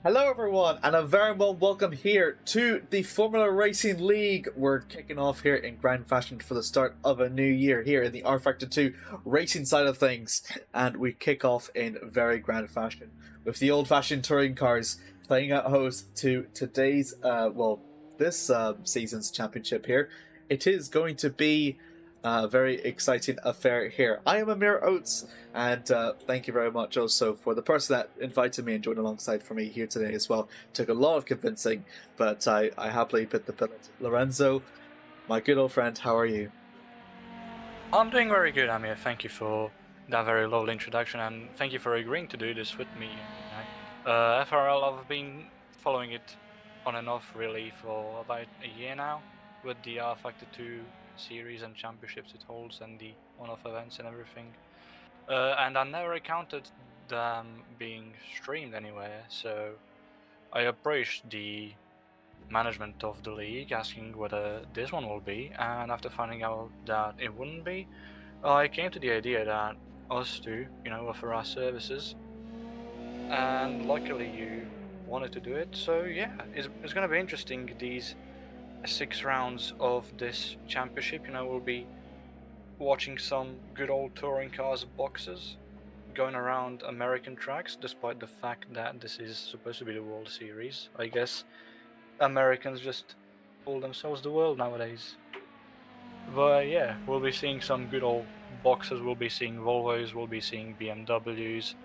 Hello everyone, and a very warm welcome here to the Formula Racing League. We're kicking off here in grand fashion for the start of a new year here in the rFactor 2 racing side of things. And we kick off in very grand fashion with the old-fashioned touring cars playing at host to today's, this season's championship here. It is going to be a very exciting affair here. I am Amir Oates, and thank you very much also for the person that invited me and joined alongside for me here today as well. Took a lot of convincing, but I happily bit the billet. Lorenzo, my good old friend, how are you? I'm doing very good, Amir. Thank you for that very lovely introduction, and thank you for agreeing to do this with me. FRL, I've been following it on and off really for about a year now, with the rFactor 2 series and championships it holds and the on-off events and everything. And I never encountered them being streamed anywhere, so I approached the management of the league asking whether this one will be, and after finding out that it wouldn't be, I came to the idea that us two, offer our services, and luckily you wanted to do it, so yeah, it's gonna be interesting, these 6 rounds of this championship. We'll be watching some good old touring cars boxes going around American tracks, despite the fact that this is supposed to be the World Series. I guess Americans just call themselves the world nowadays. But yeah, we'll be seeing some good old boxes, we'll be seeing Volvos, we'll be seeing BMWs,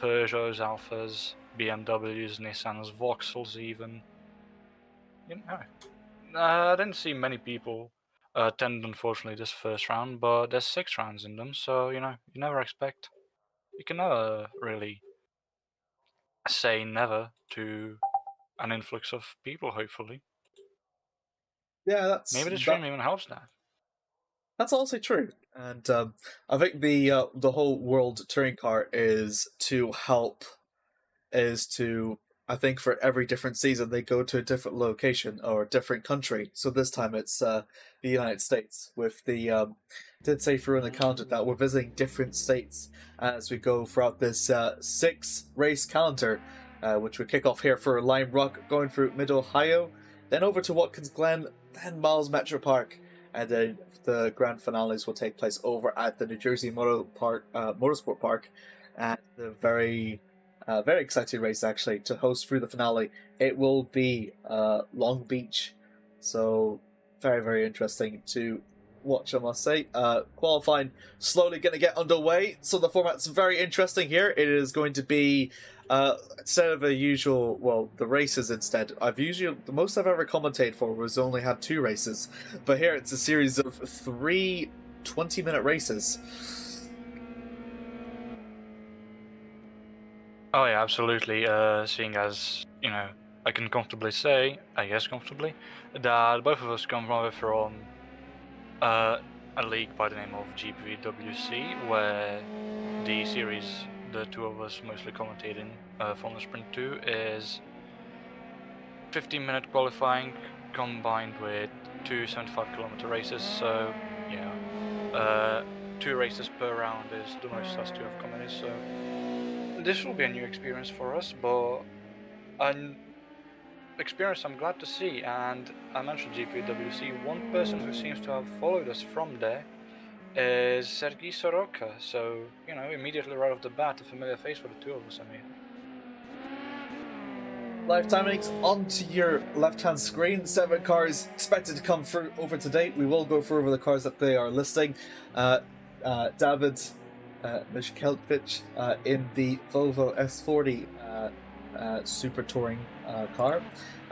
Peugeots, Alphas, BMWs, Nissans, Vauxhalls even. I didn't see many people attend, unfortunately, this first round, but there's 6 rounds in them, so you never expect. You can never really say never to an influx of people, hopefully. Yeah, Maybe the stream even helps that. That's also true, and I think the whole World Touring Car is to help, I think for every different season they go to a different location or a different country. So this time it's the United States. With the did say through in the calendar that we're visiting different states as we go throughout this 6-race calendar, which we kick off here for LimeRock, going through Mid Ohio, then over to Watkins Glen, then Miles Metro Park, and then the grand finales will take place over at the New Jersey Motorsport Park, at the very exciting race actually to host through the finale. It will be Long Beach, so very interesting to watch, I must say. Qualifying slowly going to get underway, so the format's very interesting here. It is going to be instead of a usual, the races instead. The most I've ever commentated for was only had 2 races, but here it's a series of 3 20-minute races. Oh yeah, absolutely. Seeing as, I can comfortably say, I guess comfortably, that both of us come from a league by the name of GPWC, where the series the two of us mostly commentating Formula Sprint 2 is 15-minute qualifying combined with 2 75-kilometer races, so yeah, 2 races per round is the most us two have commented, so this will be a new experience for us, but an experience I'm glad to see. And I mentioned GPWC, one person who seems to have followed us from there is Sergei Soroka, so immediately right off the bat a familiar face for the two of us. I mean, live timings onto your left-hand screen. 7 cars expected to come through over today. We will go through over the cars that they are listing. David Mishkelvich in the Volvo S40 Super Touring car.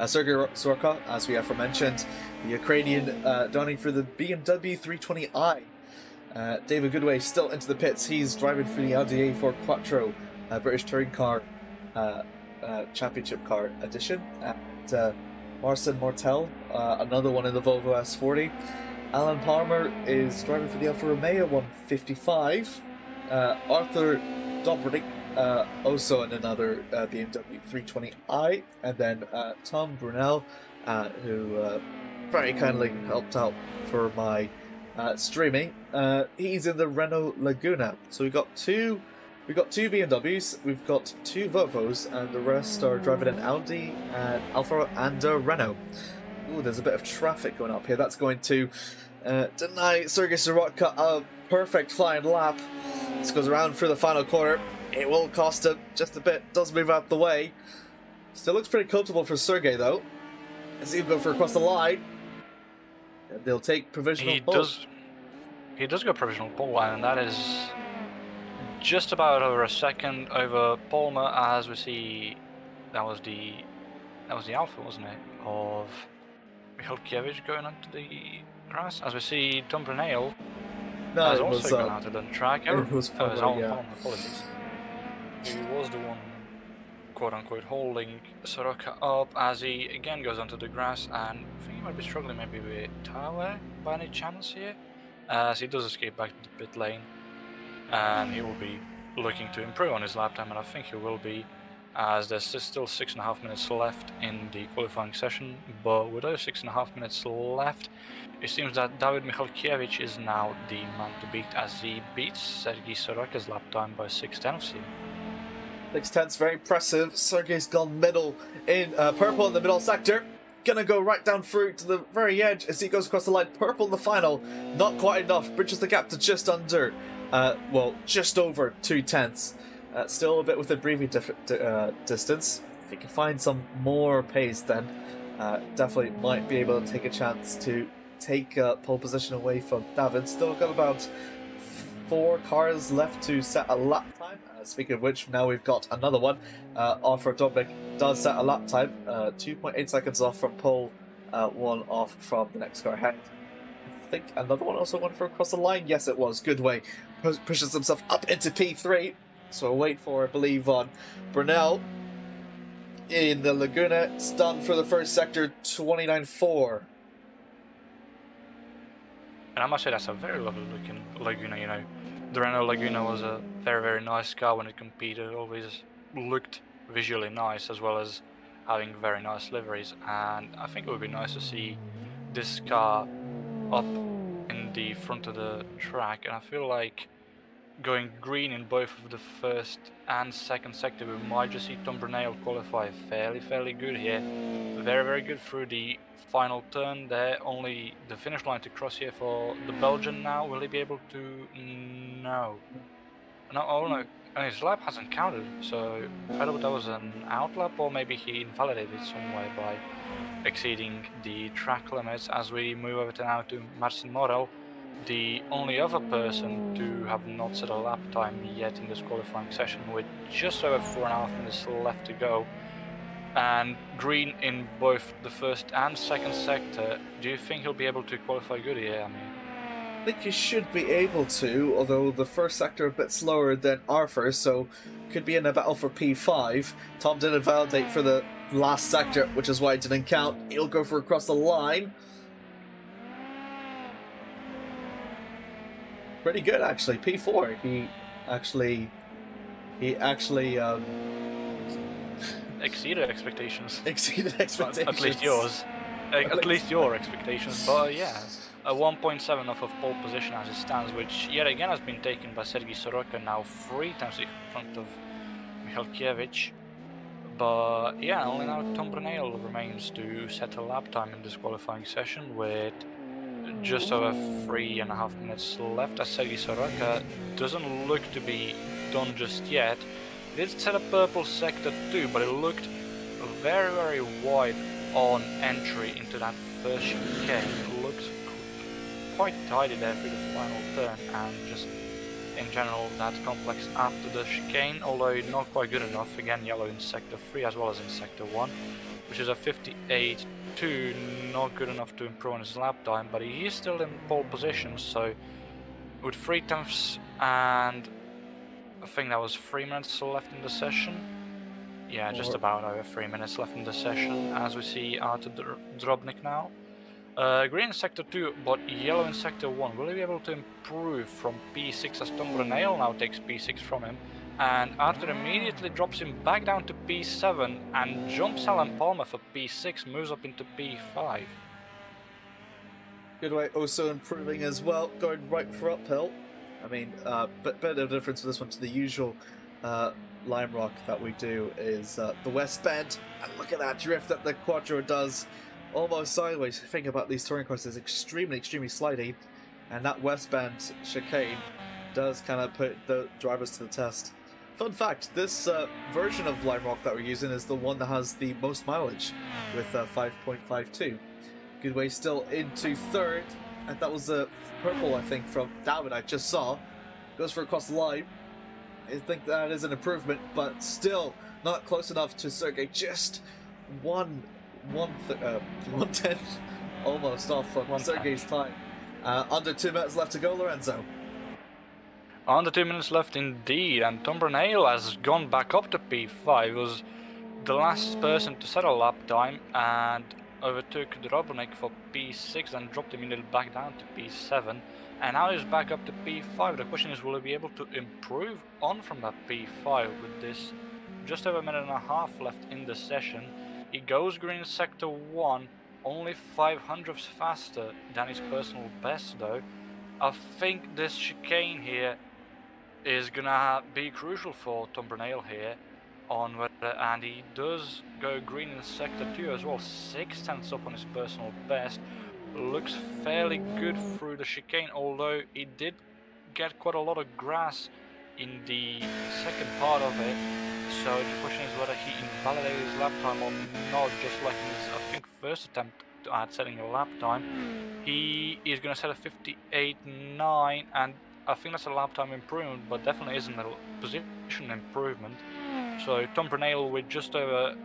Sergei Soroka, as we aforementioned, the Ukrainian, donning for the BMW 320i. David Goodway still into the pits. He's driving for the Audi A4 Quattro British Touring Car Championship Car Edition. And Marcin Mortel, another one in the Volvo S40. Alan Palmer is driving for the Alfa Romeo 155. Arthur Dobrnik, also in another BMW 320i. And then Tom Brunel, who very kindly helped out for my streaming. He's in the Renault Laguna. So we got 2 We've got 2 BMWs, we've got 2 Volvos, and the rest are driving an Audi, and Alfa, and a Renault. Ooh, there's a bit of traffic going up here. That's going to deny Sergei Soroka a perfect flying lap. This goes around through the final corner. It will cost him just a bit. Does move out the way. Still looks pretty comfortable for Sergei, though. As he'll go for across the line. And they'll take provisional pole. He does go provisional pole line, and that is just about over a second over Palmer, as we see that was the Alpha, wasn't it, of Michalkiewicz going onto the grass, as we see Tom Brunel has also gone out of the track. It was Palmer, Palmer, apologies. He was the one, quote-unquote, holding Soroka up as he again goes onto the grass, and I think he might be struggling maybe with Tawe by any chance here, as he does escape back to the pit lane, and he will be looking to improve on his lap time, and I think he will be, as there's still 6.5 minutes left in the qualifying session. But with those 6.5 minutes left, it seems that David Michalkiewicz is now the man to beat, as he beats Sergei Soroka's lap time by 6/10. 6/10's very impressive. Sergei's gone middle in purple in the middle sector. Gonna go right down through to the very edge as he goes across the line. Purple in the final, not quite enough. Bridges the gap to just under, well, just over 2/10. Still a bit within breathing distance. If he can find some more pace, then definitely might be able to take a chance to take pole position away from David. Still got about 4 cars left to set a lap time. Speaking of which, now we've got another one. Arthur Dobnik does set a lap time, 2.8 seconds off from pole, 1 off from the next car ahead. I think another one also went for across the line. Yes, it was. Good way. Pushes himself up into P3. So we'll wait for, I believe, on Brunel in the Laguna. It's done for the first sector, 29.4. And I must say that's a very lovely looking Laguna, you know. The Renault Laguna was a very, very nice car when it competed. It always looked visually nice, as well as having very nice liveries. And I think it would be nice to see this car up in the front of the track. And I feel like going green in both of the first and second sector, we might just see Tom Brunel qualify fairly good here. Very, very good through the final turn there. Only the finish line to cross here for the Belgian now. Will he be able to? No. Oh no. And his lap hasn't counted, so I don't know if that was an out lap, or maybe he invalidated some way by exceeding the track limits. As we move over now to Marcin Morel, the only other person to have not set a lap time yet in this qualifying session, with just over 4.5 minutes left to go, and green in both the first and second sector. Do you think he'll be able to qualify good here? I think he should be able to, although the first sector a bit slower than Arthur, so could be in a battle for P5. Tom didn't validate for the last sector, which is why it didn't count. He'll go for across the line. Pretty good, actually. P4. He actually exceeded expectations. Exceeded expectations. At least yours. At least your expectations. But yeah, a 1.7 off of pole position as it stands, which yet again has been taken by Sergei Soroka, now 3 times in front of Michalkiewicz. But yeah, only now Tom Brunel remains to set a lap time in this qualifying session, with just over 3.5 minutes left, as Sergei Soroka doesn't look to be done just yet. He did set a purple sector too, but it looked very, very wide on entry into that first chicane. It looked quite tidy there through the final turn, and just in general that complex after the chicane, although not quite good enough. Again, yellow in sector 3 as well as in sector 1, which is a 58.2, not good enough to improve on his lap time, but he is still in pole position. So with 3/10 and I think that was 3 minutes left in the session. Yeah, just about over 3 minutes left in the session, as we see Artur Drobnik now. Green in sector 2, but yellow in sector 1. Will he be able to improve from P6, as Tom Brunel now takes P6 from him? And Arthur immediately drops him back down to P7 and jumps Alan Palmer for P6, moves up into P5. Good way, also improving as well, going right for uphill. I mean, but bit of difference for this one to the usual LimeRock that we do is the West Bend. And look at that drift that the Quattro does, almost sideways. Think about these touring courses, extremely slidey, and that West Bend chicane does kind of put the drivers to the test. Fun fact: this version of LimeRock that we're using is the one that has the most mileage, with 5.52. Goodway still into third, and that was a purple, I think, from David I just saw. Goes for across the line. I think that is an improvement, but still not close enough to Sergey. Just one tenth almost off of Sergey's time. Under 2 minutes left to go, Lorenzo. Under 2 minutes left indeed, and Tom Brunel has gone back up to P5. Was the last person to set a lap time and overtook Drobnik for P6 and dropped him immediately back down to P7, and now he's back up to P5. The question is, will he be able to improve on from that P5 with this just over a minute and a half left in the session? He goes green sector 1, only 500ths faster than his personal best though. I think this chicane here is gonna be crucial for Tom Brunel here on whether, and he does go green in sector 2 as well, 6 tenths up on his personal best. Looks fairly good through the chicane, although he did get quite a lot of grass in the second part of it, so the question is whether he invalidated his lap time or not, just like his, I think, first attempt at setting a lap time. He is going to set a 58.9, and I think that's a lap time improvement, but definitely isn't a position improvement. So Tom Brunel, with just over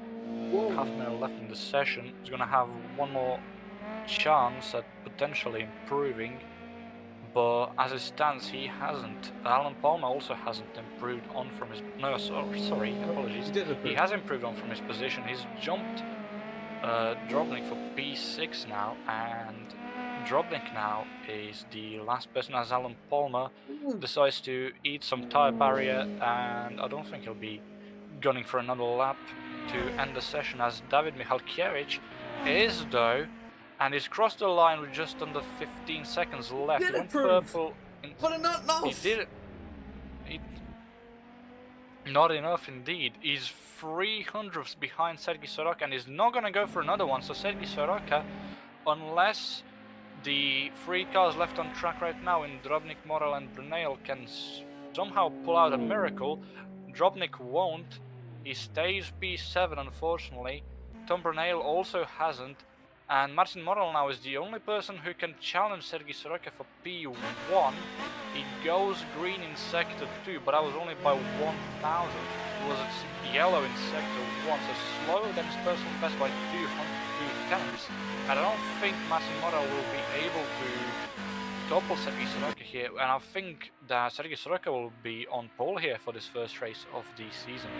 half a minute left in the session, is going to have one more chance at potentially improving, but as it stands, he hasn't. Alan Palmer also hasn't improved on from his... No, sorry, apologies. He has improved on from his position. He's jumped Drobnik for P6 now, and Drobnik now is the last person as Alan Palmer decides to eat some tire barrier, and I don't think he'll be gunning for another lap to end the session, as David Michalkiewicz is though, and he's crossed the line with just under 15 seconds left. He went purple, but not enough. He did it. Not enough indeed. He's 300ths behind Sergei Soroka, and he's not going to go for another one. So Sergei Soroka, unless the 3 cars left on track right now in Drobnik, Morel and Brunel can somehow pull out a miracle, Drobnik won't. He stays P7 unfortunately. Tom Brunel also hasn't, and Martin Morel now is the only person who can challenge Sergei Soroka for P1. He goes green in sector 2, but that was only by 1,000. It was yellow in sector 1, so slower than his personal best by 2 tenths. And I don't think Martin Morel will be able to topple Sergei Soroka here, and I think that Sergei Soroka will be on pole here for this first race of the season.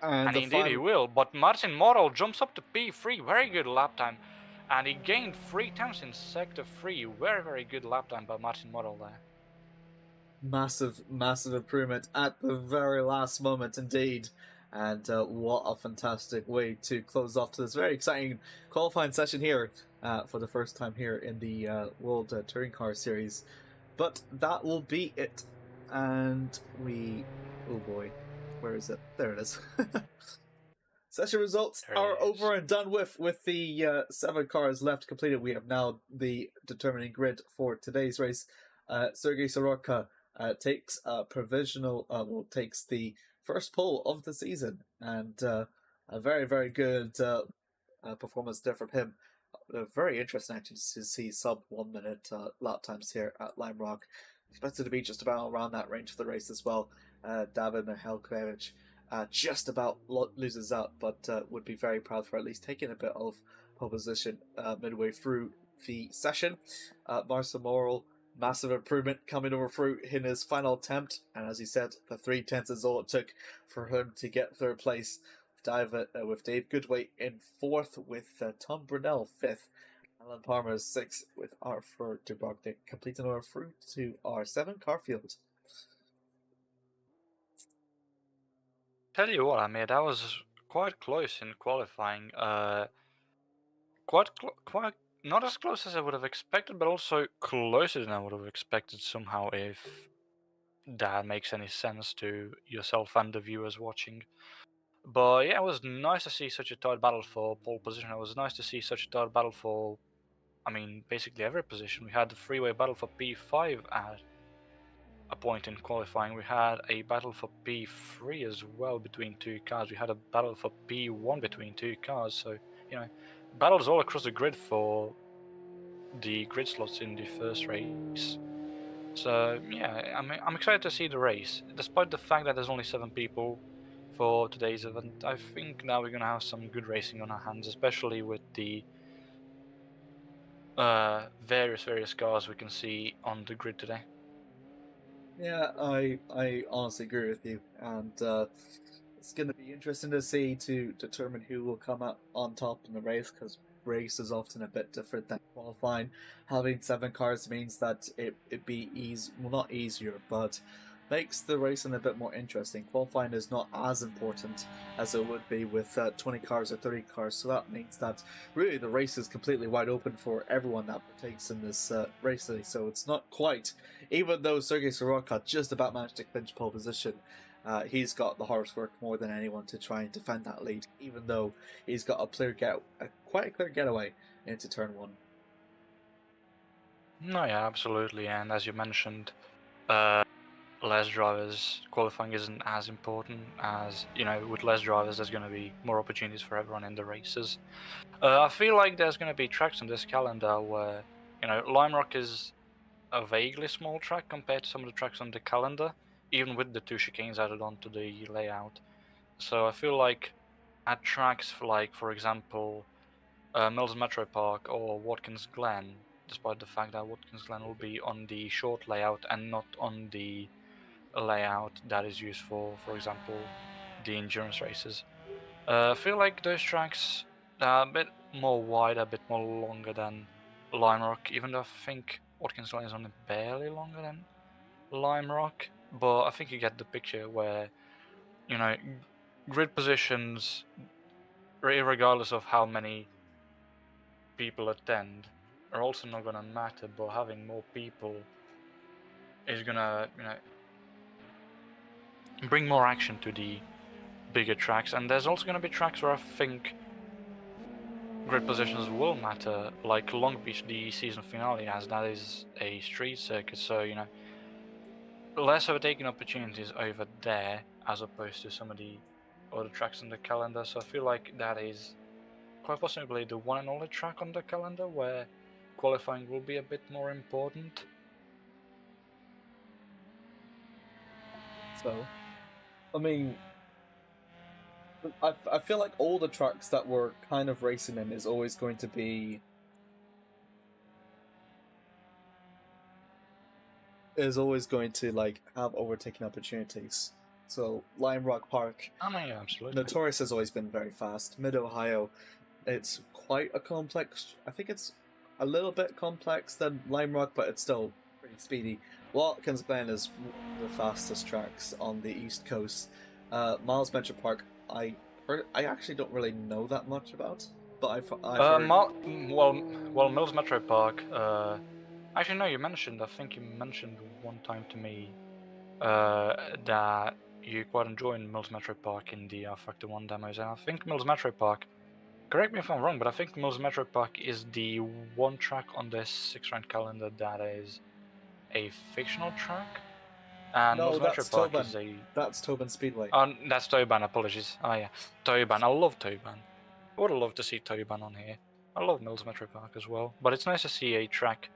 And indeed he will, but Martin Morel jumps up to P3, very good lap time, and he gained 3 tenths in sector 3, very good lap time by Martin Morel there. Massive improvement at the very last moment indeed, and what a fantastic way to close off to this very exciting qualifying session here for the first time here in the World Touring Car Series. But that will be it, and oh boy, where is it? There it is. Session results are over and done with the 7 cars left completed. We have now the determining grid for today's race. Sergei Soroka takes takes the first pole of the season, and a very good performance there from him. Very interesting actually to see sub 1 minute lap times here at LimeRock. Expected to be just about around that range for the race as well. David Michalkiewicz just about loses out, but would be very proud for at least taking a bit of pole position midway through the session. Marcel Morel, massive improvement coming over through in his final attempt, and as he said, the 3 tenths is all it took for him to get third place. With Dave Goodway in 4th, with Tom Brunel 5th, Alan Palmer 6th, with Arthur Dubrovnik completing our through to our 7 car field. Tell you what, I mean, that was quite close in qualifying. Quite not as close as I would have expected, but also closer than I would have expected somehow, if that makes any sense to yourself and the viewers watching. But yeah, it was nice to see such a tight battle for pole position. It was nice to see such a tight battle for, I mean, basically every position. We had the freeway battle for P5 at a point in qualifying. We had a battle for P3 as well between two cars. We had a battle for P1 between two cars. So, you know, battles all across the grid for the grid slots in the first race. So yeah, I'm excited to see the race. Despite the fact that there's only 7 people for today's event, I think now we're gonna have some good racing on our hands, especially with the various cars we can see on the grid today. Yeah, I honestly agree with you, and it's going to be interesting to see to determine who will come up on top in the race, because race is often a bit different than qualifying. Having 7 cars means that it be easy, well, not easier, but makes the racing a bit more interesting. Qualifying is not as important as it would be with 20 cars or 30 cars, so that means that really the race is completely wide open for everyone that partakes in this race today. So it's not quite, even though Sergei Soroka just about managed to clinch pole position, he's got the hardest work more than anyone to try and defend that lead, even though he's got quite a clear getaway into turn 1. No, yeah, absolutely. And as you mentioned, less drivers, qualifying isn't as important as, with less drivers, there's going to be more opportunities for everyone in the races. I feel like there's going to be tracks on this calendar where, LimeRock is a vaguely small track compared to some of the tracks on the calendar, even with the 2 chicanes added onto the layout. So I feel like at tracks for example, Mills Metro Park or Watkins Glen, despite the fact that Watkins Glen will be on the short layout and not on the layout that is used for example, the endurance races. I feel like those tracks are a bit more wide, a bit more longer than LimeRock, even though I think Watkins Glen is only barely longer than LimeRock. But I think you get the picture where, you know, grid positions, regardless of how many people attend, are also not gonna matter. But having more people is gonna, bring more action to the bigger tracks. And there's also gonna be tracks where I think grid positions will matter, like Long Beach, the season finale, as that is a street circuit. So less overtaking opportunities over there as opposed to some of the other tracks on the calendar. So I feel like that is quite possibly the one and only track on the calendar where qualifying will be a bit more important. So, I mean, I feel like all the tracks that we're kind of racing in is always going to be like have overtaking opportunities. So Lime Rock Park, I mean, yeah, absolutely. Notorious has always been very fast. Mid Ohio, it's quite a complex. I think it's a little bit complex than Lime Rock, but it's still pretty speedy. Watkins Glen is one of the fastest tracks on the East Coast. Miles Metro Park, I actually don't really know that much about, but I've heard. Well, Mills Metro Park. Actually, no, I think you mentioned one time to me that you quite enjoy Mills Metro Park in the rFactor 1 demos, and I think Mills Metro Park, correct me if I'm wrong, but I think Mills Metro Park is the one track on the 6-round calendar that is a fictional track, and No, Mills Metro that's Park is Tobin. a... That's Tobin Speedway. That's Toban, apologies. Oh yeah, Toban. I love Toban. I would have loved to see Toban on here. I love Mills Metro Park as well, but it's nice to see a track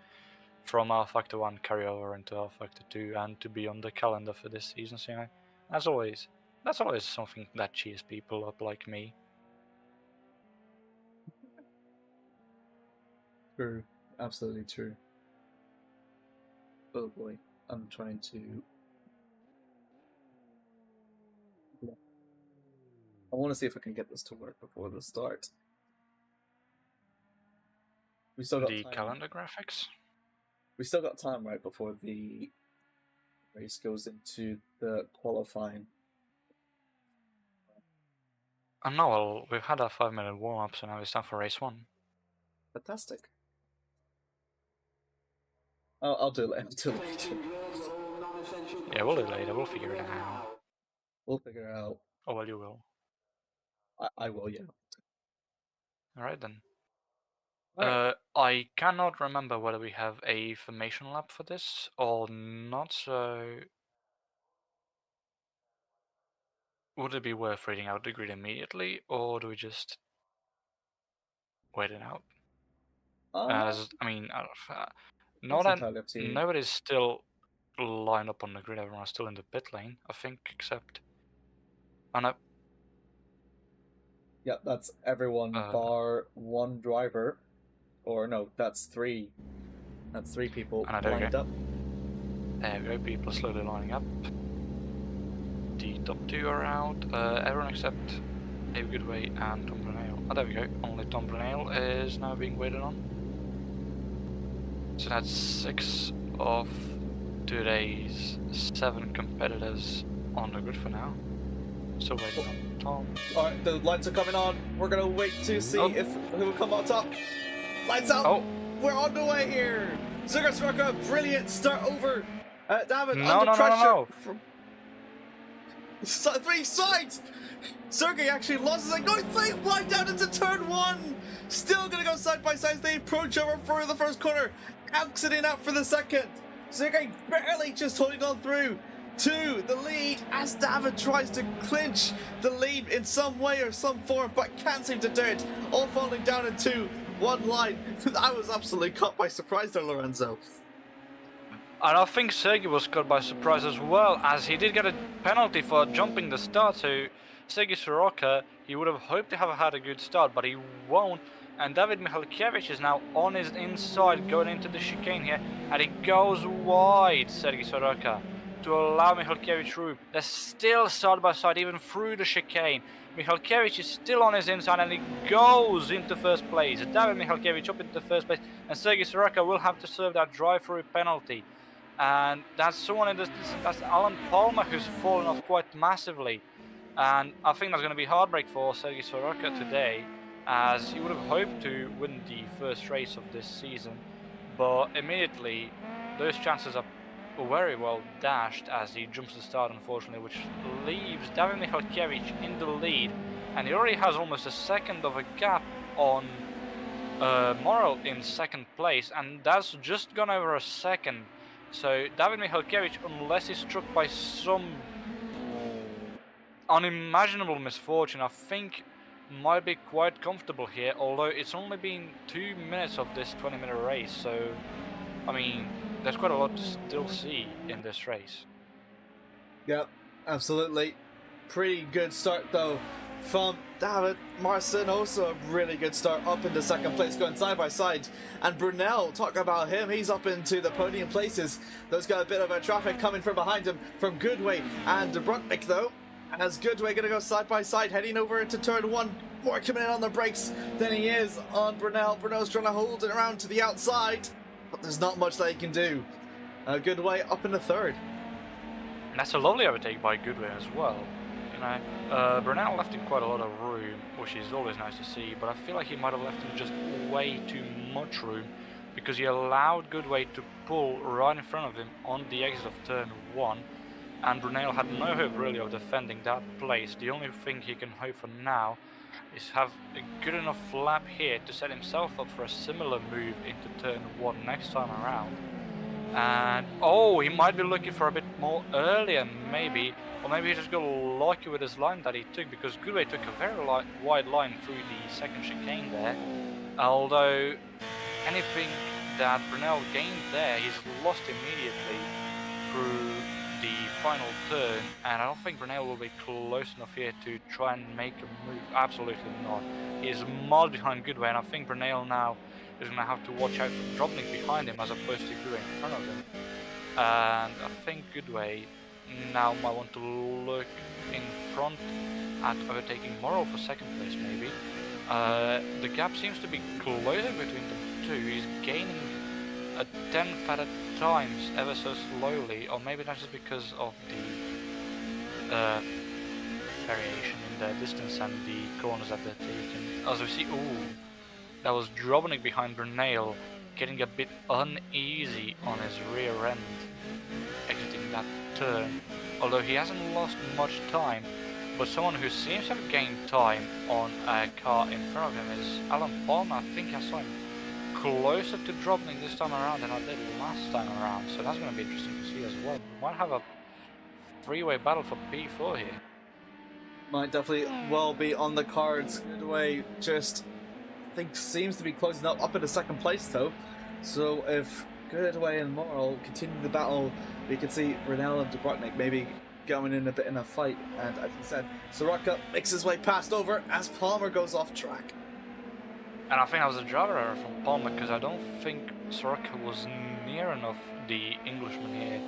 from rFactor 1 carry over into rFactor 2 and to be on the calendar for this season. So, as always, that's always something that cheers people up like me. True, absolutely true. Oh boy, I'm trying to. I want to see if I can get this to work before the start. We still got The time. calendar graphics? We still got time right before the race goes into the qualifying. Oh no, well, we've had our 5-minute warm-up, so now it's time for race 1. Fantastic. I'll do it later. I'll do it later. Yeah, we'll do it later. We'll figure it out. We'll figure it out. Oh, well, you will. I will, yeah. Alright then. Alright. I cannot remember whether we have a formation lab for this or not, so would it be worth reading out the grid immediately, or do we just wait it out? As I mean, now That's that entirely up to you. nobody's still lined up on the grid, everyone's still in the pit lane, I think, except no, Yep, that's everyone bar one driver. Or no, that's three. That's three people lined up. There we go, people are slowly lining up. The top two are out. Everyone except Dave Goodway and Tom Brunel. Oh, there we go. Only Tom Brunel is now being waited on. So that's 6 of today's 7 competitors on the grid for now. Still waiting on Tom. Alright, the lights are coming on. We're gonna wait to see if who will come on top. Lights out! Oh. We're on the way here! Zucker's brilliant start over David No, under no, pressure no, no. from 3 sides! Sergey actually loses it, going wide down into turn 1! Still gonna go side by side as they approach over for the first corner, exiting out for the second. Sergey barely just holding on through to the lead as David tries to clinch the lead in some way or some form, but can't seem to do it. All falling down into one line. I was absolutely caught by surprise there, Lorenzo. And I think Sergey was caught by surprise as well, as he did get a penalty for jumping the start. So Sergey Soroka, he would have hoped to have had a good start, but he won't. And David Michalkiewicz is now on his inside going into the chicane here, and he goes wide, Sergey Soroka, to allow Michalkiewicz through. They're still side by side, even through the chicane. Michalkiewicz is still on his inside, and he goes into first place. David Michalkiewicz up into first place, and Sergey Soroka will have to serve that drive-through penalty. And that's someone in this, that's Alan Palmer, who's fallen off quite massively. And I think that's going to be heartbreak for Sergey Soroka today, as he would have hoped to win the first race of this season. But immediately, those chances are very well dashed as he jumps the start, unfortunately, which leaves David Michalkiewicz in the lead. And he already has almost a second of a gap on Morel in second place, and that's just gone over a second. So David Michalkiewicz, unless he's struck by some unimaginable misfortune, I think might be quite comfortable here, although it's only been 2 minutes of this 20-minute race, so I mean, there's quite a lot to still see in this race. Yep, absolutely. Pretty good start though from David Marson. Also a really good start up into second place, going side by side. And Brunel, talk about him, he's up into the podium places. There's got a bit of a traffic coming from behind him from Goodway and Brutnik though. As Goodway gonna go side by side, heading over into turn 1. More coming in on the brakes than he is on Brunel. Brunel's trying to hold it around to the outside, but there's not much that he can do. Goodway up in the third. And that's a lovely overtake by Goodway as well. You know, Brunel left him quite a lot of room, which is always nice to see, but I feel like he might have left him just way too much room, because he allowed Goodway to pull right in front of him on the exit of turn 1, and Brunel had no hope really of defending that place. The only thing he can hope for now is have a good enough lap here to set himself up for a similar move into turn 1 next time around. And oh, he might be looking for a bit more earlier maybe, or maybe he just got lucky with his line that he took, because Goodway took a very wide line through the second chicane there. Although anything that Brunel gained there, he's lost immediately through the final turn, and I don't think Brunel will be close enough here to try and make a move. Absolutely not. He is miles behind Goodway, and I think Brunel now is going to have to watch out for Dropnik behind him as opposed to Goodway in front of him. And I think Goodway now might want to look in front at overtaking Morrow for second place maybe. The gap seems to be closer between the two. He's gaining a tenth at a times ever so slowly, or maybe that's just because of the variation in the distance and the corners that they're taking. As we see, ooh, that was Drobnik behind Brunel, getting a bit uneasy on his rear end, exiting that turn, although he hasn't lost much time. But someone who seems to have gained time on a car in front of him is Alan Palmer. I think I saw him closer to Drobnik this time around than I did last time around, so that's going to be interesting to see as well. We might have a three-way battle for P4 here. Might definitely well be on the cards. Goodway just, I think, seems to be closing up in the second place though. So if Goodway and Morrill continue the battle, we can see Brunel and Dubrovnik maybe going in a bit in a fight. And as you said, Soroka makes his way past over as Palmer goes off track. And I think that was a driver error from Palmer, because I don't think Soroka was near enough the Englishman here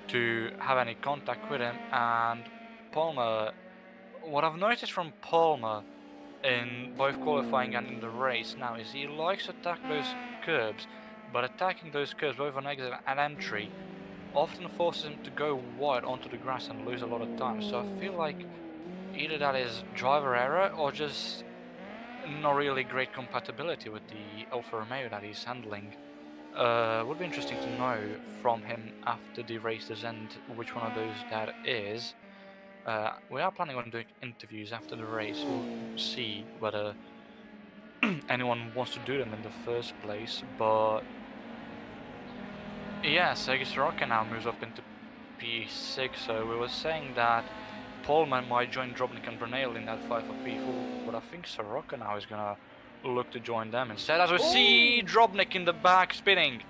to have any contact with him. And Palmer, what I've noticed from Palmer in both qualifying and in the race now is he likes to attack those curbs, but attacking those curbs both on exit and entry often forces him to go wide onto the grass and lose a lot of time. So I feel like either that is driver error or just not really great compatibility with the Alfa Romeo that he's handling. Would be interesting to know from him after the races end which one of those that is. We are planning on doing interviews after the race. We'll see whether anyone wants to do them in the first place, but yeah, Sergei Soroka now moves up into P6, so we were saying that Palmer might join Drobnik and Brunel in that fight for P4, but I think Soroka now is gonna look to join them instead, as we see Drobnik in the back spinning.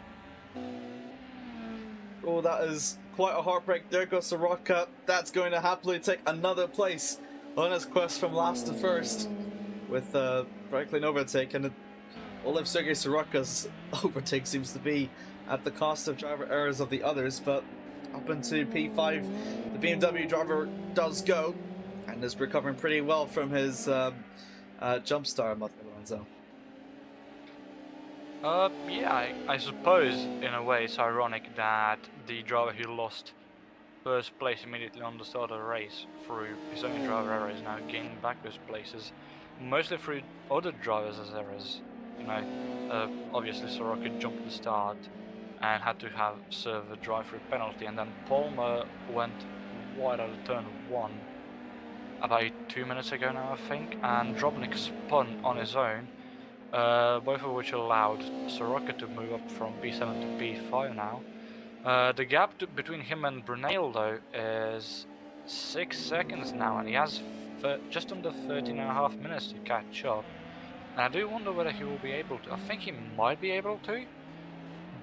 Oh, that is quite a heartbreak. There goes Soroka. That's going to happily take another place on his quest from last to first, with Franklin overtake. And well, if Sergei Soroka's overtake seems to be at the cost of driver errors of the others, but up into P5, the BMW driver does go and is recovering pretty well from his jump start, Lorenzo. Yeah, I suppose in a way it's ironic that the driver who lost first place immediately on the start of the race through his own driver error is now gaining back those places, mostly through other drivers' errors. You know, obviously Soroka jumped at the start and had to have serve a drive-through penalty, and then Palmer went wide out of turn 1 about 2 minutes ago now, I think, and Drobnik spun on his own, both of which allowed Soroka to move up from P7 to P5 now. The gap between him and Brunel though is 6 seconds now, and he has just under 13.5 minutes to catch up. And I do wonder whether he will be able to. I think he might be able to,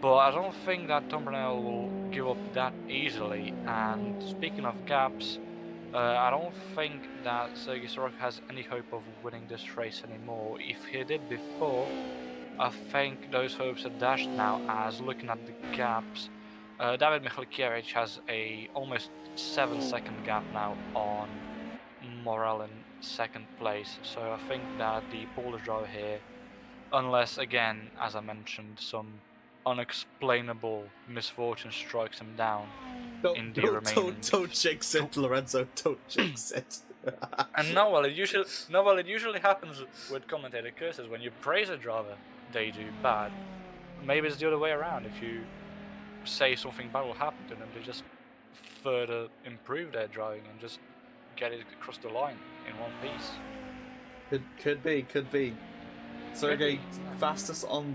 but I don't think that Tom Brunel will give up that easily. And speaking of gaps, I don't think that Sergei Soroka has any hope of winning this race anymore. If he did before, I think those hopes are dashed now, as looking at the gaps, David Michalkiewicz has a almost 7-second gap now on Morrill in second place. So I think that the Polish driver here, unless again, as I mentioned, some unexplainable misfortune strikes him down in the remaining. Don't jinx it, Lorenzo. Don't jinx it. And it usually happens with commentator curses. When you praise a driver, they do bad. Maybe it's the other way around. If you say something bad will happen to them, they just further improve their driving and just get it across the line in one piece. Could be. Sergei fastest on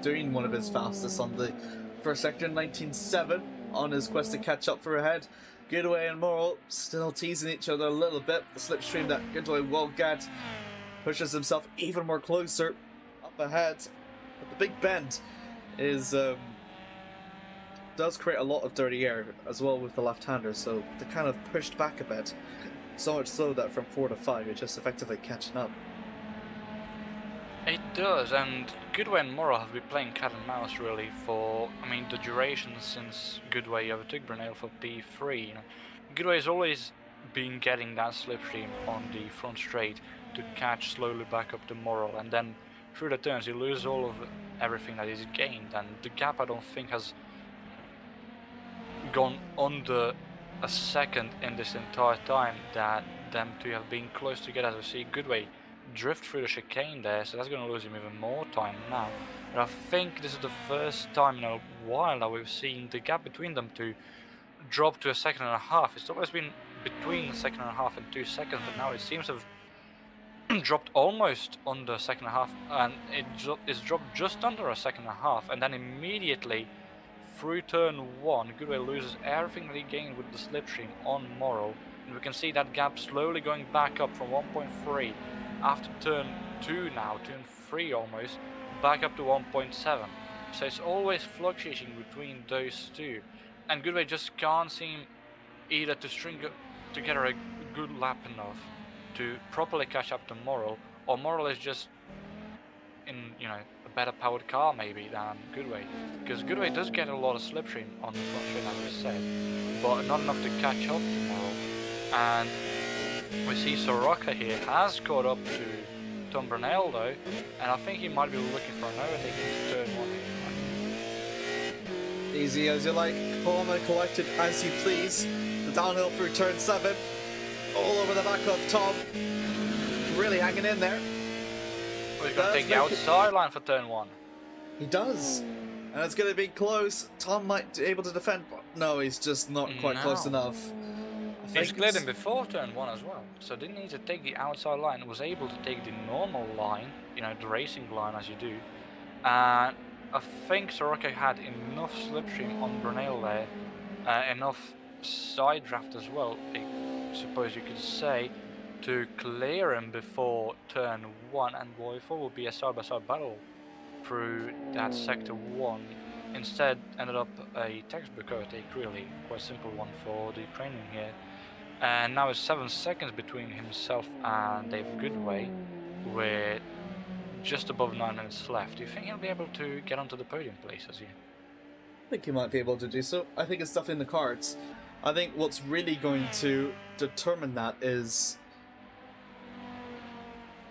doing one of his fastest on the first sector, 19.7 on his quest to catch up for ahead. Goodway and Morrill still teasing each other a little bit. The slipstream that Goodway will get pushes himself even more closer up ahead. But the big bend is does create a lot of dirty air as well with the left-hander, so they're kind of pushed back a bit. So much so that from 4 to 5 you're just effectively catching up. It does, and Goodway and Morrill have been playing cat and mouse really for, the duration since Goodway overtook Brunel for P3. Goodway has always been getting that slipstream on the front straight to catch slowly back up to Morrill, and then through the turns he loses all of everything that he's gained, and the gap I don't think has gone under a second in this entire time that them two have been close together. As we see Goodway drift through the chicane there, so that's going to lose him even more time now. But I think this is the first time in a while that we've seen the gap between them two drop to a second and a half. It's always been between a second and a half and 2 seconds, but now it seems to have dropped almost under a second and a half, and it's dropped just under a second and a half, and then immediately through turn 1 Goodway loses everything that he gained with the slipstream on Morrow, and we can see that gap slowly going back up from 1.3 after turn 2 now, turn 3 almost, back up to 1.7. So it's always fluctuating between those two, and Goodway just can't seem either to string together a good lap enough to properly catch up to Morrell, or Morrell is just in, you know, a better powered car maybe than Goodway, because Goodway does get a lot of slipstream on the front straight, as we said, but not enough to catch up to Morrell. And we see Soroka here has caught up to Tom Brunel though, and I think he might be looking for an overtake into turn 1 here. Easy as you like, calm and collected as you please. The downhill through turn 7. All over the back of Tom. Really hanging in there. Well, he's going to take the outside line for turn 1. He does. And it's going to be close. Tom might be able to defend, but no, he's just not quite close enough. He's cleared him before turn 1 as well, so didn't need to take the outside line, was able to take the normal line, you know, the racing line as you do. And I think Soroka had enough slipstream on Brunel there, enough side draft as well, I suppose you could say, to clear him before turn 1, and what I thought would be a side-by-side battle through that sector 1. Instead ended up a textbook overtake, really quite simple one for the Ukrainian here. And now it's 7 seconds between himself and Dave Goodway, with just above 9 minutes left. Do you think he'll be able to get onto the podium places here? I think he might be able to do so. I think it's definitely in the cards. I think what's really going to determine that is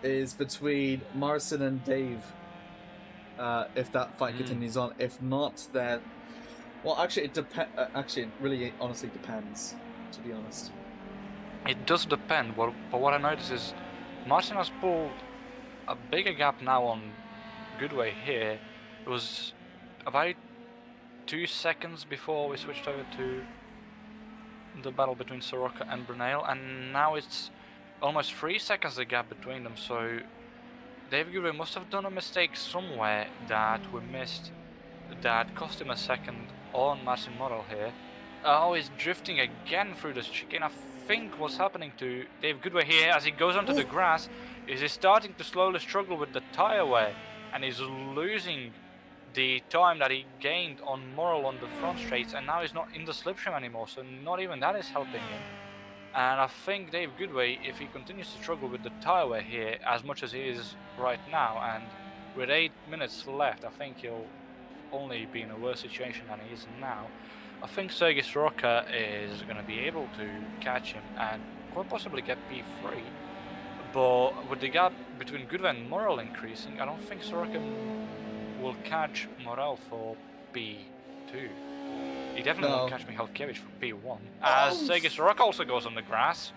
between Marcin and Dave. If that fight continues on. If not, then, well, actually, it really, honestly depends. To be honest, it does depend. But what I notice is Marcin has pulled a bigger gap now on Goodway here. It was about 2 seconds before we switched over to the battle between Soroka and Brunel, and now it's almost 3 seconds the gap between them. So Dave Goodway must have done a mistake somewhere that we missed, that cost him a second on Marcin Morel here. Oh, he's drifting again through this chicane. I think what's happening to Dave Goodway here as he goes onto the grass is he's starting to slowly struggle with the tyre wear, and he's losing the time that he gained on Morel on the front straights, and now he's not in the slipstream anymore, so not even that is helping him. And I think Dave Goodway, if he continues to struggle with the tyre wear here as much as he is right now, and with 8 minutes left, I think he'll only be in a worse situation than he is now. I think Sergei Soroka is going to be able to catch him and quite possibly get P3. But with the gap between Goodway and Morel increasing, I don't think Soroka will catch Morel for P2. He definitely won't catch Michalkiewicz for P1, as Sergei Soroka also goes on the grass.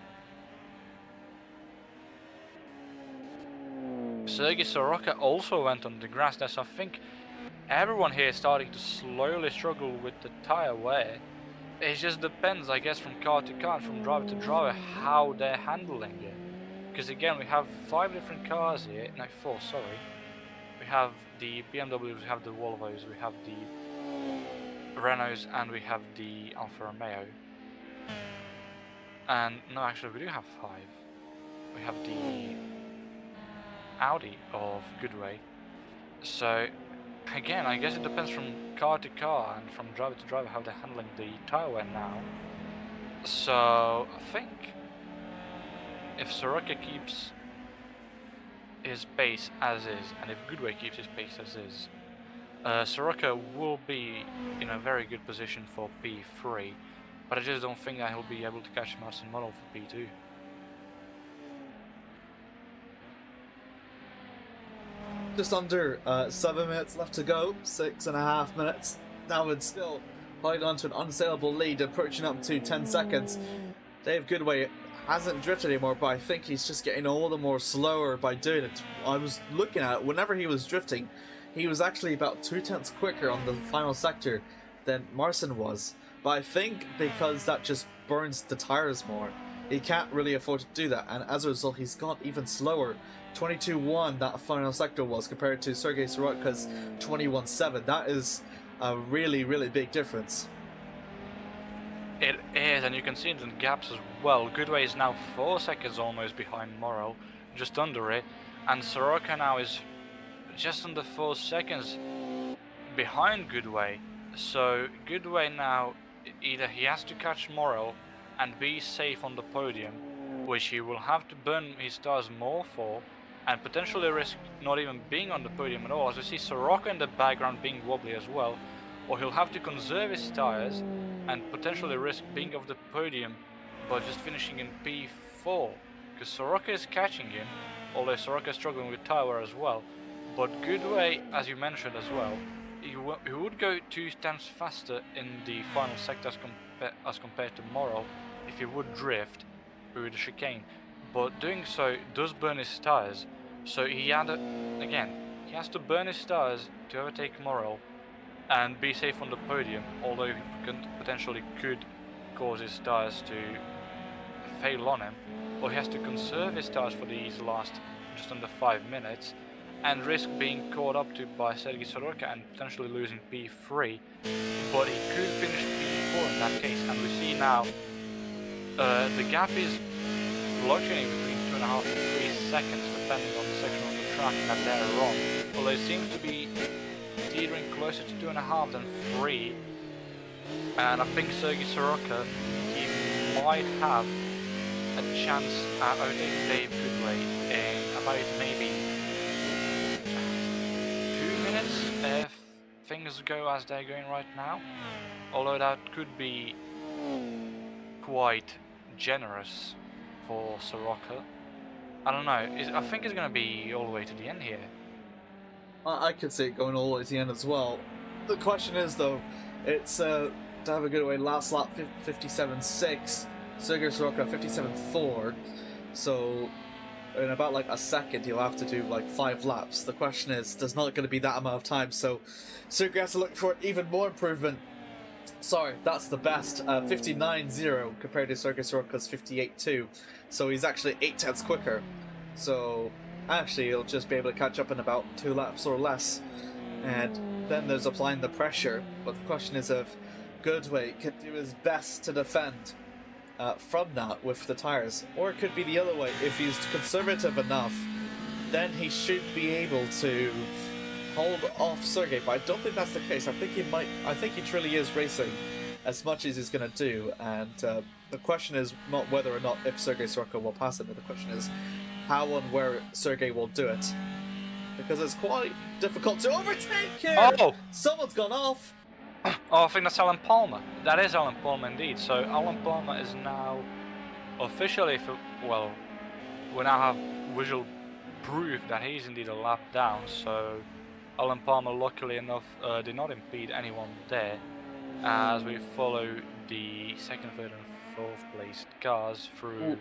Sergei Soroka also went on the grass there, so I think everyone here is starting to slowly struggle with the tyre wear. It just depends, I guess, from car to car, from driver to driver, how they're handling it. Because again, we have 5 different cars here, no, 4, sorry. We have the BMWs, we have the Volvos, we have the Renaults, and we have the Alfa Romeo. And no, actually we do have 5. We have the Audi of Goodway. So again, I guess it depends from car to car and from driver to driver how they're handling the tyre wear now. So I think if Soroka keeps his pace as is, and if Goodway keeps his pace as is, Soroka will be in a very good position for P3, but I just don't think that he'll be able to catch Marcin Morel for P2. Just under 7 minutes left to go, 6.5 minutes. Now it's still holding on to an unsaleable lead, approaching up to 10 seconds. Dave Goodway hasn't drifted anymore, but I think he's just getting all the more slower by doing it. I was looking at it, whenever he was drifting, he was actually about 2/10 quicker on the final sector than Marcin was. But I think because that just burns the tires more, he can't really afford to do that, and as a result, he's gone even slower. 22.1 that final sector was compared to Sergei Soroka's 21.7. That is a really, really big difference. It is, and you can see it in the gaps as well. Goodway is now 4 seconds almost behind Morrow, just under it, and Soroka now is just under 4 seconds behind Goodway. So Goodway now, either he has to catch Morrow and be safe on the podium, which he will have to burn his tires more for, and potentially risk not even being on the podium at all, as we see Soroka in the background being wobbly as well, or he'll have to conserve his tires and potentially risk being off the podium but just finishing in P4, because Soroka is catching him, although Soroka is struggling with tire wear as well. But Goodway, as you mentioned as well, he would go 2/10 faster in the final sector as compared to Morrow if he would drift through the chicane, but doing so does burn his tires, so he has to burn his tires to overtake Morrow and be safe on the podium, although he potentially could cause his tires to fail on him, or he has to conserve his tires for these last just under 5 minutes and risk being caught up to by Sergei Soroka and potentially losing P3, but he could finish P4 in that case. And we see now the gap is fluctuating between 2.5 and 3 seconds depending on the section of the track that they're on, although it seems to be teetering closer to 2.5 than 3, and I think Sergei Soroka, he might have a chance at overtaking Dave Goodway in about maybe 2 minutes if things go as they're going right now, although that could be quite generous for Soroka. I don't know, I think it's going to be all the way to the end here. I could see it going all the way to the end as well. The question is, though, it's David Goodway last lap 57.6, Sergei Soroka 57.4, so in about like a second he'll have to do like 5 laps. The question is, there's not going to be that amount of time, so Sergei has to look for even more improvement. Sorry, that's the best, 59.0 compared to Sergei Soroka's 58.2, so he's actually 8/10 quicker. So actually he'll just be able to catch up in about 2 laps or less, and then there's applying the pressure. But the question is if Goodway can do his best to defend from that with the tires, or it could be the other way. If he's conservative enough, then he should be able to hold off Sergei, but I don't think that's the case. I think he truly is racing as much as he's going to do, and the question is not whether or not if Sergei Soroka will pass him, but the question is how and where Sergei will do it, because it's quite difficult to overtake here. Oh! Someone's gone off! Oh, I think that's Alan Palmer. That is Alan Palmer indeed. So Alan Palmer is now officially, well, we now have visual proof that he's indeed a lap down. So Alan Palmer, luckily enough, did not impede anyone there, as we follow the 2nd, 3rd and 4th place cars through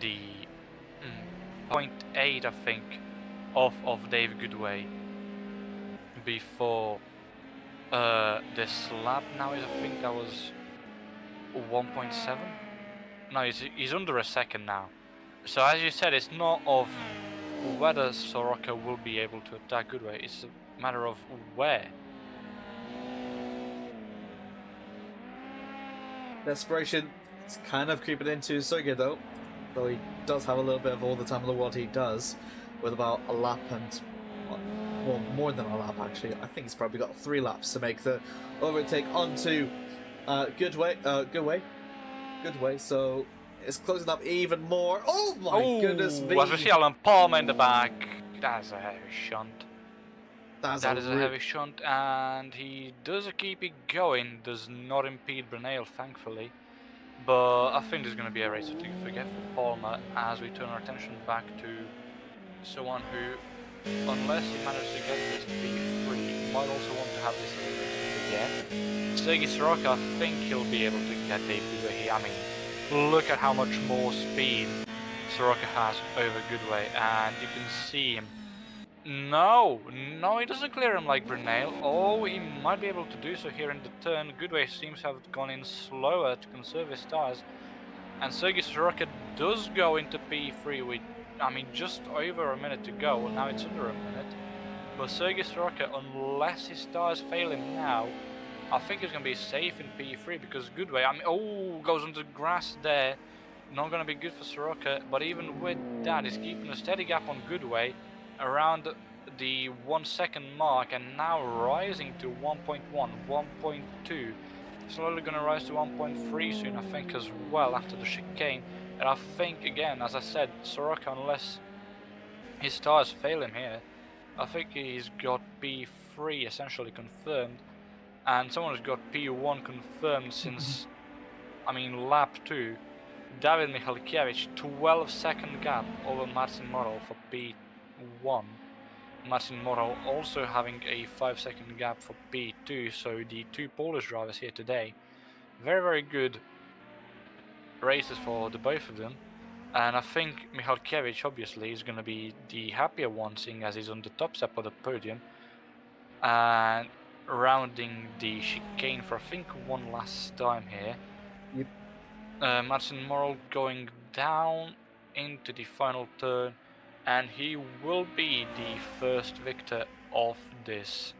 the 0.8, I think, of Dave Goodway before this lap. Now I think that was 1.7. No, he's under a second now. So as you said, it's not of whether Soroka will be able to attack Goodway, it's a matter of where. Desperation, it's kind of creeping into Sergei though he does have a little bit of all the time in the world. He does, with about a lap and, well, more than a lap actually. I think he's probably got 3 laps to make the overtake onto Goodway, so it's closing up even more. Oh my goodness me! As we see Alan Palmer in the back, that's a heavy shunt. That is a heavy shunt, and he does keep it going, does not impede Brunel, thankfully. But I think there's going to be a race to forget for Palmer as we turn our attention back to someone who, unless he manages to get this P3, might also want to have this again. Sergei Soroka, I think he'll be able to get Dave Goodway here. I mean, look at how much more speed Soroka has over Goodway, and you can see him No, he doesn't clear him like Brunel. Oh, he might be able to do so here in the turn. Goodway seems to have gone in slower to conserve his tires. And Sergei Soroka does go into P3 with, just over a minute to go. Well, now it's under a minute. But Sergei Soroka, unless his tires fail him now, I think he's going to be safe in P3 because Goodway, goes onto the grass there. Not going to be good for Soroka, but even with that, he's keeping a steady gap on Goodway around the 1 second mark and now rising to 1.1, 1.2. Slowly going to rise to 1.3 soon, I think, as well after the chicane. And I think, again, as I said, Soroka, unless his tires fail him here, I think he's got P3 essentially confirmed. And someone has got P1 confirmed since, lap 2. David Michalkiewicz, 12-second gap over Marcin Morel for P1. Marcin Morel also having a 5-second gap for P2, so the two Polish drivers here today. Very, very good races for the both of them. And I think Michalkiewicz obviously is going to be the happier one, seeing as he's on the top step of the podium. And rounding the chicane for I think one last time here. Yep. Marcin Morel going down into the final turn, and he will be the first victor of this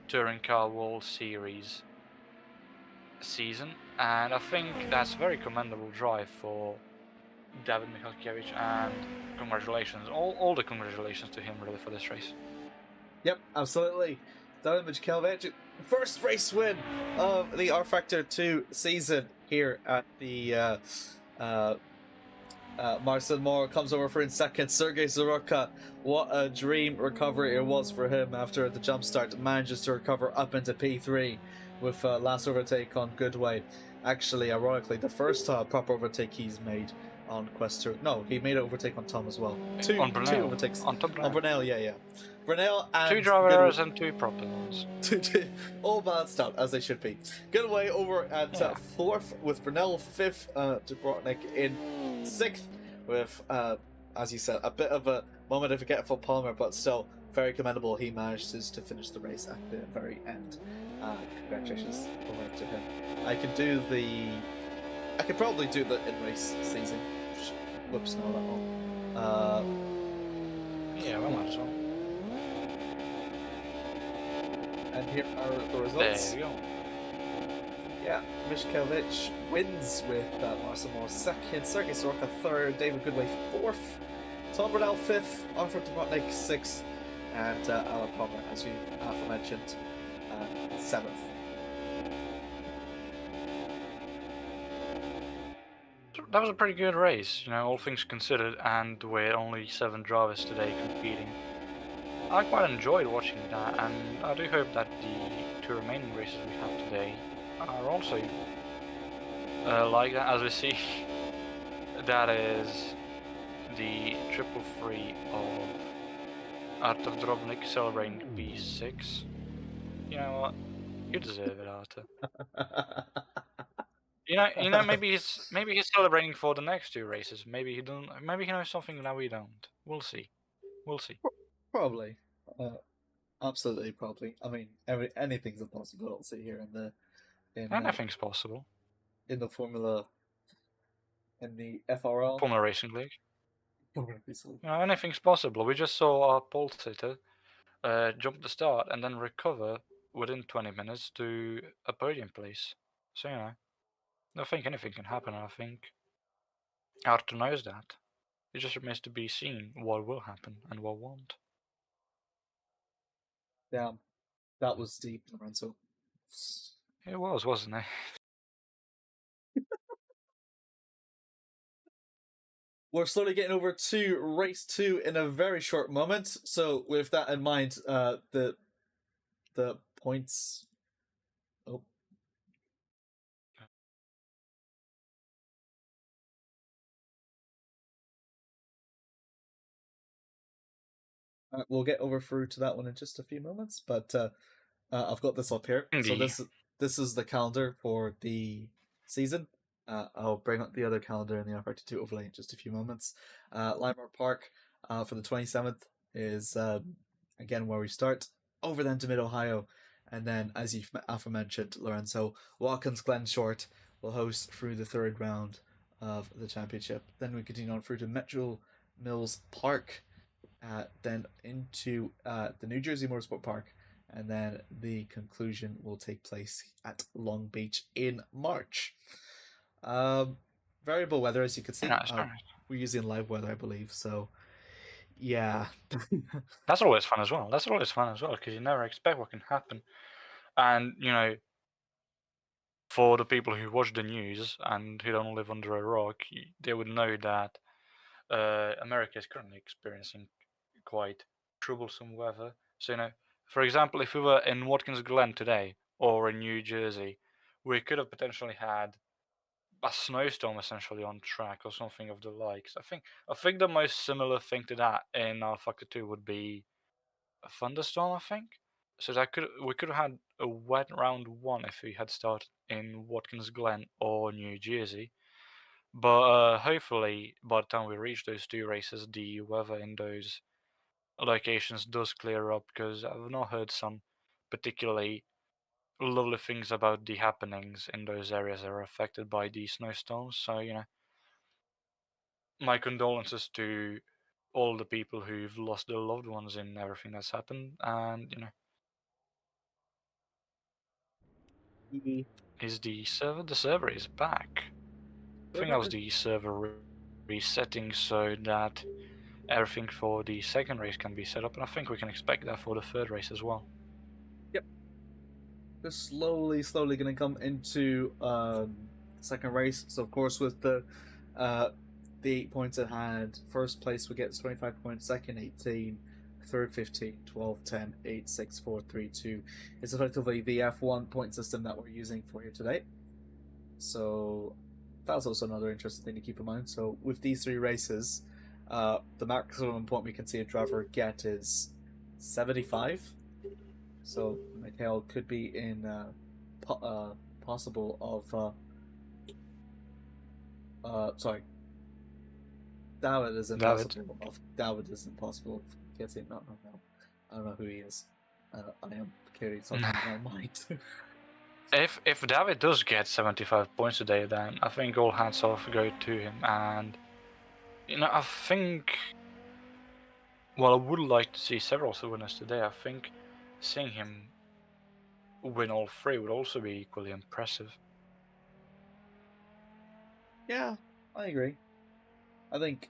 Touring Car World Series season, and I think that's a very commendable drive for David Michalkiewicz, and congratulations, all the congratulations to him really for this race. Yep, absolutely. David Michalkiewicz, first race win of the rFactor 2 season here at the Marcin Morel comes over for in second. Sergei Soroka, what a dream recovery it was for him after the jump start. Manages to recover up into P3 with last overtake on Goodway. Actually, ironically, the first proper overtake he's made on Quest 2. No, he made an overtake on Tom as well. Two overtakes. On Brunel, yeah. Brunel and 2 driver errors and 2 proper ones. All balanced out, as they should be. Goodway over at 4th with Brunel 5th, Dubrovnik in 6th with, as you said, a bit of a moment of forget for Palmer, but still very commendable. He managed to finish the race at the very end. Congratulations over to him. I could probably do the in-race season. Whoops, no, that one. Yeah, well, might as well. And here are the results. There we go. Yeah, Michalkiewicz wins with Marcin Morel 2nd, Sergei Soroka 3rd, David Goodway 4th, Tom Brunel 5th, Arthur Dubrovnik 6th, and Alan Palmer, as we've aforementioned, 7th. That was a pretty good race, all things considered, and with only 7 drivers today competing. I quite enjoyed watching that, and I do hope that the 2 remaining races we have today are also like that. As we see, that is the 333 of Artur Drobnik celebrating P6. You know what? You deserve it, Artur. Maybe he's celebrating for the next 2 races. Maybe he don't. Maybe he knows something that we don't. We'll see. Probably. Absolutely, probably. I mean, anything's a possibility here Anything's possible. In the Formula, in the FRL. Formula Racing League. Anything's possible. We just saw our pole sitter jump the start and then recover within 20 minutes to a podium place. So, I think anything can happen. I think Arthur knows that. It just remains to be seen what will happen and what won't. Yeah, that was deep, Lorenzo. It was, wasn't it? We're slowly getting over to race 2 in a very short moment. So with that in mind, the points. Oh. We'll get over through to that one in just a few moments, but I've got this up here. Indeed. So this is the calendar for the season. I'll bring up the other calendar in the rFactor 2 overlay in just a few moments. LimeRock Park for the 27th, is again where we start. Over then to Mid Ohio, and then as you've aforementioned, Lorenzo, Watkins Glen Short will host through the third round of the championship. Then we continue on through to Metro Mills Park, then into the New Jersey Motorsport Park, and then the conclusion will take place at Long Beach in March. Variable weather, as you can see. Nice. We're using live weather, I believe. So, yeah. That's always fun as well. Because you never expect what can happen. And, for the people who watch the news and who don't live under a rock, they would know that America is currently experiencing quite troublesome weather. So, for example, if we were in Watkins Glen today or in New Jersey, we could have potentially had a snowstorm essentially on track or something of the likes. I think the most similar thing to that in rFactor 2 would be a thunderstorm, I think. So we could have had a wet round 1 if we had started in Watkins Glen or New Jersey. But hopefully by the time we reach those 2 races, the weather in those locations does clear up, because I've not heard some particularly lovely things about the happenings in those areas that are affected by the snowstorms. So, my condolences to all the people who've lost their loved ones in everything that's happened. And, is the server? The server is back. I think that was the server resetting so that everything for the second race can be set up, and I think we can expect that for the third race as well. Yep. Just slowly going to come into second race. So of course with the 8 points at hand, first place we get 25 points, second 18, third 15, 12, 10, 8, 6, 4, 3, 2. It's effectively the F1 point system that we're using for here today. So that's also another interesting thing to keep in mind. So with these 3 races, the maximum point we can see a driver get is 75. So Mikhail could be in possible of sorry, David is impossible. David is impossible. Getting no. I don't know who he is. I am clearly talking in my mind. If David does get 75 points today, then I think all hats off go to him. And I think, well, I would like to see several winners today. I think seeing him win all 3 would also be equally impressive. Yeah, I agree. I think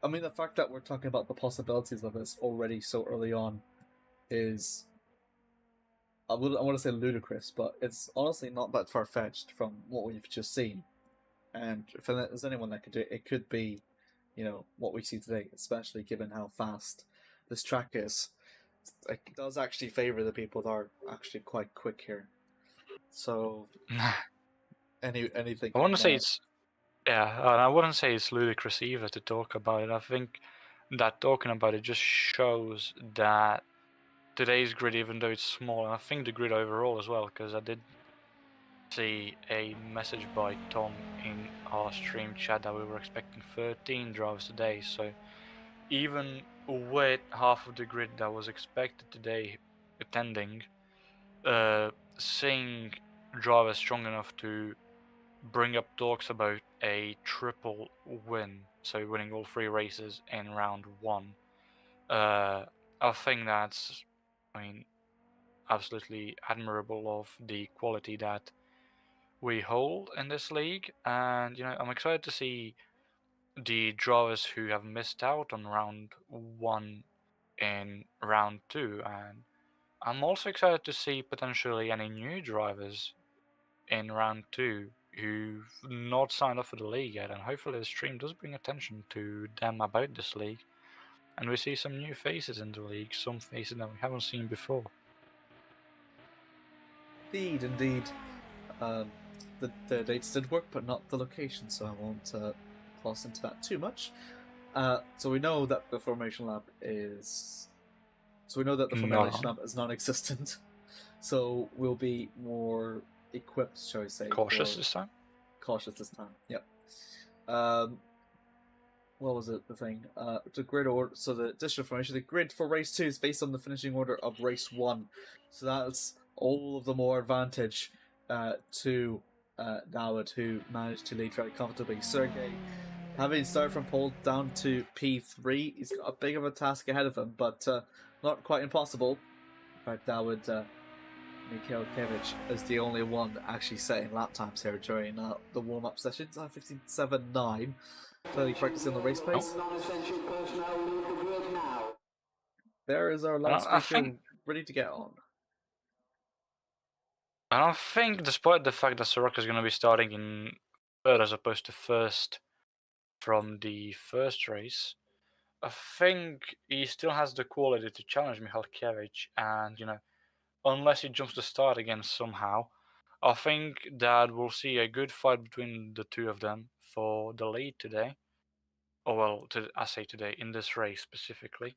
the fact that we're talking about the possibilities of this already so early on is, I want to say ludicrous, but it's honestly not that far-fetched from what we've just seen. And if there's anyone that could do it, it could be, what we see today, especially given how fast this track is. It does actually favor the people that are actually quite quick here. So, anything. I want to say I wouldn't say it's ludicrous either to talk about it. I think that talking about it just shows that today's grid, even though it's small, and I think the grid overall as well, because I did see a message by Tom in our stream chat that we were expecting 13 drivers today. So even with half of the grid that was expected today attending, seeing drivers strong enough to bring up talks about a triple win, so winning all 3 races in round 1, I think that's, absolutely admirable of the quality that we hold in this league. And I'm excited to see the drivers who have missed out on round 1 in round 2, and I'm also excited to see potentially any new drivers in round 2 who've not signed up for the league yet, and hopefully the stream does bring attention to them about this league, and we see some new faces in the league, some faces that we haven't seen before. Indeed. The dates did work, but not the location, so I won't cross into that too much. So we know that the formation lab is. So we know that the formation lab is non-existent. So we'll be more equipped, shall we say? Cautious this time. Cautious this time. Yep. what was it? The thing, the grid order. So the additional information, the grid for race 2 is based on the finishing order of race 1. So that's all of the more advantage to Dawid, who managed to lead very comfortably. Sergey, having started from pole down to P3, he's got a big of a task ahead of him, but not quite impossible. In fact, Dawid Mikhailkevich is the only one actually setting lap times here during the warm-up sessions. 15.79. Clearly practicing the race pace. There is our loudspeaker ready to get on. I don't think, despite the fact that Soroka is going to be starting in third as opposed to first from the first race, I think he still has the quality to challenge Mikhailkevich, and unless he jumps the start again somehow, I think that we'll see a good fight between the two of them for the lead today. Or well, I say today, in this race specifically.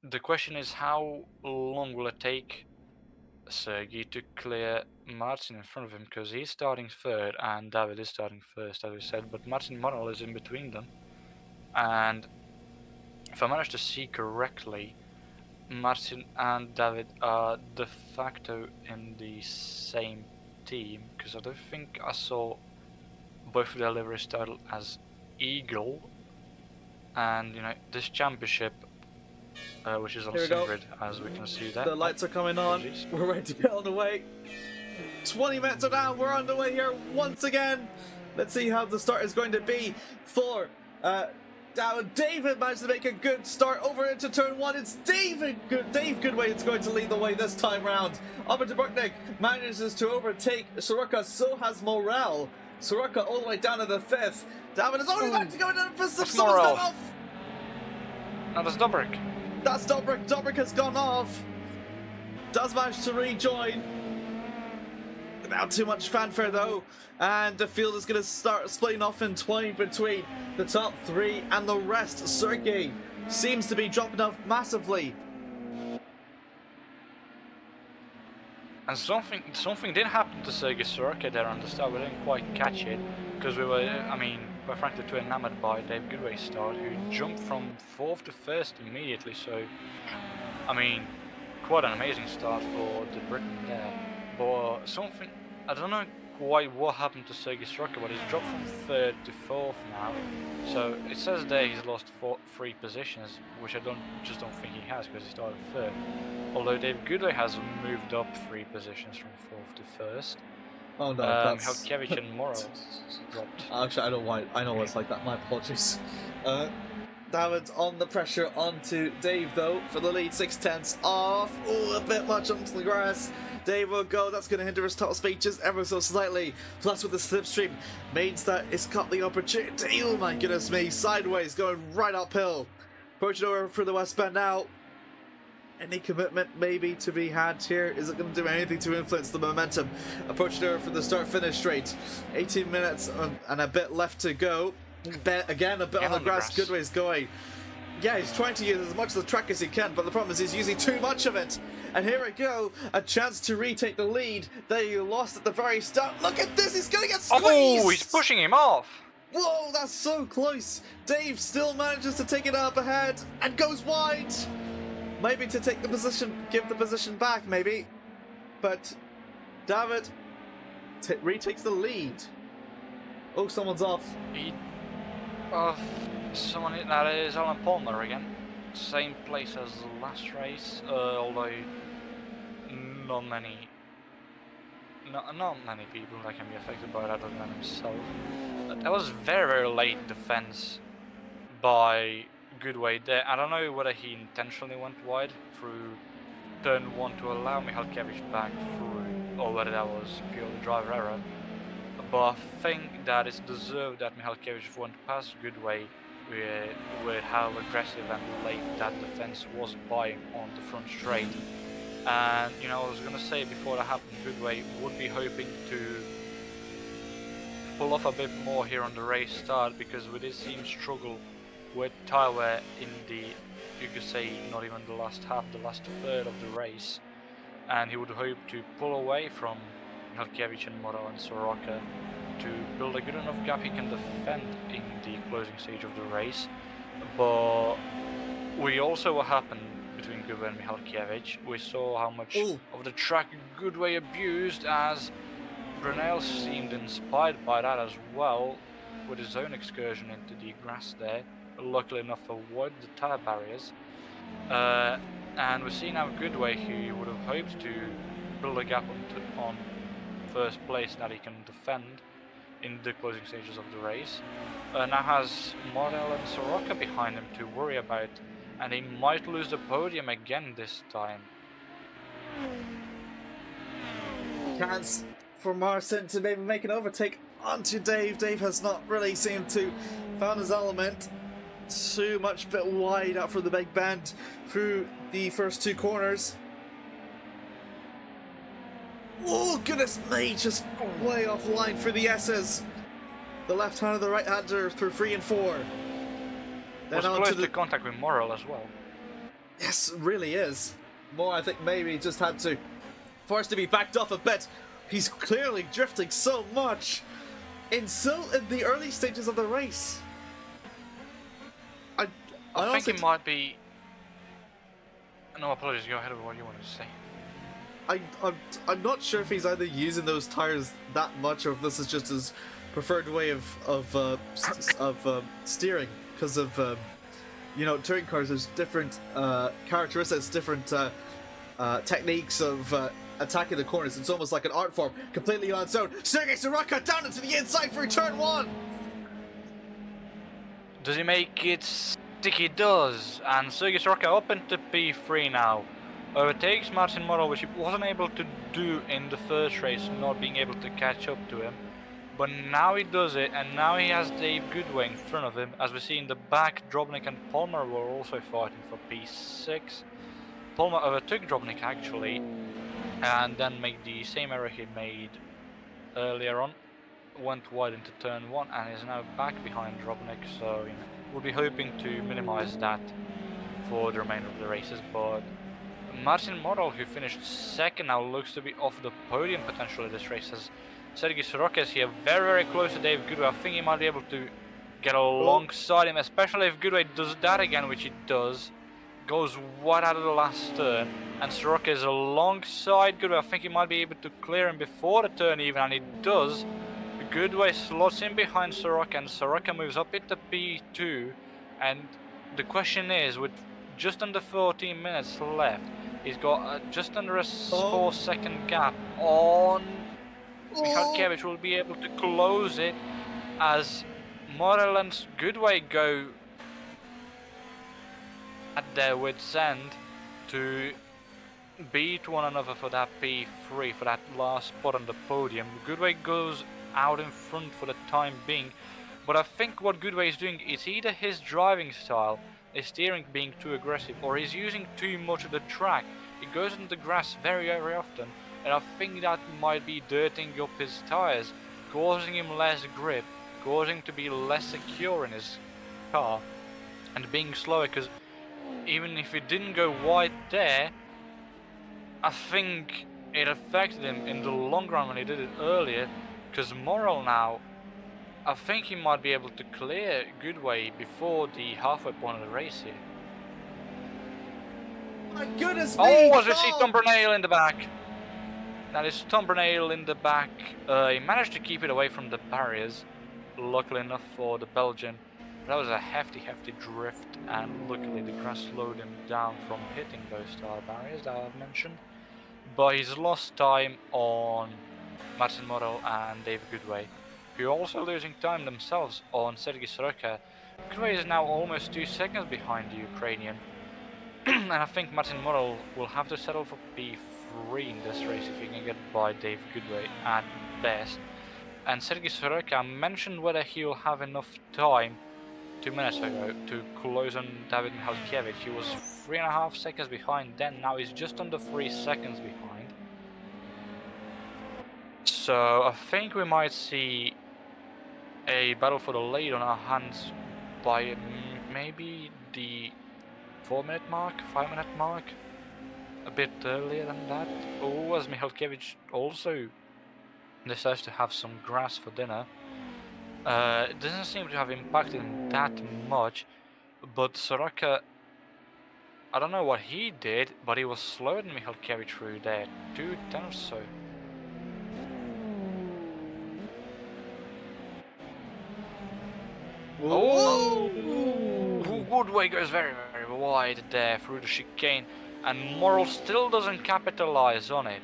The question is, how long will it take Sergey to clear Martin in front of him, because he's starting third and David is starting first, as we said, but Martin Morel is in between them. And if I manage to see correctly, Martin and David are de facto in the same team, because I don't think I saw both of their liveries titled as Eagle. And this championship, which is on SimGrid, as we can see there. The lights are coming on. We're ready to get on the way. 20 minutes are down. We're on the way here once again. Let's see how the start is going to be for David managed to make a good start over into turn 1. It's Dave Goodway is going to lead the way this time round. Albert Burknick manages to overtake Soroka. So has Morel. Soroka all the way down to the 5th. David is only about to go down for some. Someone's gone off. No, that's Dobrik. That's Dobrik. Dobrik has gone off. Does manage to rejoin. Without too much fanfare though. And the field is going to start splitting off in twain between the top 3 and the rest. Sergey seems to be dropping off massively. And something did happen to Sergey Soroka there on the start. We didn't quite catch it because we were, quite frankly, too enamored by Dave Goodway's start, who jumped from 4th to 1st immediately. So, quite an amazing start for the Briton there. But I don't know quite what happened to Sergey Soroka, but he's dropped from 3rd to 4th now. So it says there he's lost 3 positions, which I just don't think he has, because he started 3rd. Although Dave Goodway has moved up 3 positions from 4th to 1st. Oh no, that's... Mikhailkevich and Morrow dropped. Actually, I know why. I know what's like that. My apologies. David's on the pressure onto Dave though for the lead. 6/10 off. Oh, a bit much onto the grass. Dave will go. That's going to hinder his top speed just ever so slightly. Plus, with the slipstream, means that it's got the opportunity. Oh my goodness me! Sideways, going right uphill. Approaching over for the West Bend now. Any commitment maybe to be had here? Is it going to do anything to influence the momentum? Approaching over for the start-finish straight. 18 minutes and a bit left to go. Again, a bit on the grass. Goodway's going. Yeah, he's trying to use as much of the track as he can, but the problem is he's using too much of it. And here we go, a chance to retake the lead that he lost at the very start. Look at this, he's going to get squeezed! Oh, he's pushing him off! Whoa, that's so close. Dave still manages to take it up ahead and goes wide. Maybe to take the position, give the position back, maybe. But David retakes the lead. Oh, someone's off. That is Alan Palmer again. Same place as the last race, although not many people that can be affected by that other than himself. That was very, very late defense by Goodway there. I don't know whether he intentionally went wide through turn 1 to allow Mikhailkevich back through, or whether that was purely driver error. But I think that it's deserved that Mikhailkevich went past Goodway with how aggressive and late that defense was by him on the front straight. And I was gonna say before that happened, Goodway would be hoping to pull off a bit more here on the race start, because we did see him struggle with tyre wear in the, you could say, not even the last half, the last third of the race. And he would hope to pull away from Mikhailkevich and Morel and Soroka to build a good enough gap he can defend in the closing stage of the race. But we also what happened between Goodway and Michalkiewicz. We saw how much of the track Goodway abused, as Brunel seemed inspired by that as well, with his own excursion into the grass there. Luckily enough, avoid the tyre barriers. And we're seeing how Goodway, who would have hoped to build a gap on first place that he can defend in the closing stages of the race, now has Morel and Soroka behind him to worry about, and he might lose the podium again this time. Chance for Marcin to maybe make an overtake onto Dave. Dave has not really seemed to found his element. Too much bit wide out for the big bend through the first two corners. Oh goodness me, just way offline for the S's. The left-hander, the right-hander through 3 and 4. Then was close to contact with Morel as well. Yes, it really is. More, I think maybe just had to forced to be backed off a bit. He's clearly drifting so much. Still in the early stages of the race. I think it might be... No, apologies, go ahead with what you wanted to say. I'm not sure if he's either using those tires that much, or if this is just his preferred way of steering, because of touring cars. There's different characteristics, different techniques of attacking the corners. It's almost like an art form, completely on its own. Sergei Soroka down into the inside for turn 1. Does he make it? I think he does, and Sergei Soroka up into P3 now. Overtakes Martin Morel, which he wasn't able to do in the first race, not being able to catch up to him. But now he does it, and now he has Dave Goodway in front of him. As we see in the back, Drobnik and Palmer were also fighting for P6. Palmer overtook Drobnik actually, and then made the same error he made earlier on. Went wide into turn 1 and is now back behind Drobnik, so we'll be hoping to minimize that for the remainder of the races. But Martin Morel, who finished second, now looks to be off the podium potentially this race, as Sergei Soroka is here very, very close to Dave Goodway. I think he might be able to get alongside him, especially if Goodway does that again, which he does. Goes wide out of the last turn, and Soroka is alongside Goodway. I think he might be able to clear him before the turn even, and he does. Goodway slots in behind Soroka, and Soroka moves up into P2. And the question is, with just under 14 minutes left, he's got just under a 4-second gap on Michalkiewicz. Will be able to close it as Morel and Goodway go at their wits' end to beat one another for that P3, for that last spot on the podium. Goodway goes out in front for the time being, but I think what Goodway is doing is either his driving style, his steering being too aggressive, or he's using too much of the track. He goes into the grass very, very often, and I think that might be dirtying up his tires, causing him less grip, causing him to be less secure in his car, and being slower, because even if he didn't go wide there, I think it affected him in the long run when he did it earlier. Because Morel now, I think he might be able to clear Goodway before the halfway point of the race here. My goodness me! Oh, as we see Tom Brunel in the back. That is Tom Brunel in the back. He managed to keep it away from the barriers, luckily enough for the Belgian. That was a hefty drift, and luckily the grass slowed him down from hitting those tire barriers that I've mentioned. But he's lost time on Martin Morel and Dave Goodway, who are also losing time themselves on Sergei Soroka. Goodway is now almost 2 seconds behind the Ukrainian, and I think Martin Morel will have to settle for P3 in this race if he can get by Dave Goodway at best. And Sergei Soroka mentioned whether he will have enough time 2 minutes ago to close on David Michalkiewicz. He was 3.5 seconds behind then, now he's just under 3 seconds behind. So I think we might see a battle for the lead on our hands by maybe the 4-minute mark, 5-minute mark, a bit earlier than that. Oh, as Michalkiewicz also decides to have some grass for dinner. It doesn't seem to have impacted him that much, but Soraka, I don't know what he did, but he was slower than Michal carried through there, 210 or so. Oh! Goodway goes very, very wide there through the chicane, and Morrill still doesn't capitalize on it,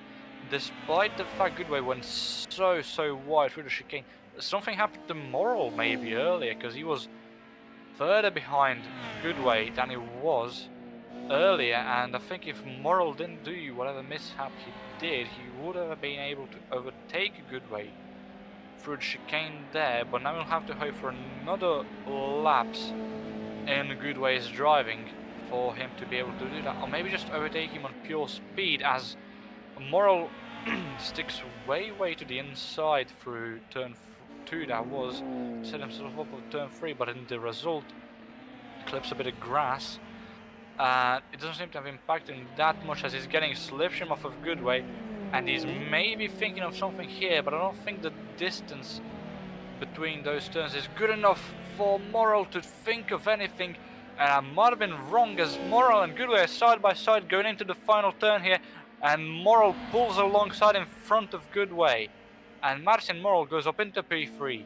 despite the fact Goodway went so wide through the chicane. Something happened to Morrill maybe earlier, because he was further behind Goodway than he was earlier, and I think if Morrill didn't do whatever mishap he did, he would have been able to overtake Goodway through the chicane there, but now we'll have to hope for another lapse in Goodway's driving for him to be able to do that, or maybe just overtake him on pure speed, as Morrill sticks way to the inside through turn 2 that was, to set himself up for turn 3, but in the result clips a bit of grass. It doesn't seem to have impacted him that much, as he's getting slipstream off of Goodway, and he's maybe thinking of something here, but I don't think the distance between those turns is good enough for Morrill to think of anything, and I might have been wrong, as Morrill and Goodway are side by side going into the final turn here, and Morrill pulls alongside in front of Goodway, and Marcin Morrill goes up into P3.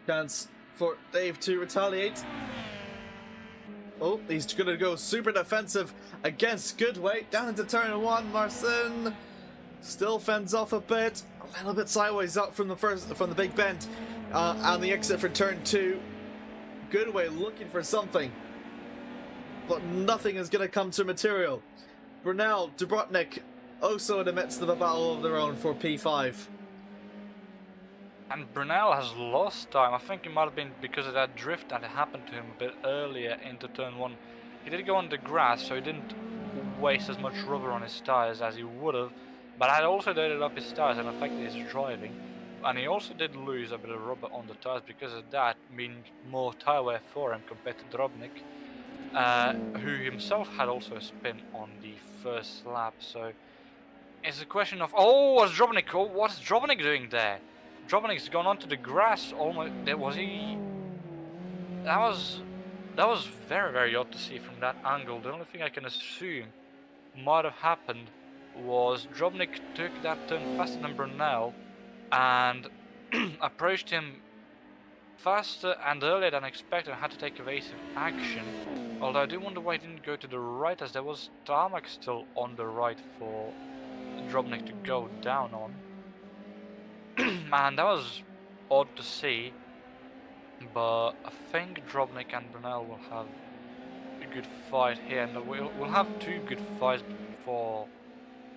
Chance for Dave to retaliate. Oh, he's going to go super defensive against Goodway. Down into turn 1, Marcin still fends off a bit. A little bit sideways up from the big bend. On the exit for turn 2. Goodway looking for something, but nothing is going to come to material. Brunel, Dubrotnik also in the midst of a battle of their own for P5. And Brunel has lost time. I think it might have been because of that drift that happened to him a bit earlier into turn 1. He did go on the grass, so he didn't waste as much rubber on his tyres as he would have, but had also loaded up his tyres and affected his driving. And he also did lose a bit of rubber on the tyres because of that, meaning more tyre wear for him compared to Drobnik, who himself had also a spin on the first lap. So it's a question of, what's Drobnik doing there? Drobnik's gone onto the grass almost. Was he? That was very odd to see from that angle. The only thing I can assume might have happened was Drobnik took that turn faster than Brunel and approached him faster and earlier than expected and had to take evasive action. Although I do wonder why he didn't go to the right, as there was tarmac still on the right for Drobnik to go down on. And that was odd to see, but I think Drobnik and Brunel will have a good fight here, and we'll have two good fights for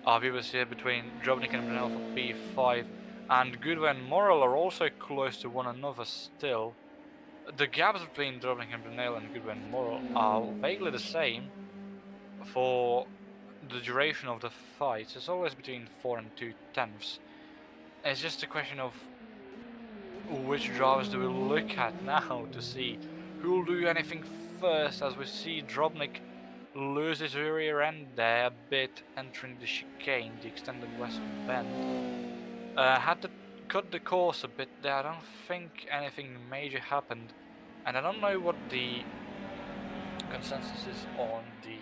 our viewers here between Drobnik and Brunel for P5, and Goodway and Morrill are also close to one another still. The gaps between Drobnik and Brunel and Goodway and Morrill are vaguely the same for the duration of the fight. It's always between 4 and 2/10. It's just a question of which drivers do we look at now to see who will do anything first, as we see Drobnik lose his rear end there a bit entering the chicane, the extended west bend. Had to cut the course a bit there. I don't think anything major happened, and I don't know what the consensus is on the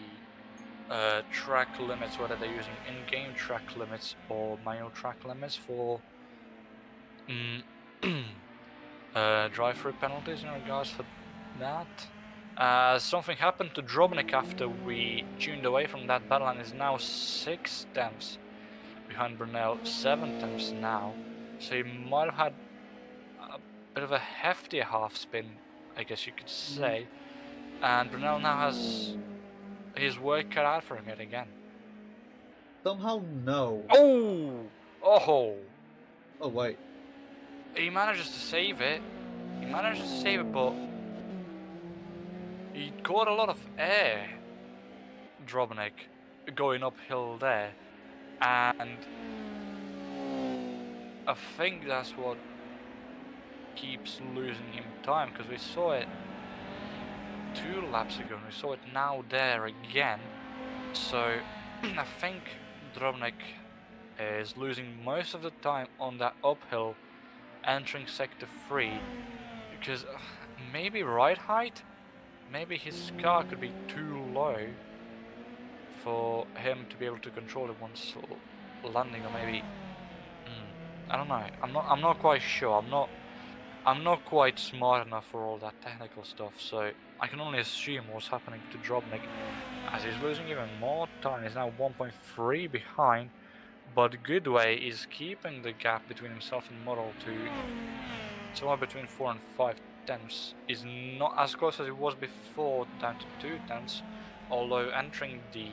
track limits, whether they're using in-game track limits or manual track limits for drive-through penalties in regards for that. Something happened to Drobnik after we tuned away from that battle and is now 6/10 behind Brunel, 7/10 now. So he might have had a bit of a heftier half spin, I guess you could say. And Brunel now has his work cut out for him yet again. Somehow, no. Oh, wait. he manages to save it. But he caught a lot of air, Drobnik, going uphill there, and I think that's what keeps losing him time, because we saw it 2 laps ago and we saw it now there again. So I think Drobnik is losing most of the time on that uphill entering sector 3 because maybe ride height? Maybe his car could be too low for him to be able to control it once landing, or maybe I don't know. I'm not quite sure. I'm not quite smart enough for all that technical stuff, so I can only assume what's happening to Drobnik as he's losing even more time. He's now 1.3 behind, but Goodway is keeping the gap between himself and Model to somewhere between 4 and 5 tenths. Is not as close as it was before, down to 2 tenths, although entering the...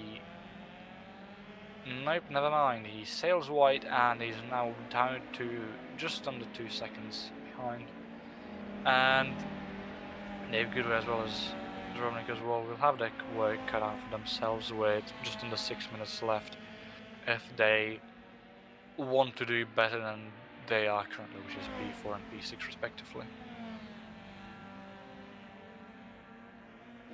Nope, never mind. He sails wide and he's now down to just under 2 seconds behind. And Dave Goodway as well as Drobnik as well will have their work cut out for themselves with just under 6 minutes left if they want to do better than they are currently, which is P4 and P6 respectively.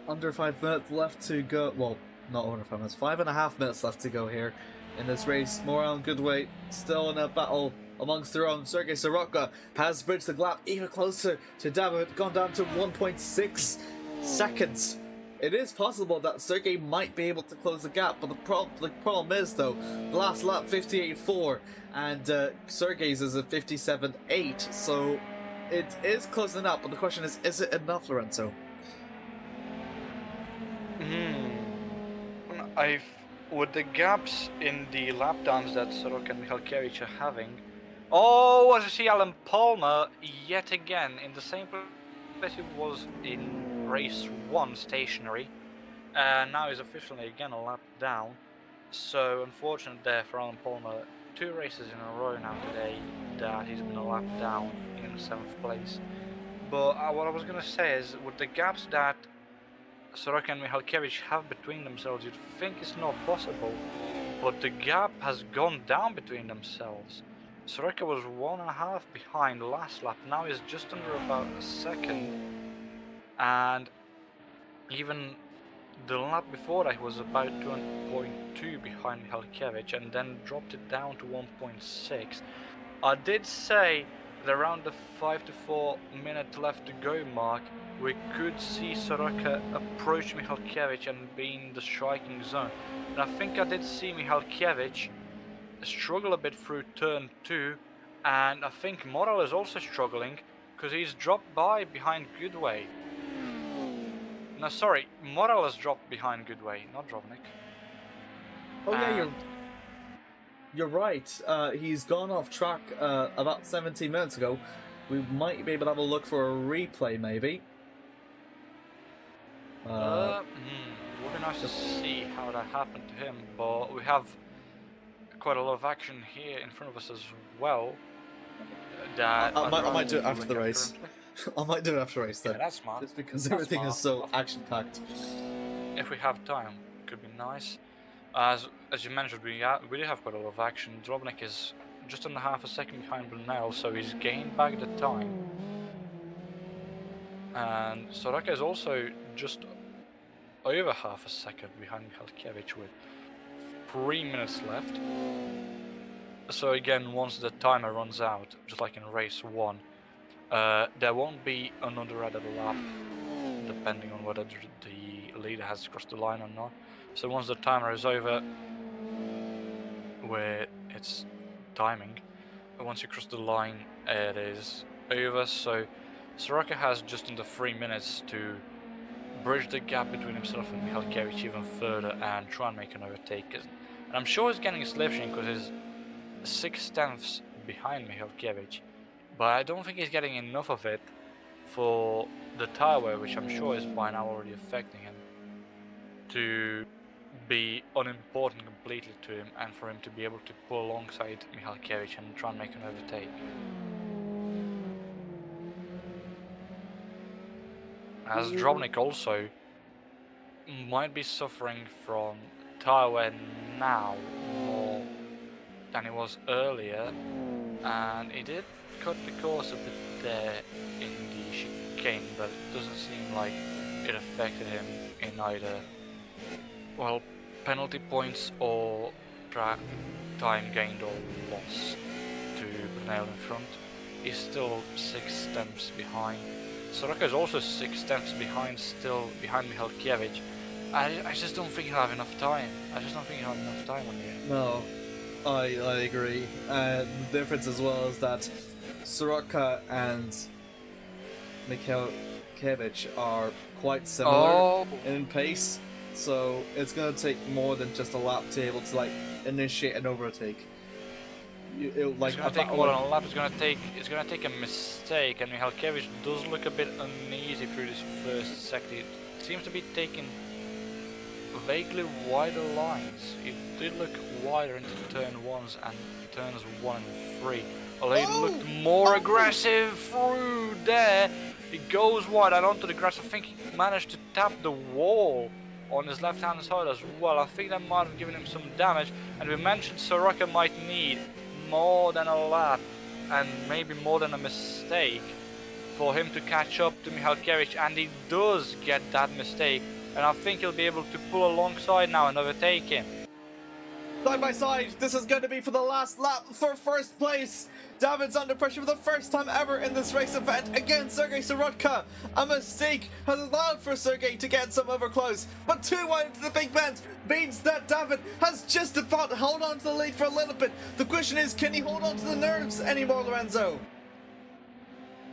Under 5 minutes left to go. Well, not under 5 minutes. 5.5 minutes left to go here in this race. Morale and Goodway still in a battle amongst their own. Sergei Soroka has bridged the gap even closer to David, gone down to 1.6 seconds. It is possible that Sergei might be able to close the gap, but the problem is, though, the last lap 58.4 and Sergei's is a 57.8, so it is closing up, but the question is it enough, Lorenzo? With the gaps in the lap times that Soroka and Michalkiewicz are having... Oh, as you see Alan Palmer yet again in the same place he was in race 1, stationary. Now he's officially again a lap down. So unfortunate there for Alan Palmer. 2 races in a row now today that he's been a lap down in 7th place. But what I was going to say is, with the gaps that Soroka and Michalkiewicz have between themselves, you'd think it's not possible, but the gap has gone down between themselves. Soroka was 1.5 behind last lap, now he's just under about a second, and even the lap before that he was about 2.2 behind Michalkiewicz and then dropped it down to 1.6. I did say that around the 5 to 4 minute left to go mark, we could see Soroka approach Michalkiewicz and be in the striking zone. And I think I did see Michalkiewicz struggle a bit through turn 2, and I think Morel is also struggling because he's dropped by behind Goodway. No, sorry, Morel has dropped behind Goodway, not Drobnik. Oh yeah, you're right. He's gone off track about 17 minutes ago. We might be able to have a look for a replay, maybe. Would be nice to see how that happened to him, but we have quite a lot of action here in front of us as well. That I might do it after the race. I might do it after the race then. Yeah, that's smart. Just because everything is so action-packed. If we have time, it could be nice. As you mentioned, we do have quite a lot of action. Drobnik is just under half a second behind Brunel, so he's gained back the time. And Soroka is also just over half a second behind Michalkiewicz with 3 minutes left. So again, once the timer runs out, just like in race 1, there won't be another added lap, depending on whether the leader has crossed the line or not. So once the timer is over, where it's timing, once you cross the line, it is over. So Soroka has just under 3 minutes to bridge the gap between himself and Michalkiewicz even further and try and make an overtake. And I'm sure he's getting a slipstream because he's 6 tenths behind Michalkiewicz, but I don't think he's getting enough of it for the tire wear, which I'm sure is by now already affecting him, to be unimportant completely to him and for him to be able to pull alongside Michalkiewicz and try and make an overtake. As Drobnik also might be suffering from tire wear now more than he was earlier, and he did cut the course a bit there in the chicane, but it doesn't seem like it affected him in either, well, penalty points or track time gained or lost to Brunel in front. He's still 6 tenths behind. Soroka is also 6 tenths behind, still behind Michalkiewicz. I just don't think he'll have enough time. I just don't think he'll have enough time on here. No, I agree. And the difference as well is that Soroka and Michalkiewicz are quite similar in pace, so it's gonna take more than just a lap to be able to like initiate an overtake. It's gonna take more than a lap. It's gonna take a mistake, and Michalkiewicz does look a bit uneasy through this first sector. It seems to be taking vaguely wider lines. He did look wider into turn 1s and turns 1 and 3. Although he looked more aggressive through there. He goes wide and onto the grass. I think he managed to tap the wall on his left hand side as well. I think that might have given him some damage. And we mentioned Soroka might need more than a lap and maybe more than a mistake for him to catch up to Michalkiewicz, and he does get that mistake, and I think he'll be able to pull alongside now and overtake him. Side by side, this is going to be for the last lap for first place. David's under pressure for the first time ever in this race event against Sergei Soroka. A mistake has allowed for Sergei to get some over close, but too wide into the big bend means that David has just about held on to the lead for a little bit. The question is, can he hold on to the nerves anymore, Lorenzo?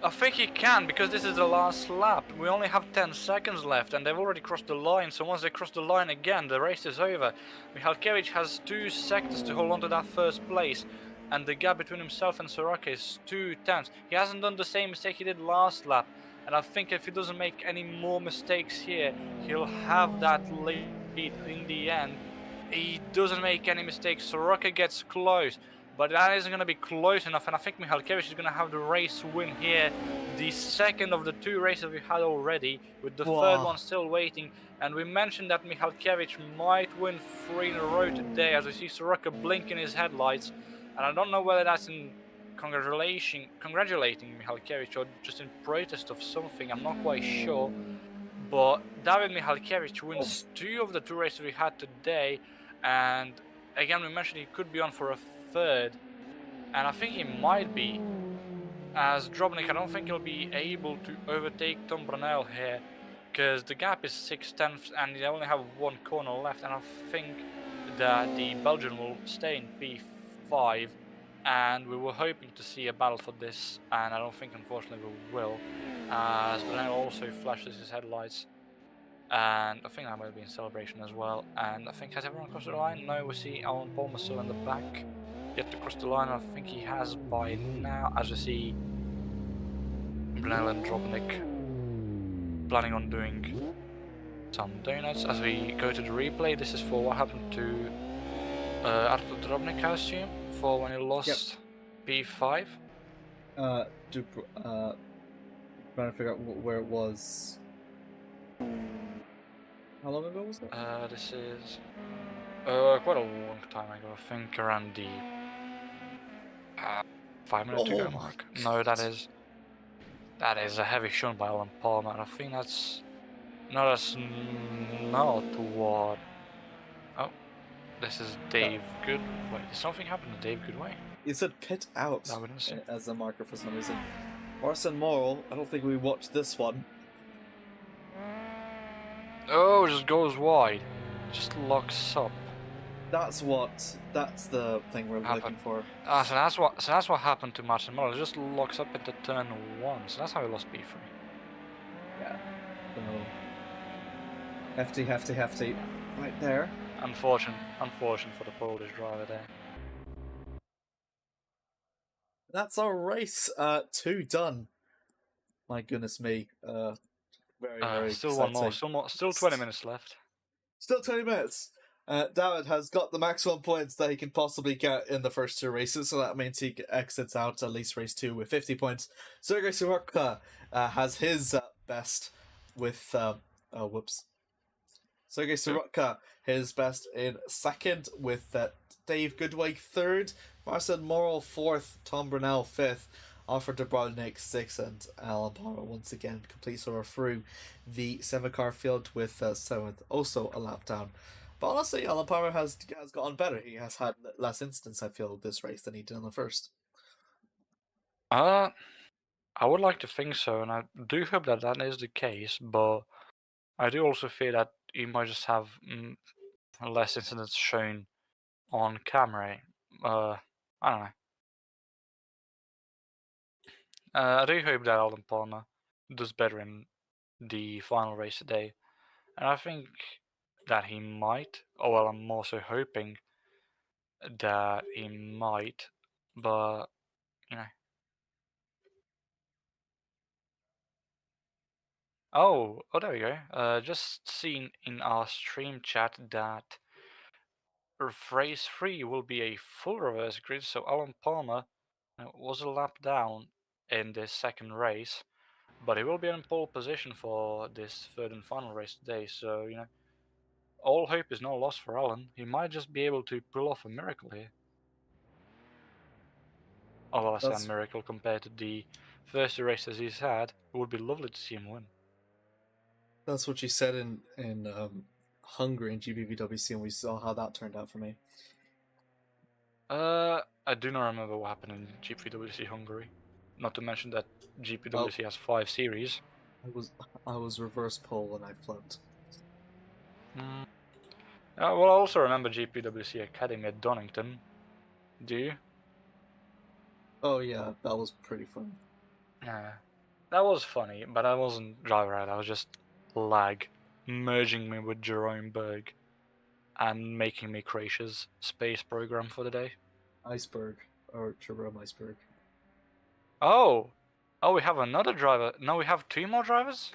I think he can, because this is the last lap. We only have 10 seconds left and they've already crossed the line, so once they cross the line again, the race is over. Michalkiewicz has 2 sectors to hold on to that first place, and the gap between himself and Soroka is 2 tenths. He hasn't done the same mistake he did last lap, and I think if he doesn't make any more mistakes here, he'll have that lead in the end. He doesn't make any mistakes, Soroka gets close, but that isn't going to be close enough, and I think Michalkiewicz is going to have the race win here. The second of the 2 races we had already, with the third one still waiting. And we mentioned that Michalkiewicz might win 3 in a row today, as we see Soroka blinking his headlights. And I don't know whether that's in congratulating Michalkiewicz or just in protest of something, I'm not quite sure. But David Michalkiewicz wins 2 of the 2 races we had today, and again we mentioned he could be on for a third, and I think he might be, as Drobnik. I don't think he'll be able to overtake Tom Brunel here, because the gap is 6 tenths and they only have 1 corner left, and I think that the Belgian will stay in P5, and we were hoping to see a battle for this, and I don't think unfortunately we will, as Brunel also flashes his headlights. And I think that might be in celebration as well. And I think, has everyone crossed the line? No, we see Alan Palmer still in the back, yet to cross the line. I think he has by now, as we see Brunel and Drobnik planning on doing some donuts. As we go to the replay, this is for what happened to Artur Drobnik, I assume, for when he lost P5. Trying to figure out where it was. How long ago was it? This is quite a long time ago. I think around the 5 minutes ago mark. No, that is a heavy shot by Alan Palmer. I think that's not what. Oh, this is Dave Good. Wait, did something happen to Dave Goodway? You said pit out as a marker for some reason. Marcin Morel, I don't think we watched this one. Oh, it just goes wide. Just locks up. That's the thing we're looking for. So that's what happened to Marcin Morel. It just locks up into turn 1. So that's how he lost P3. Yeah. So hefty. Right there. Unfortunate for the Polish driver there. That's our race 2 done. My goodness me. Very still exciting. one more. Still 20 minutes left. Still 20 minutes. David has got the maximum points that he can possibly get in the first 2 races, so that means he exits out at least race 2 with 50 points. Sergei Soroka has his best with Sergei Soroka, his best in 2nd, with Dave Goodway 3rd, Marcin Morel 4th, Tom Brunel 5th, Alfred Dubrovnik 6th, and Alan Palmer once again completes over through the 7-car field with 7th. Also a lap down. Marcin Morel has 7th, Tom Brunel 5th, Alfred Dubrovnik 6th, and Alan Palmer once again completes over through the 7-car field with 7th. Also a lap down. But honestly, Alan Palmer has gotten better. He has had less incidents, I feel, this race than he did in the first. I would like to think so, and I do hope that that is the case, but I do also fear that he might just have less incidents shown on camera. I don't know. I do hope that Alan Palmer does better in the final race today, and I think that he might. Oh well, I'm also hoping that he might, but you know. Oh, there we go. Just seen in our stream chat that race 3 will be a full reverse grid, so Alan Palmer was a lap down in this second race, but he will be in pole position for this third and final race today, so, you know, all hope is not lost for Alan. He might just be able to pull off a miracle here. Although I say a miracle compared to the first two races he's had, it would be lovely to see him win. That's what you said in Hungary in GBVWC, and we saw how that turned out for me. I do not remember what happened in GPWC Hungary. Not to mention that GPWC has 5 series. I was reverse pole and I flunked. Well, I also remember GPWC Academy at Donington. Do you? Oh yeah, that was pretty fun. Yeah, that was funny, but I wasn't driver ed. I was just lag, merging me with Jerome Berg, and making me Croatia's space program for the day. Iceberg, or Jerome Iceberg. Oh, we have another driver. No, we have 2 more drivers.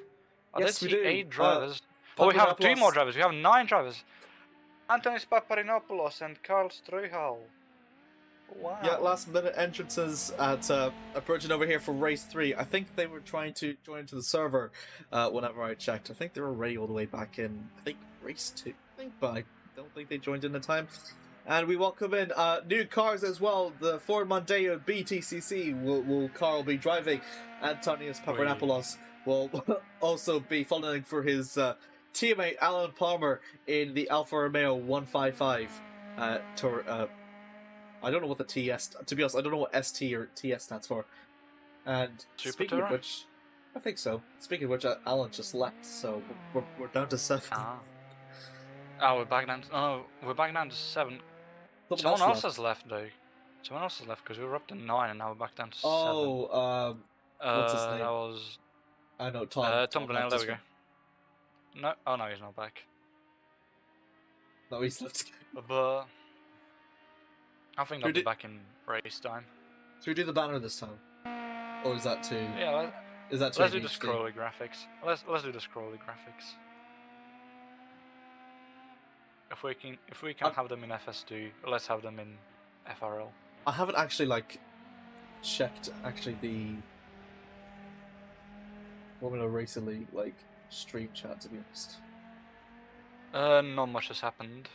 Yes, we do. 8 drivers. We have 2 more drivers. We have 9 drivers. Antonis Paparinopoulos and Carl Struhal. Wow. Yeah, last minute entrances at approaching over here for race 3. I think they were trying to join to the server whenever I checked. I think they were already all the way back in, I think, race 2, but I don't think they joined in the time. And we welcome in new cars as well. The Ford Mondeo BTCC will Carl be driving. Antonius Paparinopoulos will also be following for his teammate Alan Palmer in the Alfa Romeo 155 tour. I don't know what the TS. To be honest, I don't know what ST or TS stands for. And speaking of which, I think so. Speaking of which, Alan just left, so we're down to 7. Oh, we're back down. We're back down to 7. Someone else has left though. Someone else has left because we were up to 9 and now we're back down to 7. Oh, what's his name? That was. I know Tom. Tom Bonnell. There we go. No, oh no, he's not back. No, he's left. But I think I'll be back in race time. Should we do the banner this time, or is that too? Yeah, is that too? Let's do the scrolly graphics. Let's do the scrolly graphics. If we can have them in FS2, let's have them in FRL. I haven't actually checked the Formula Racing League stream chat, to be honest. Not much has happened.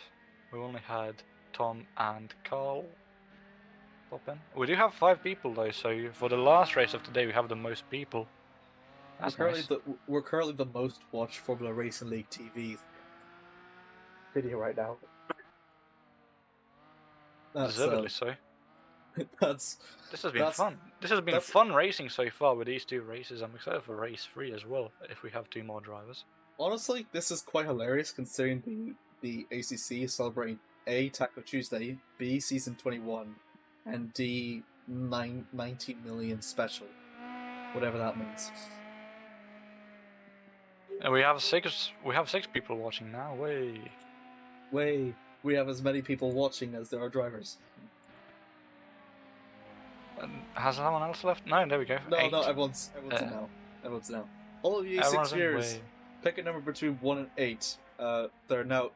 We only had Tom and Carl pop in. We do have 5 people though, so for the last race of today we have the most people. That's nice. We're currently the most watched Formula Racing League TV video right now. Deservedly so. This has been fun. This has been fun racing so far with these 2 races. I'm excited for race 3 as well, if we have 2 more drivers. Honestly, this is quite hilarious considering the ACC is celebrating A, Taco Tuesday, B, Season 21, and D, 90 million special. Whatever that means. And we have 6 people watching now. Way. We have as many people watching as there are drivers. Has someone else left? No, there we go. No, everyone's in now. Everyone's now. All of you 6 viewers, pick a number between 1 and 8. They're now,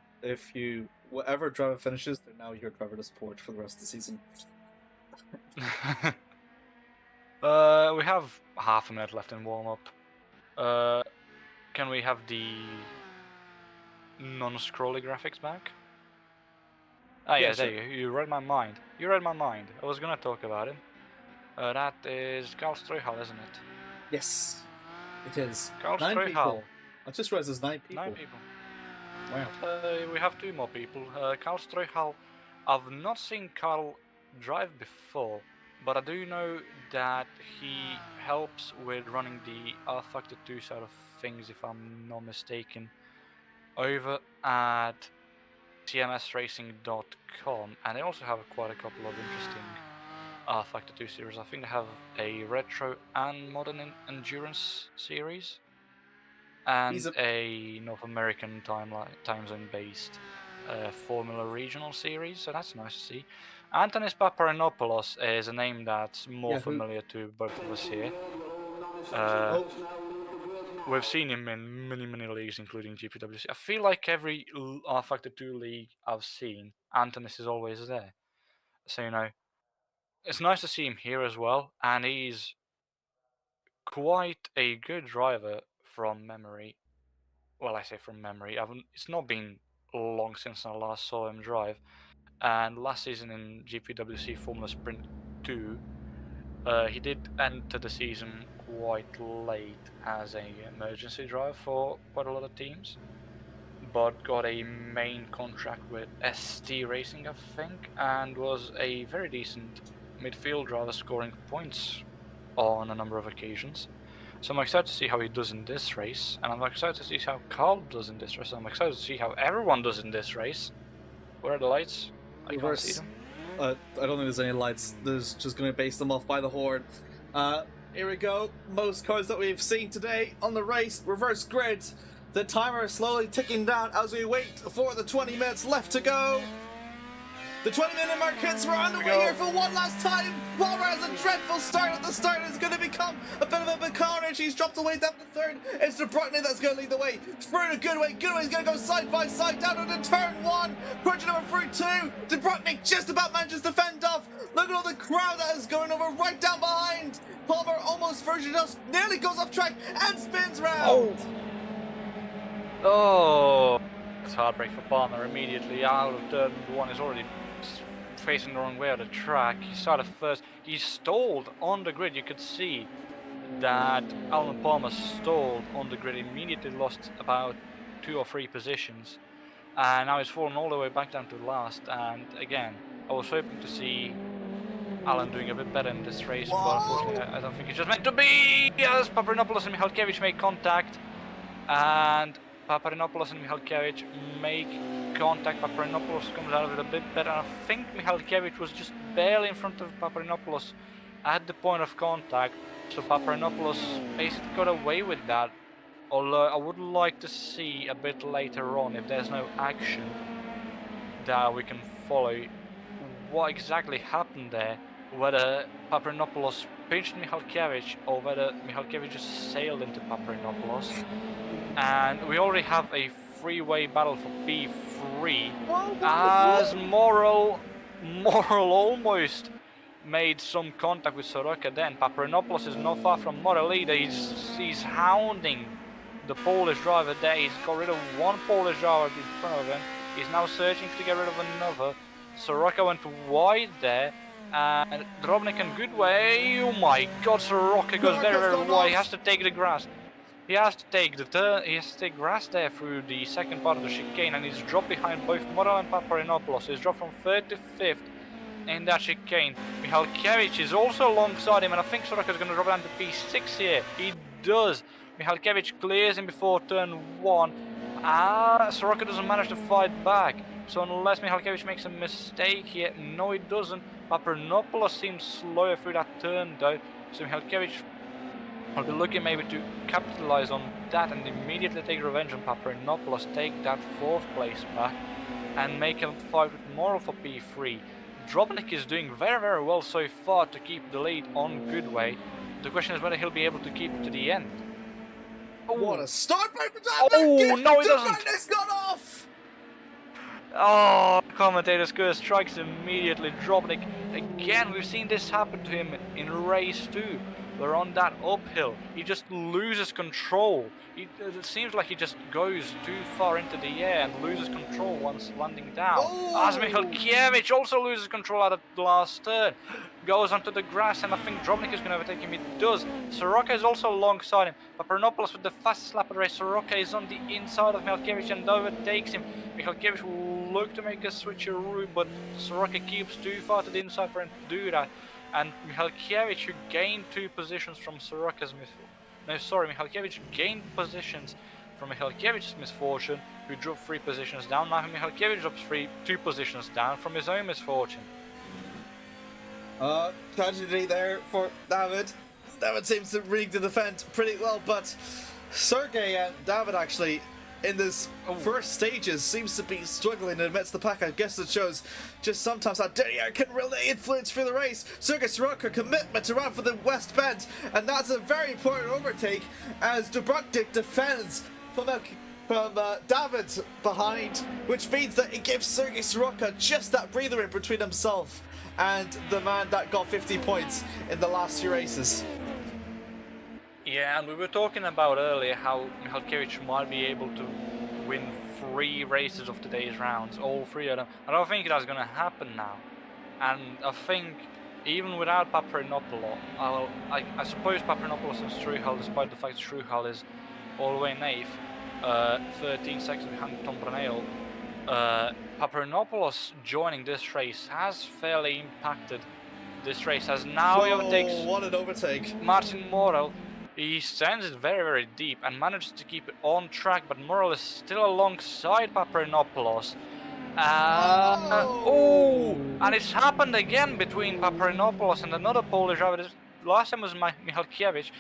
whatever driver finishes, they're now your driver to support for the rest of the season. We have half a minute left in warm-up. Can we have the non-scrolly graphics back? Ah, yeah, there you read my mind. I was gonna talk about it. That is Carl Struhal, isn't it? Yes, it is. Carl 9 Struhal. people. I just realized there's 9 people. 9 people. Wow. We have 2 more people. Carl Streuhal. I've not seen Carl drive before, but I do know that he helps with running the rFactor 2 side of things, if I'm not mistaken, over at tmsracing.com, and they also have quite a couple of interesting rFactor 2 series. I think they have a retro and modern endurance series, and a North American time zone based Formula Regional series, so that's nice to see. Antonis Paparinopoulos is a name that's more familiar to both of us here. We've seen him in many leagues, including GPWC. I feel like every rFactor 2 league I've seen, Antonis is always there. So, you know, it's nice to see him here as well, and he's quite a good driver from memory. Well, I say from memory. It's not been long since I last saw him drive, and last season in GPWC Formula Sprint 2, he did enter the season quite late as an emergency driver for quite a lot of teams, but got a main contract with ST Racing, I think, and was a very decent midfield driver, scoring points on a number of occasions. So I'm excited to see how he does in this race, and I'm excited to see how Carl does in this race, and I'm excited to see how everyone does in this race. Where are the lights? I can't see them. I don't think there's any lights. There's just going to base them off by the horn. Here we go. Most cars that we've seen today on the race. Reverse grid. The timer is slowly ticking down as we wait for the 20 minutes left to go. The 20-minute mark hits. We're on the way here for one last time. Palmer has a dreadful start at the start. It's going to become a bit of a carnage. He's dropped away down to third. It's De Bruyne that's going to lead the way. Through to Goodway. Goodway's going to go side by side down into turn 1. Corner number through 2. De Bruyne just about manages to fend off. Look at all the crowd that is going over right down behind. Palmer almost version us. Nearly goes off track and spins round. Oh, it's heartbreak for Palmer immediately out of turn 1. Is already facing the wrong way of the track. He started first. He stalled on the grid. You could see that Alan Palmer stalled on the grid, immediately lost about 2 or 3 positions, and now he's fallen all the way back down to last. And again, I was hoping to see Alan doing a bit better in this race, but unfortunately I don't think it's just meant to be. Yes, Paparinopoulos and Michalkiewicz make contact, and Paparinopoulos and Michalkiewicz make contact. Paparinopoulos comes out of it a bit better. I think Michalkiewicz was just barely in front of Paparinopoulos at the point of contact, so Paparinopoulos basically got away with that. Although I would like to see a bit later on, if there's no action that we can follow, what exactly happened there. Whether Paparinopoulos pinched Michalkiewicz or whether Michalkiewicz just sailed into Paparinopoulos. And we already have a three-way battle for P3, as Moral almost made some contact with Soroka. Then Paparinopoulos is not far from Moral either. He's hounding the Polish driver there. He's got rid of one Polish driver in front of him. He's now searching to get rid of another. Soroka went wide there, and Drobnik and Goodway. Oh my God, Soroka goes very wide. He has to take the grass. He has to take the turn. He has to take grass there through the second part of the chicane, and he's dropped behind both Moral and Paparinopoulos. He's dropped from 3rd to 5th in that chicane. Michalkiewicz is also alongside him, and I think Soroka's going to drop down to P6 here. He does. Michalkiewicz clears him before turn 1. Soroka doesn't manage to fight back. So unless Michalkiewicz makes a mistake here, no he doesn't. Paparinopoulos seems slower through that turn though, so Michalkiewicz will be looking maybe to capitalize on that and immediately take revenge on Paparinopoulos, take that 4th place back and make him fight with Moral for P3. Drobnik is doing very well so far to keep the lead on Goodway. The question is whether he'll be able to keep it to the end. Oh, what a start by Oh, no he doesn't! It's gone off! Oh, commentator's curse strikes immediately. Drobnik, again, we've seen this happen to him in race 2. but on that uphill, he just loses control. It seems like he just goes too far into the air and loses control once landing down. As Michalkiewicz also loses control at the last turn, goes onto the grass, and I think Drobnik is going to overtake him. He does. Soroka is also alongside him. Paparanopoulos with the fastest lap of the race. Soroka is on the inside of Michalkiewicz and overtakes him. Michalkiewicz will look to make a switcheroo, but Soroka keeps too far to the inside for him to do that. And Michalkiewicz, who gained 2 positions from Soroka's misfortune. No, sorry, Michalkiewicz gained positions from Michalkiewicz's misfortune, who dropped 3 positions down. Now Michalkiewicz drops 2 positions down from his own misfortune. Tragedy there for David. David seems to read the defense pretty well, but Sergey and David actually, in this first stages, seems to be struggling amidst the pack. I guess it shows just sometimes how Derriere can really influence through the race. Sergey Soroka commitment to run for the West Bend, and that's a very important overtake as Dubrovnik defends from David behind, which means that it gives Sergey Soroka just that breather in between himself and the man that got 50 points in the last 2 races. Yeah, and we were talking about earlier how Michalkiewicz might be able to win 3 races of today's rounds, all 3 of them. I don't think that's going to happen now. And I think even without Paparanopoulos, I suppose Paparanopoulos and Struhal, despite the fact Struhal is all the way in 8th, 13 seconds behind Tom Brunel, Paparanopoulos joining this race has fairly impacted this race, as now he overtakes what an overtake. Martin Morel. He sends it very, very deep and manages to keep it on track, but Morel is still alongside Paparanopoulos. And it's happened again between Paparanopoulos and another Polish driver. Last time was Michalkiewicz,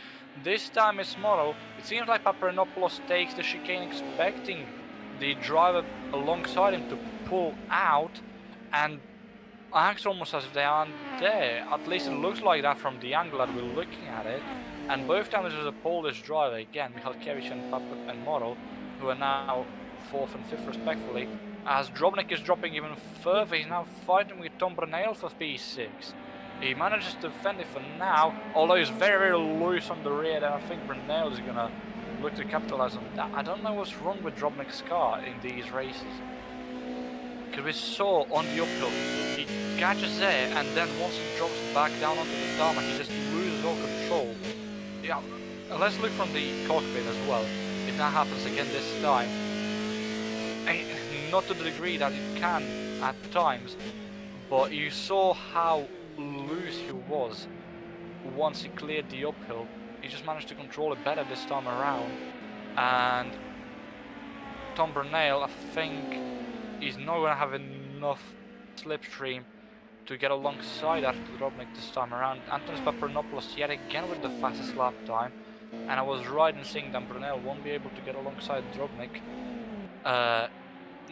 this time it's Morel. It seems like Paparanopoulos takes the chicane expecting the driver alongside him to pull out and acts almost as if they aren't there. At least it looks like that from the angle that we're looking at it. And both times it was a Polish driver, again, Michalkiewicz and Morel, who are now 4th and 5th respectively. As Drobnik is dropping even further, he's now fighting with Tom Brunel for P6. He manages to defend it for now, although he's very, very loose on the rear, and I think Brunel is going to look to capitalize on that. I don't know what's wrong with Drobnik's car in these races. Because we saw on the uphill, he catches there, and then once he drops back down onto the tarmac, he just loses all control. Yeah, let's look from the cockpit as well, if that happens again this time. Not to the degree that it can at times, but you saw how loose he was once he cleared the uphill. He just managed to control it better this time around. And Tom Brunel, I think he's not going to have enough slipstream to get alongside after Drobnik this time around. Antonis Paparanopoulos yet again with the fastest lap time, and I was right in saying that Brunel won't be able to get alongside Drobnik.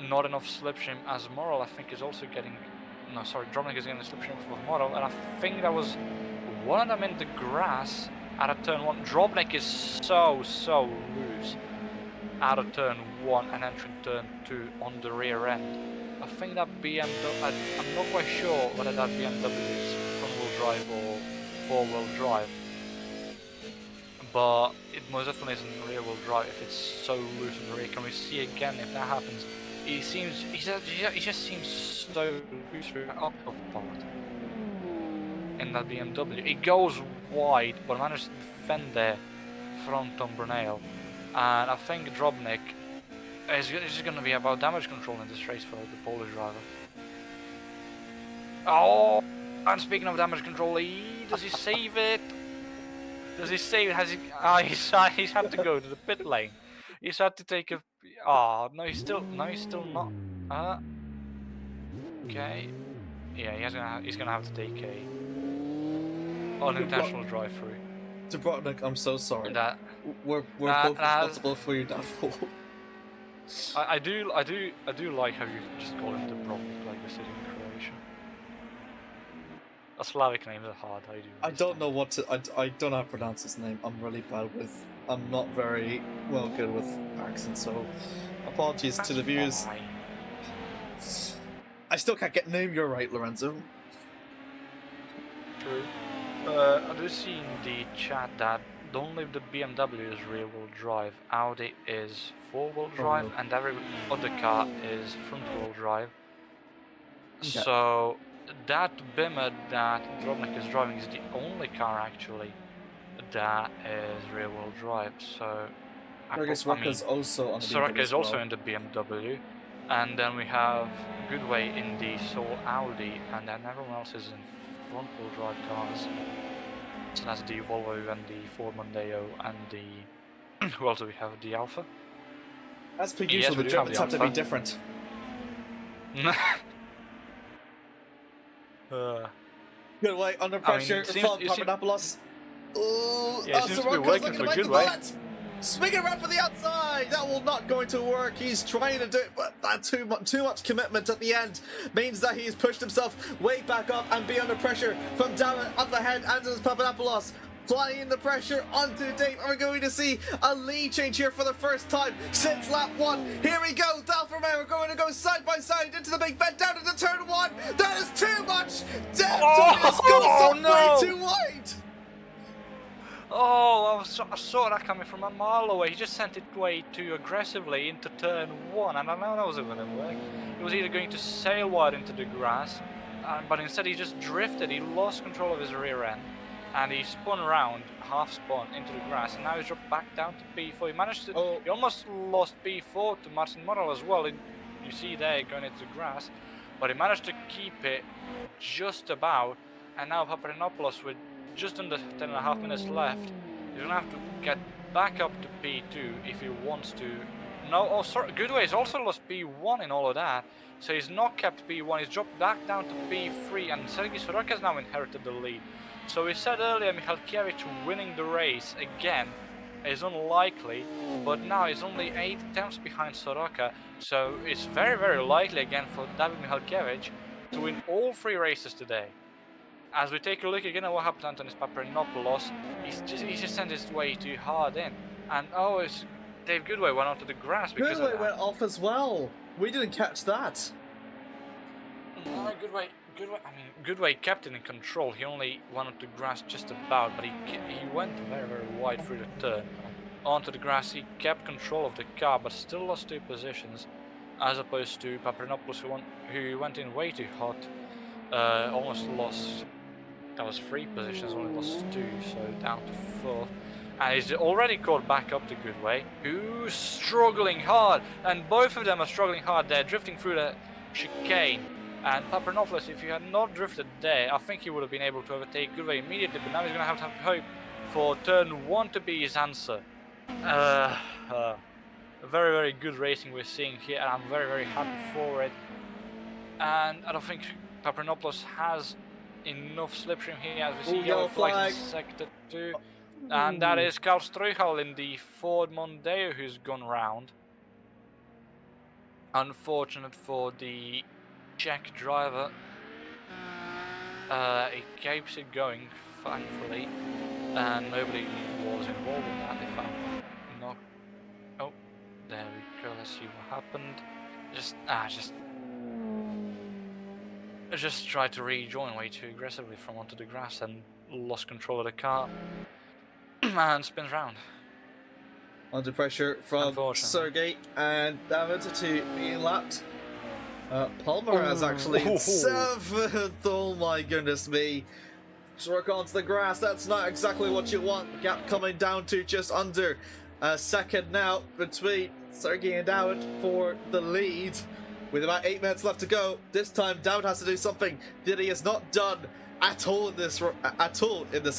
Not enough slipstream, as Morel I think is also getting, no sorry, Drobnik is getting a slipstream for Morel, and I think that was one of them in the grass out of turn 1. Drobnik is so loose out of turn 1 and entering turn 2 on the rear end. I think that BMW, I'm not quite sure whether that BMW is front-wheel drive or four-wheel drive, but it most definitely isn't rear-wheel drive if it's so loose in the rear. Can we see again if that happens? He just seems so loose through the uphill part in that BMW. It goes wide, but manages to defend there from Tom Brunel, and I think Drobnik it's just going to be about damage control in this race for the Polish driver. Oh, and speaking of damage control, does he save it? Does he save it? Has he? He's had to go to the pit lane. He's had to take a. Oh no, he's still not. Okay. Yeah, he's gonna have to take a unintentional drive through. Dubrovnik, I'm so sorry. That we're both responsible for your downfall. I do like how you just call him Dubrovnik, like the city in Croatia. A Slavic name is hard. I don't know what to. I don't know how to pronounce his name. I'm really bad with. I'm not very good with accents, so apologies to the viewers. Fine. I still can't get name. You're right, Lorenzo. True. I do see in the chat that don't leave the BMW is rear-wheel drive, Audi is four-wheel drive, no. and every other car is front-wheel drive. Okay. So that Bimmer that Drobnik is driving is the only car actually that is rear-wheel drive. So I guess Rocca's also on the BMW Soraka as is also well. in the BMW, and then we have Goodway in the Soul Audi, and then everyone else is in front-wheel drive cars. So that's the Volvo and the Ford Mondeo and the who else do we have? The Alpha. As per Yes, usual, we the do have Germans the have to be Alpha. different. Good way, under pressure from Papadopoulos. Ooh, yeah, it seems to be Soroka's working looking for to make the Goodway. bullet. Swing it around for the outside. That will not going to work. He's trying to do it, but that too much commitment at the end means that he's pushed himself way back up and be under pressure from down up ahead. Angelos Papadopoulos flying the pressure onto Dave. Are we going to see a lead change here for the first time since lap 1? Here we go. Dalfa Romeo going to go side by side into the big bend down into turn 1. That is too much. Goes way too wide. Oh, I saw that coming from a mile away. He just sent it way too aggressively into turn 1, and I know that wasn't going to work. He was either going to sail wide into the grass, but instead he just drifted. He lost control of his rear end, and he spun around, half spun into the grass, and now he's dropped back down to P4. He managed to. He almost lost P4 to Martin Morel as well. You see there going into the grass, but he managed to keep it just about, and now Papadopoulos with just under 10.5 minutes left, he's gonna have to get back up to P2 if he wants to. No, oh sorry, Goodway has also lost P1 in all of that, so he's not kept P1, he's dropped back down to P3, and Sergei Soroka has now inherited the lead. So we said earlier Michalkiewicz winning the race again is unlikely, but now he's only 8 attempts behind Soroka, so it's very, very likely again for David Michalkiewicz to win all 3 races today. As we take a look again at what happened to Antonis Papadopoulos, he just sent his way too hard in, and it's Dave Goodway went onto the grass because Goodway went off as well. We didn't catch that. No, Goodway kept it in control. He only went onto the grass just about, but he went very, very wide through the turn onto the grass. He kept control of the car, but still lost 2 positions, as opposed to Papadopoulos, who went in way too hot. Almost lost. That was 3 positions, only lost 2, so down to 4th. And he's already caught back up to Goodway, who's struggling hard, and both of them are struggling hard. They're drifting through the chicane, and Papadopoulos, if he had not drifted there, I think he would have been able to overtake Goodway immediately, but now he's going to have to hope for turn 1 to be his answer. Very, very good racing we're seeing here, and I'm very, very happy for it. And I don't think Papadopoulos has enough slipstream here, as we see yellow flags in sector 2. And that is Karl Struhal in the Ford Mondeo who's gone round. Unfortunate for the Czech driver. He keeps it going, thankfully. And nobody was involved in that, if I'm not... Oh, there we go, let's see what happened. Just tried to rejoin way too aggressively from onto the grass and lost control of the car and spins round. Under pressure from Sergei and David to being lapped. Palmer has actually 7th. Oh my goodness me. Struck onto the grass. That's not exactly what you want. The gap coming down to just under a second now between Sergei and David for the lead. With about 8 minutes left to go, this time Dowd has to do something that he has not done at all in this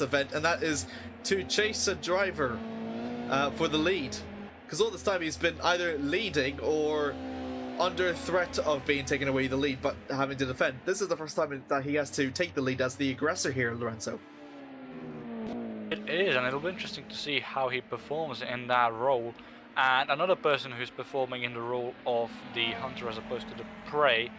event, and that is to chase a driver for the lead. Because all this time he's been either leading or under threat of being taken away the lead, but having to defend. This is the first time that he has to take the lead as the aggressor here, Lorenzo. It is, and it'll be interesting to see how he performs in that role. And another person who's performing in the role of the hunter as opposed to the prey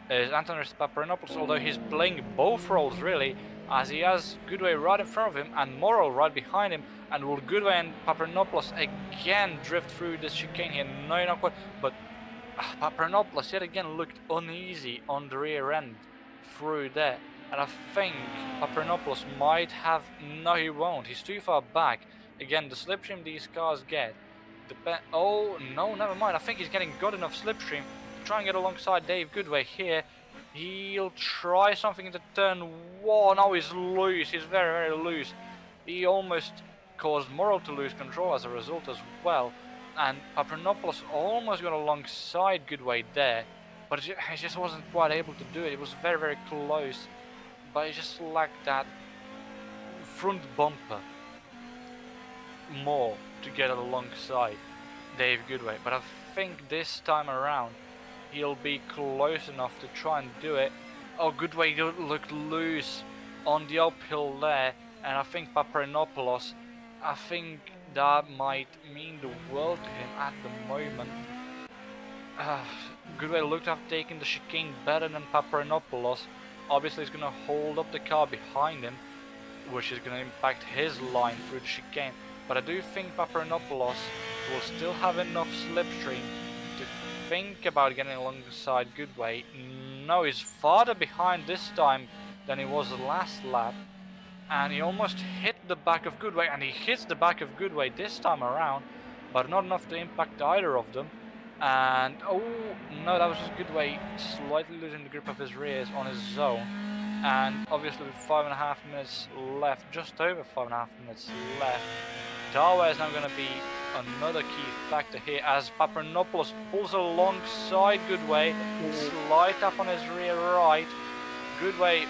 is Antonis Papadopoulos, although he's playing both roles really, as he has Goodway right in front of him and Morel right behind him. And will Goodway and Papadopoulos again drift through this chicane here? No, not quite, but Papadopoulos yet again looked uneasy on the rear end through there. and I think Papernopoulos might have... No, he won't. He's too far back. Again, the slipstream these cars get... Oh, no, never mind. I think he's getting good enough slipstream to try and get alongside Dave Goodway here. He'll try something into turn 1. Oh, he's loose. He's very, very loose. He almost caused Morrill to lose control as a result as well. And Papernopoulos almost got alongside Goodway there. But he just wasn't quite able to do it. It was very, very close. But he just lacked that front bumper more to get alongside Dave Goodway. But I think this time around he'll be close enough to try and do it. Oh, Goodway looked loose on the uphill there. And I think Papernopoulos, I think that might mean the world to him at the moment. Goodway looked to have taken the chicane better than Papernopoulos. Obviously he's going to hold up the car behind him, which is going to impact his line through the chicane. But I do think Papernopoulos will still have enough slipstream to think about getting alongside Goodway. No, he's farther behind this time than he was the last lap. And he almost hit the back of Goodway, and he hits the back of Goodway this time around, but not enough to impact either of them. And oh no, that was just Goodway slightly losing the grip of his rears on his zone. And obviously with 5.5 minutes left, just over 5.5 minutes left, Darway is now going to be another key factor here as Papernopoulos pulls alongside Goodway, slight up on his rear right. Goodway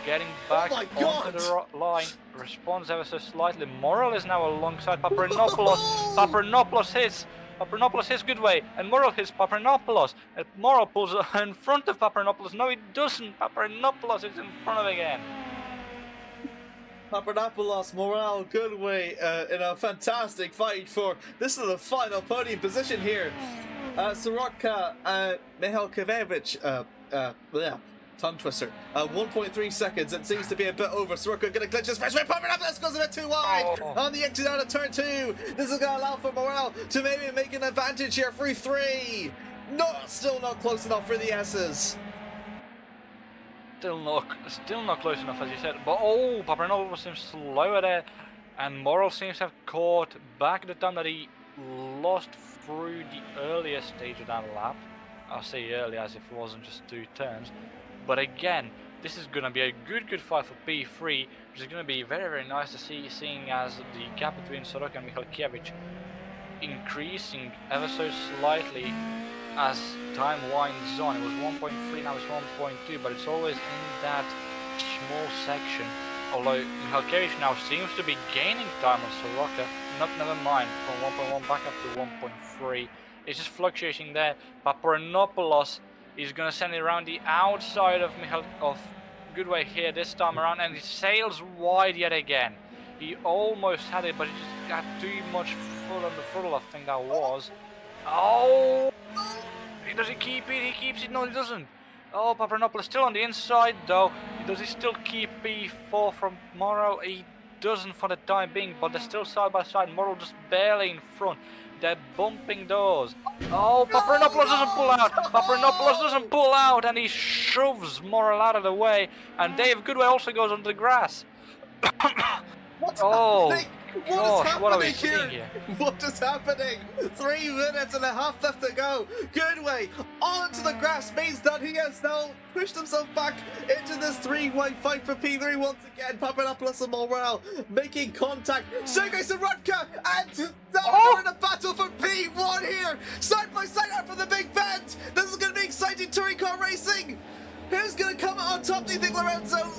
getting back onto the line, responds ever so slightly. Morrill is now alongside Papernopoulos. Papernopoulos hits Goodway, and Morrill hits Papernopoulos. And Morrill pulls in front of Papernopoulos. No, he doesn't. Papernopoulos is in front of again. Papernopoulos, Morrill, Goodway in a fantastic fight for this is the final podium position here. Soroka, Michalkiewicz, tongue twister. 1.3 seconds. It seems to be a bit over. Soroka gonna glitch his first way. Papernopoulos goes a bit too wide on the exit out of turn 2. This is gonna allow for Morrill to maybe make an advantage here through 3. No, still not close enough for the S's. Still not close enough, as you said. But oh, Papernopoulos seems slower there, and Morrill seems to have caught back the time that he lost through the earlier stage of that lap. I'll say early as if it wasn't just 2 turns. But again, this is going to be a good fight for P3, which is going to be very, very nice to see, seeing as the gap between Soroka and Michalkiewicz increasing ever so slightly as time winds on. It was 1.3, now it's 1.2, but it's always in that small section. Although Michalkiewicz now seems to be gaining time on Soroka, never mind, from 1.1 back up to 1.3. It's just fluctuating there. Papernopoulos is going to send it around the outside of Goodway here this time around, and he sails wide yet again. He almost had it, but he just got too much foot on the throttle, I think that was. Oh! Does he keep it? He keeps it? No, he doesn't. Oh, Papernopoulos still on the inside, though. Does he still keep P4 from Morrill? He doesn't for the time being, but they're still side by side. Morrill just barely in front. They're bumping doors. Oh, Papernopoulos doesn't pull out. Papernopoulos doesn't pull out, and he shoves Morrill out of the way. And Dave Goodway also goes onto the grass. What's happening? Gosh, what are we seeing here? What is happening? 3 minutes and a half left to go. Goodway onto the grass means that he has now pushed himself back into this 3-way fight for P3 once again. Papernopoulos and Morrill making contact. Sergei Soroka and we're in a battle for P1 here. Side by side out for the big bend. This is going to be exciting touring car racing. Who's going to come out on top, do you think, Lorenzo?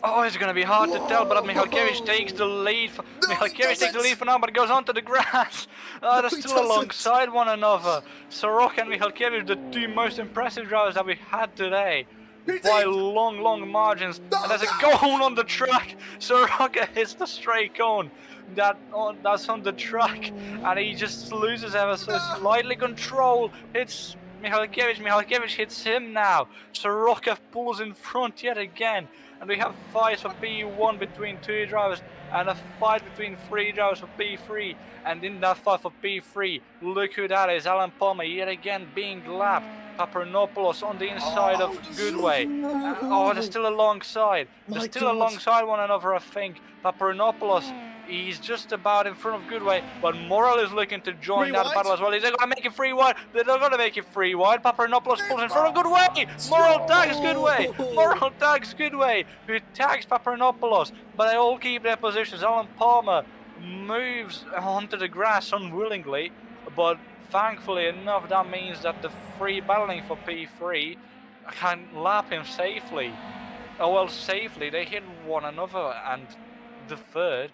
Oh, it's going to be hard to tell, but Michalkiewicz takes the lead. Michalkiewicz takes the lead for now, but it goes onto the grass. They're still alongside one another. Soroka and Michalkiewicz, the 2 most impressive drivers that we had today, by long margins. And there's a cone on the track. Soroka hits the stray cone. That's on the track, and he just loses ever so slightly control. Hits Michalkiewicz. Michalkiewicz hits him now. Soroka pulls in front yet again. And we have fights for P1 between 2 drivers and a fight between 3 drivers for P3. And in that fight for P3, look who that is, Alan Palmer yet again being lapped. Paparanopoulos on the inside of Goodway. They're still alongside. They're still alongside one another, I think. Paparanopoulos, he's just about in front of Goodway, but Morel is looking to join that battle as well. They're going to make it 3 wide. They're not going to make it 3 wide. Paparanopoulos pulls in front of Goodway. Morel tags Goodway. Morel tags Goodway, who tags Paparanopoulos, but they all keep their positions. Alan Palmer moves onto the grass unwillingly, but thankfully enough, that means that the free battling for P3 can lap him safely. Safely, they hit one another and the third,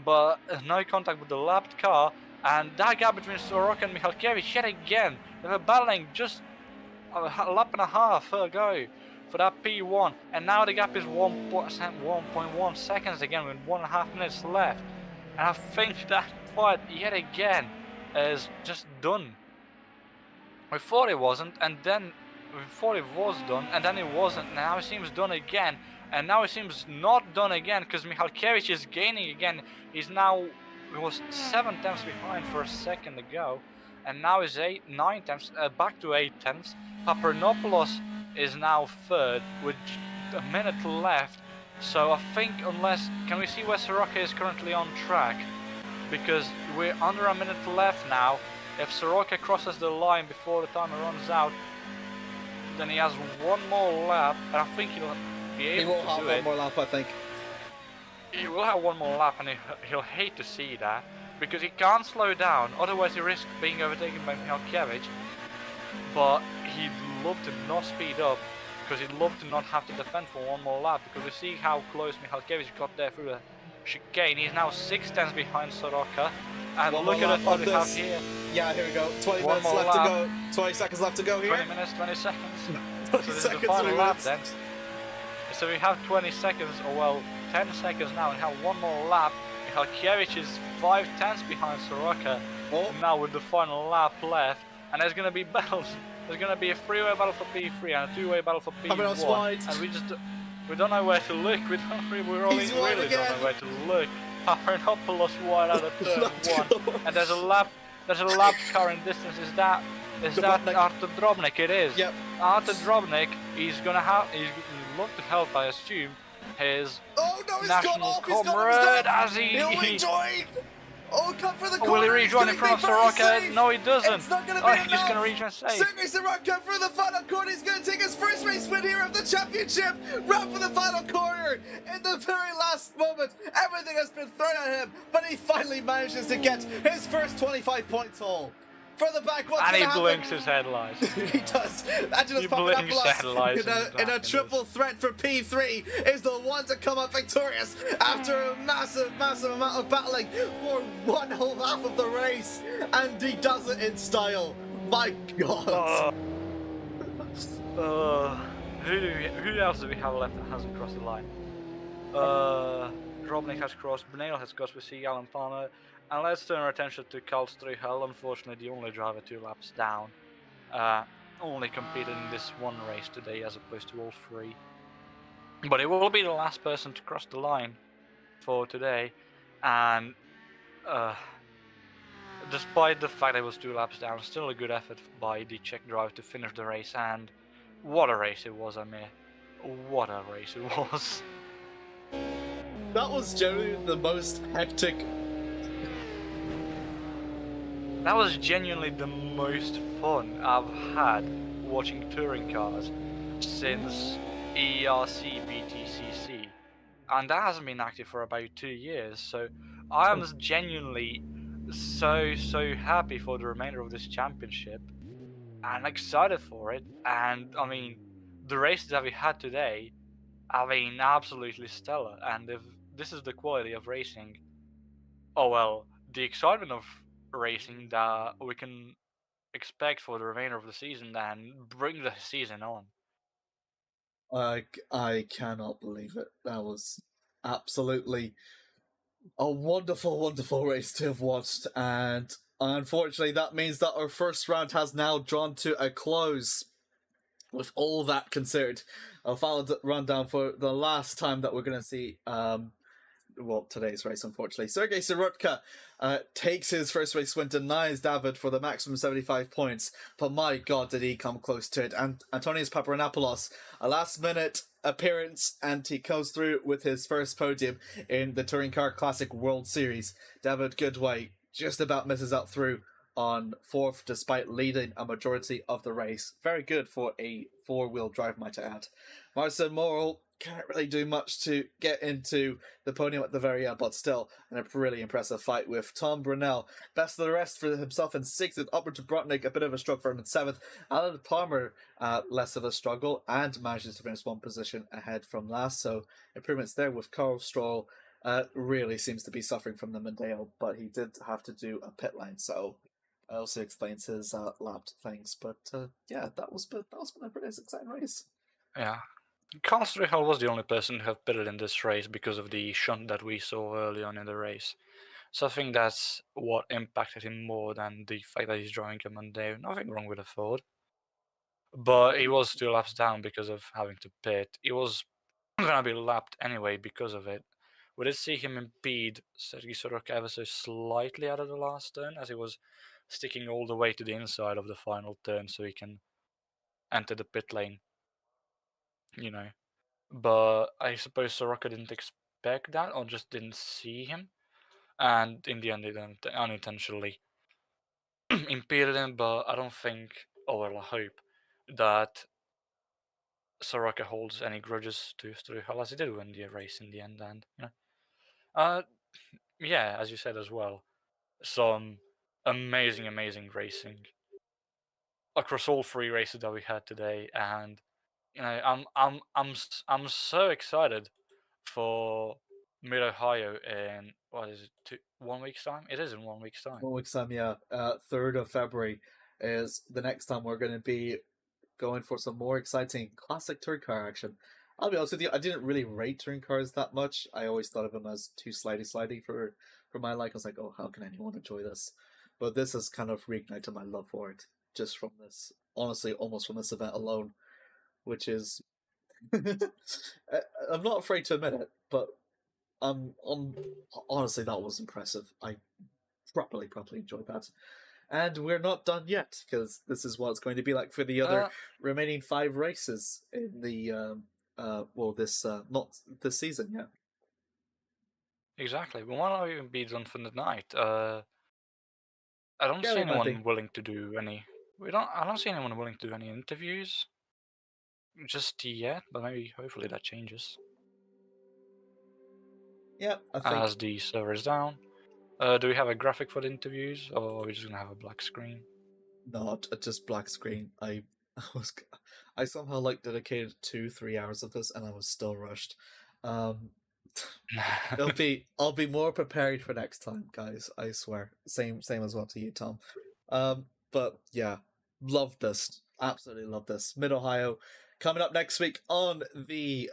but no contact with the lapped car, and that gap between Soroka and Michalkiewicz yet again. They were battling just a lap and a half ago for that P1, and now the gap is 1.1 seconds again with 1.5 minutes left, and I think that fight yet again is just done. We thought it wasn't, and then we thought it was done, and then it wasn't. Now it seems done again, and now it seems not done again, because Michalkiewicz is gaining again. He was 7 tenths behind for a second ago, and now is 9 tenths, back to 8 tenths. Paparanopoulos is now third with a minute left, so I think can we see where Soroka is currently on track? Because we're under a minute left now. If Soroka crosses the line before the timer runs out, then he has one more lap, and I think he'll be able to do it. He will have one more lap, I think. He will have one more lap, and he'll hate to see that, because he can't slow down, otherwise he risks being overtaken by Michalkiewicz. But he'd love to not speed up, because he'd love to not have to defend for one more lap, because we see how close Michalkiewicz got there through the chicane. He's now 6 tenths behind Soroka, and look at the fight we have here. Yeah, here we go. 20 minutes left to go. 20 seconds left to go here. 20 minutes, 20 seconds. 20 so this seconds, is the final lap minutes. then. So we have 20 seconds, 10 seconds now, and have one more lap. Michalkiewicz is 5 tenths behind Soroka. Now with the final lap left, and there's going to be battles. There's going to be a 3-way battle for P3 and a 2-way battle for P1. And we don't know where to look. We really don't know where to look. Paparanopoulos wide out of turn 1, and there's a lap car in distance. Is that Artur Drobnik? It is. Yep. Artur Drobnik. He's love to help, I assume, his national comrade as he'll rejoin. Come for the corner. Will he rejoin in front of Soroka? No, he doesn't. It's not gonna be he's going to rejoin safe. Sergei Soroka for the final corner. He's going to take his first race win here of the championship. Right for the final corner. In the very last moment, everything has been thrown at him, but he finally manages to get his first 25 points haul. For the back, and he blinks his headlights. He does. Angelos Papadopoulos in a triple threat for P3 is the one to come up victorious after a massive amount of battling for one whole half of the race, and he does it in style. My God. Who else do we have left that hasn't crossed the line? Drobnik has crossed, Benale has crossed, we see Alan Palmer. And let's turn our attention to Karl Struhel, unfortunately the only driver 2 laps down. Only competed in this one race today as opposed to all 3. But he will be the last person to cross the line for today. And despite the fact that it was 2 laps down, still a good effort by the Czech driver to finish the race. And what a race it was, Amir. What a race it was. That was generally the most hectic. That was genuinely the most fun I've had watching touring cars since ERC BTCC, and that hasn't been active for about 2 years, so I'm genuinely so happy for the remainder of this championship and excited for it. And I mean, the races that we had today, I mean, absolutely stellar. And if this is the quality of racing, the excitement of racing that we can expect for the remainder of the season, and bring the season on. I cannot believe it. That was absolutely a wonderful race to have watched, and unfortunately that means that our first round has now drawn to a close. With all that considered, I'll follow the rundown for the last time that we're going to see today's race, unfortunately. Sergei Sorotka takes his first race win, denies David for the maximum 75 points, but my god, did he come close to it. And Antonius Paparanopoulos, a last-minute appearance, and he comes through with his first podium in the Touring Car Classic World Series. David Goodway just about misses out through on fourth, despite leading a majority of the race. Very good for a four-wheel drive, might I add. Marcin Morel can't really do much to get into the podium at the very end, but still, a really impressive fight with Tom Brunel. Best of the rest for himself in sixth, and upward to Brotnick, a bit of a struggle for him in seventh. Alan Palmer, less of a struggle, and manages to finish one position ahead from last, so improvements there with Carl Stroll. Really seems to be suffering from the Mondeo, but he did have to do a pit lane, so also explains his lapped things. But yeah, that was been a pretty exciting race. Yeah. Carl Strihal was the only person who have pitted in this race because of the shunt that we saw early on in the race. So I think that's what impacted him more than the fact that he's driving a Mondeo. Nothing wrong with the Ford. But he was 2 laps down because of having to pit. He was going to be lapped anyway because of it. We did see him impede Sergei Soroka ever so slightly out of the last turn as he was sticking all the way to the inside of the final turn so he can enter the pit lane. But I suppose Soroka didn't expect that or just didn't see him. And in the end, they unintentionally impeded him, but I don't think, or I hope, that Soroka holds any grudges to Struhal as he did win the race in the end. And, yeah, as you said as well, some amazing racing across all 3 races that we had today. And, I'm so excited for Mid Ohio in what is it? 1 week's time? It is in 1 week's time. 1 week's time, yeah. 3rd of February is the next time we're going to be going for some more exciting classic touring car action. I'll be honest with you, I didn't really rate touring cars that much. I always thought of them as too slidey for my like. I was like, oh, how can anyone enjoy this? But this has kind of reignited my love for it just from this, honestly, almost from this event alone, which is I'm not afraid to admit it, but honestly, that was impressive. I properly enjoyed that. And we're not done yet, because this is what it's going to be like for the other remaining 5 races in the not this season, yeah. Exactly. We want to even be done for the night. I don't see we might be. anyone willing to do any. I don't see anyone willing to do any interviews just yet, but maybe hopefully that changes Yeah, I think. as the server is down. Do we have a graphic for the interviews, or are we just gonna have a black screen? Not just black screen. I somehow dedicated 2-3 hours of this, and I was still rushed. I'll be more prepared for next time, guys. I swear. Same as well to you, Tom. But yeah, love this. Absolutely love this. Mid Ohio coming up next week on the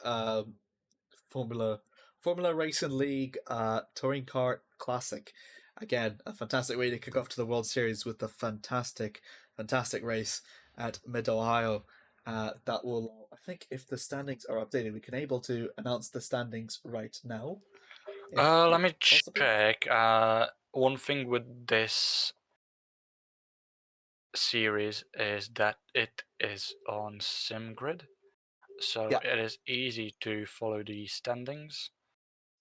Formula Racing League Touring Car Classic. Again, a fantastic way to kick off to the World Series with the fantastic race at Mid Ohio. That will, I think, if the standings are updated, we can able to announce the standings right now. Let me check. One thing with this series is that it is on SimGrid, so it is easy to follow the standings.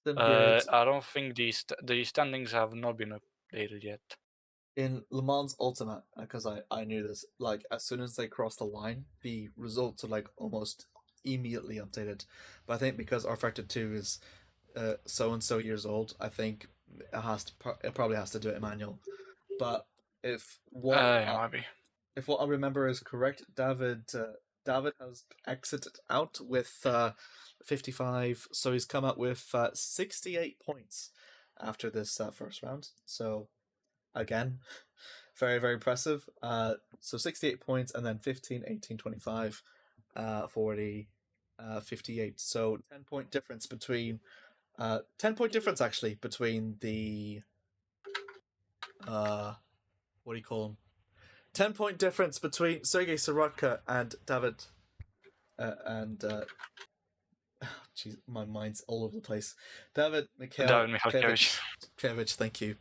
I don't think the standings have not been updated yet. In Le Mans Ultimate, because I knew this, as soon as they cross the line, the results are almost immediately updated. But I think because rFactor 2 is so and so years old, I think it probably has to do it manual. But if what if what I remember is correct, David has exited out with 55, so he's come out with 68 points after this first round. So again, very impressive. So 68 points, and then 15, 18, 25, 40, 58. So 10-point difference between 10-point difference actually between the what do you call them? 10-point difference between Sergei Soroka and David Jeez, my mind's all over the place. David David Michalkiewicz. Klevich, thank you.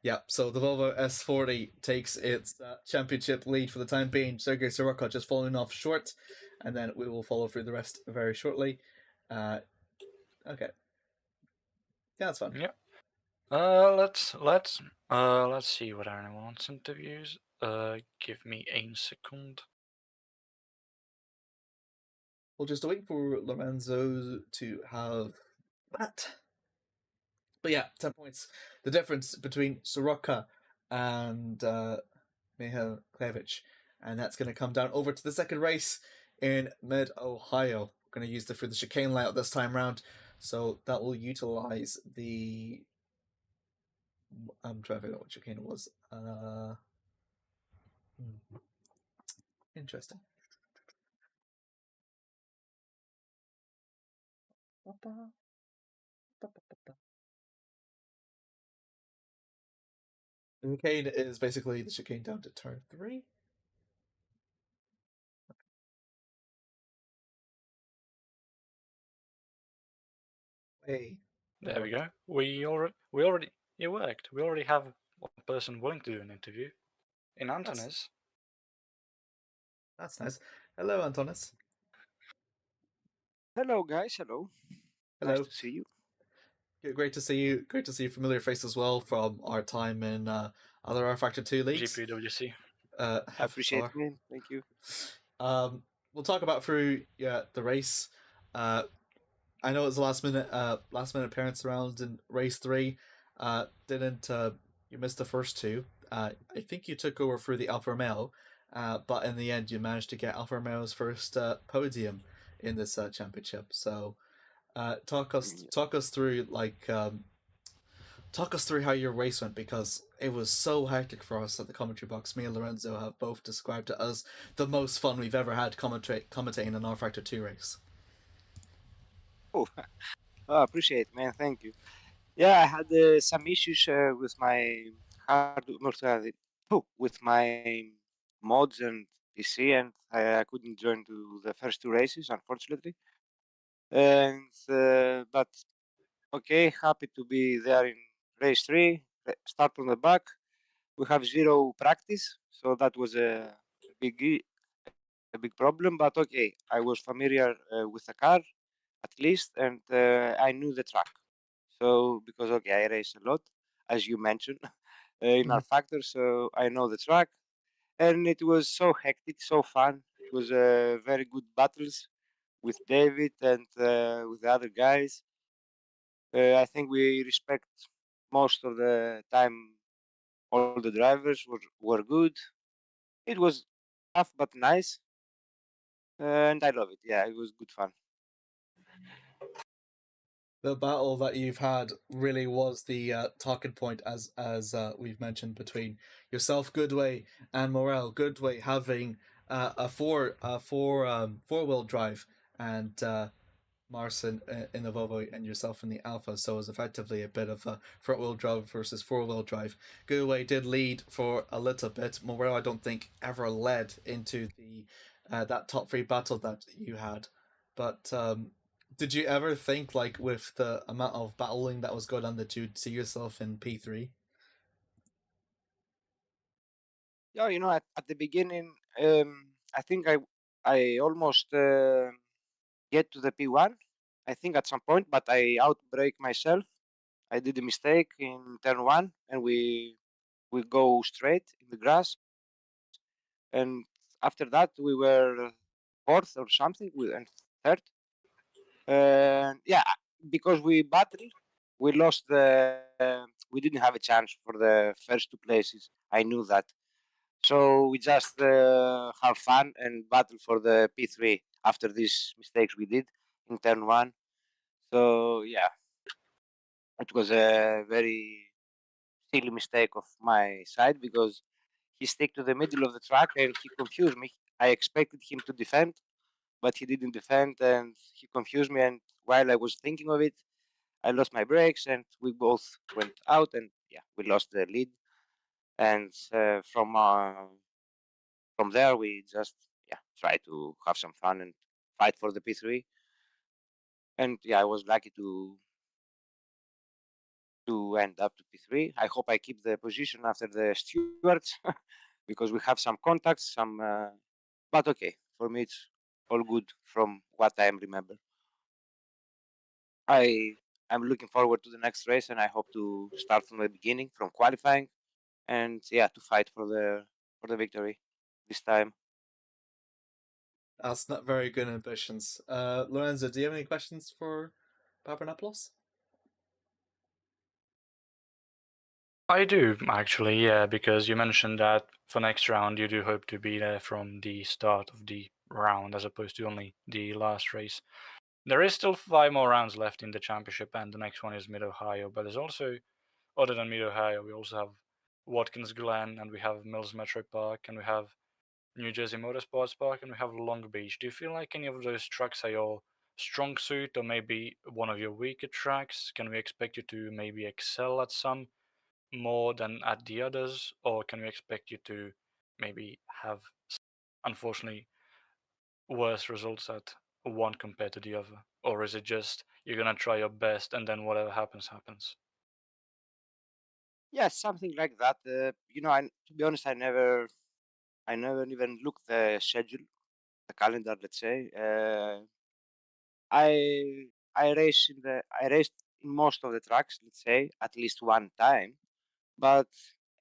Yeah, so the Volvo S40 takes its championship lead for the time being. Sergei Sirocco just falling off short, and then we will follow through the rest very shortly. Okay, yeah, that's fun. Yeah. Let's see what anyone wants interviews. Give me a second. We'll just wait for Lorenzo to have that. But yeah, 10 points. The difference between Soroka and Michal Klevich. And that's going to come down over to the second race in Mid Ohio. We're going to use the for the chicane layout this time round. So that will utilize the. I'm trying to figure out what chicane it was. Interesting. The chicane is basically the chicane down to turn 3. Hey. There we go. We already it worked. We already have one person willing to do an interview. In Antonis. That's nice. Hello, Antonis. Hello, guys. Hello. Hello. Nice to see you. Great to see you. Great to see a familiar face as well from our time in other rFactor 2 leagues. GPWC. I appreciate it, man. Thank you. We'll talk about through the race. I know it was a last minute appearance around in race 3. Didn't you missed the first 2? I think you took over through the Alfa Romeo, but in the end you managed to get Alfa Romeo's first podium in this championship. So talk us through talk us through how your race went, because it was so hectic for us at the commentary box. Me and Lorenzo have both described it as the most fun we've ever had commentating an rFactor 2 race. Oh, I appreciate it, man. Thank you. Yeah, I had some issues with my with my mods and PC, and I couldn't join to the first 2 races, unfortunately. And but okay, happy to be there in race 3. Start from the back. We have 0 practice, so that was a big problem. But okay, I was familiar with the car at least, and I knew the track. So because okay, I race a lot, as you mentioned, in our factor, so I know the track, and it was so hectic, so fun. It was very good battles with David and with the other guys. I think we respect most of the time. All the drivers were good. It was tough but nice, and I love it. Yeah, it was good fun. The battle that you've had really was the talking point, as we've mentioned, between yourself, Goodway, and Morel. Goodway having a four-wheel drive, and Marson in the Volvo and yourself in the Alpha, so it was effectively a bit of a front-wheel drive versus four-wheel drive. Goodway did lead for a little bit. Morel, I don't think, ever led into the that top 3 battle that you had, but did you ever think, like, with the amount of battling that was going on, that you'd see yourself in P3? Yeah, at the beginning, I think I almost get to the P1. I think at some point, but I outbrake myself. I did a mistake in turn 1, and we go straight in the grass. And after that, we were 4th or something, and 3rd. Yeah, because we battled, we lost the. We didn't have a chance for the first 2 places. I knew that. So we just have fun and battle for the P3 after these mistakes we did in turn 1. So yeah, it was a very silly mistake of my side because he stick to the middle of the track and he confused me. I expected him to defend, but he didn't defend and he confused me. And while I was thinking of it, I lost my brakes and we both went out and yeah, we lost the lead. And from there, we just try to have some fun and fight for the P3. And yeah, I was lucky to end up to P3. I hope I keep the position after the stewards because we have some contacts, but okay, for me it's all good from what I remember. I'm looking forward to the next race, and I hope to start from the beginning, from qualifying, and yeah, to fight for the victory this time. That's not very good ambitions. Lorenzo, do you have any questions for Papernopoulos? I do actually, yeah, because you mentioned that for next round you do hope to be there from the start of the round as opposed to only the last race. There is still 5 more rounds left in the championship, and the next one is Mid Ohio. But there's also, other than Mid Ohio, we also have Watkins Glen, and we have Mills Metro Park, and we have New Jersey Motorsports Park, and we have Long Beach. Do you feel like any of those tracks are your strong suit, or maybe one of your weaker tracks? Can we expect you to maybe excel at some more than at the others, or can we expect you to maybe have, unfortunately, worse results at one compared to the other? Or is it just you're gonna try your best and then whatever happens, happens? Yeah, something like that. To be honest, I never even looked the schedule, the calendar, let's say. I raced in most of the tracks, let's say, at least one time. But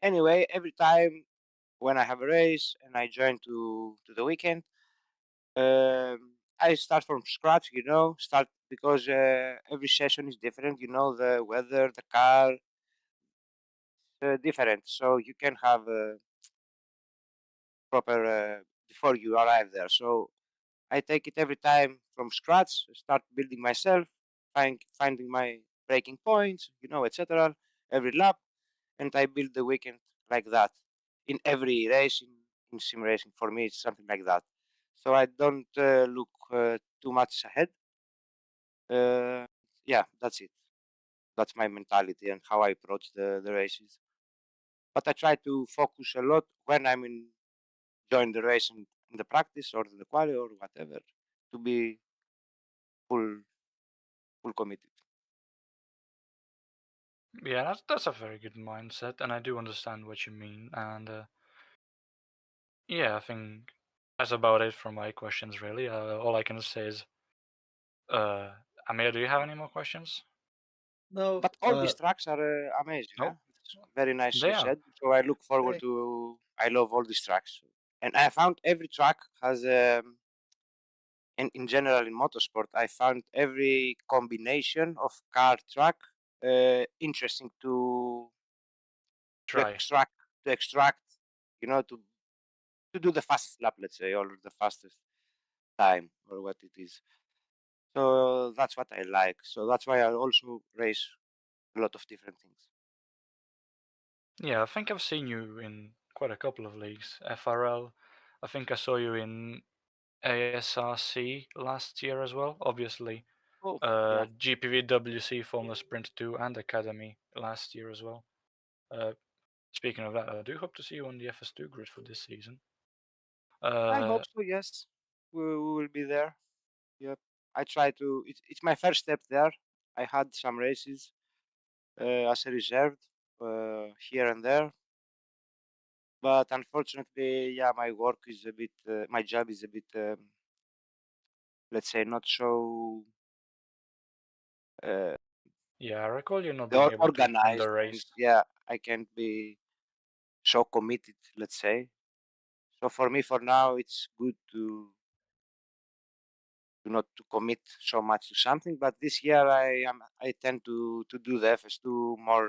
anyway, every time when I have a race and I join to the weekend, I start from scratch. Start because every session is different. The weather, the car, different. So you can have proper before you arrive there. So I take it every time from scratch, start building myself, finding my breaking points, etc. Every lap, and I build the weekend like that. In every race in sim racing, for me, it's something like that. So I don't look too much ahead. Yeah, that's it. That's my mentality and how I approach the races. But I try to focus a lot when I'm in join the race in the practice or the quali or whatever to be full committed. Yeah, that's a very good mindset, and I do understand what you mean. And yeah, I think that's about it for my questions, really. All I can say is, Amir, do you have any more questions? No. But all these tracks are amazing. Nope. It's very nicely They are. said. So I look forward Hey. to. I love all these tracks, and I found every track has in general in motorsport. I found every combination of car track interesting to Try. extract to extract. To do the fastest lap, let's say, or the fastest time, or what it is. So that's what I like. So that's why I also race a lot of different things. Yeah, I think I've seen you in quite a couple of leagues. FRL. I think I saw you in ASRC last year as well. Obviously, Oh, yeah. GPVWC Formula Sprint 2 and Academy last year as well. Uh, Speaking of that, I do hope to see you on the FS2 grid for this season. I Uh, hope so. Yes, we will be there. Yep. I try to. It's my first step there. I had some races as a reserve here and there, but unfortunately, yeah, my work is a bit. My job is a bit. Let's say not so uh, yeah, I recall you not being able to attend the organized, and race. yeah, I can't be so committed. Let's say. So for me, for now, it's good to not to commit so much to something. But this year, I tend to do the FS2 more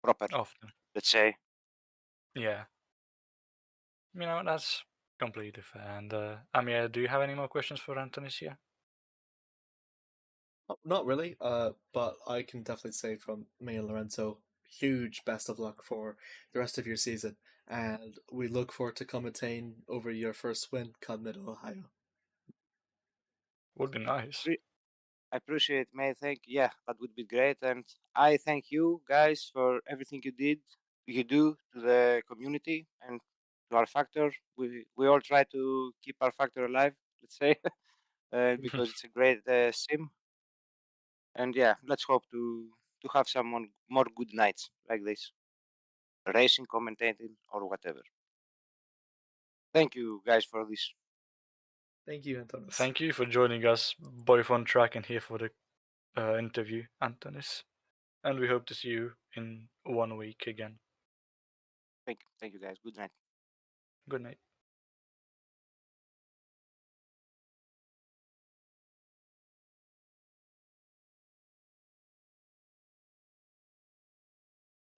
proper. Often. Let's say. Yeah. That's completely fair. And Amir, do you have any more questions for Antonisia? Not really, but I can definitely say from me and Lorenzo, huge best of luck for the rest of your season, and we look forward to commentating over your first win come Mid Ohio. Would be nice. I appreciate, May. Yeah, that would be great. And I thank you guys for everything you do to the community and to rFactor. We all try to keep rFactor alive, let's say, because it's a great sim. And yeah, let's hope to have some more good nights like this, racing, commentating, or whatever. Thank you guys for this. Thank you, Antonis. Thank you for joining us both on track and here for the interview, Antonis. And we hope to see you in 1 week again. Thank you guys. Good night. Good night.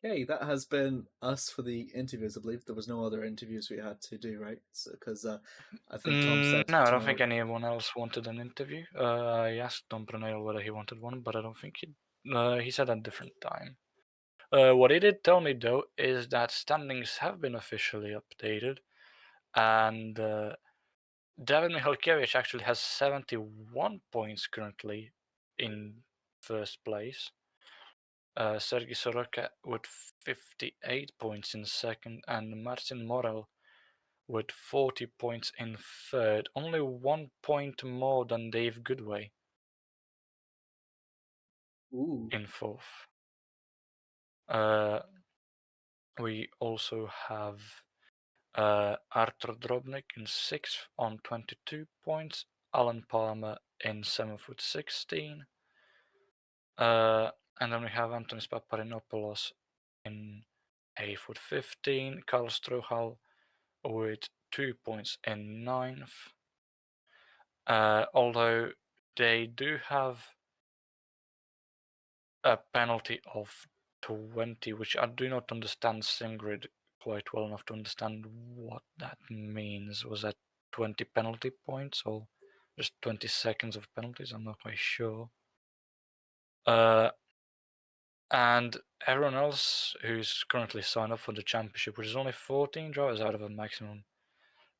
Okay, that has been us for the interviews. I believe there was no other interviews we had to do, right? Because I think Tom said no, I don't tomorrow. think anyone else wanted an interview. I asked Tom Brunel whether he wanted one, but I don't think he said at a different time. What he did tell me though is that standings have been officially updated, and David Michalkiewicz actually has 71 points currently in first place. Sergei Soroka with 58 points in second, and Marcin Morel with 40 points in third. Only 1 point more than Dave Goodway. Ooh. In fourth. We also have Artur Drobnik in sixth on 22 points. Alan Palmer in seventh with 16. And then we have Antonis Paparinopoulos in 8th with 15. Karl Strohal with 2 points in 9th. Although they do have a penalty of 20, which I do not understand SimGrid quite well enough to understand what that means. Was that 20 penalty points or just 20 seconds of penalties? I'm not quite sure. And everyone else who's currently signed up for the championship, which is only 14 drivers out of a maximum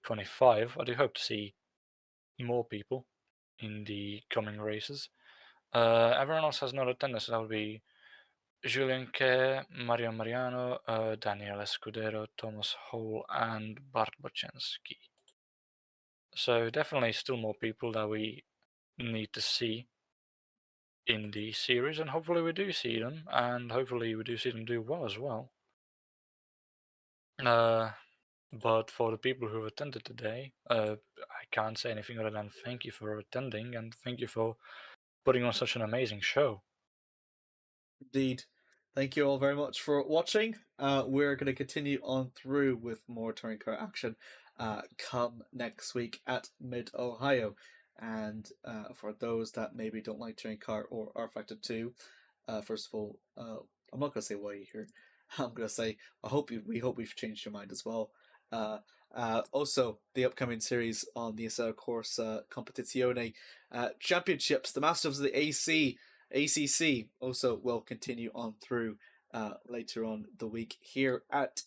25. I do hope to see more people in the coming races. Everyone else has no attendance, so that would be Julien Kerr, Mario Mariano, Daniel Escudero, Thomas Hole, and Bart Boczenski. So definitely still more people that we need to see in the series, and hopefully we do see them, and hopefully we do see them do well as well. But for the people who attended today, I can't say anything other than thank you for attending, and thank you for putting on such an amazing show. Indeed. Thank you all very much for watching. We're going to continue on through with more touring car action come next week at Mid-Ohio. And for those that maybe don't like touring car or rFactor 2, first of all, I'm not going to say why you're here. I'm going to say we hope we've changed your mind as well. Also, the upcoming series on the Assetto Corsa Competizione Championships, the Masters of the ACC also will continue on through later on the week here at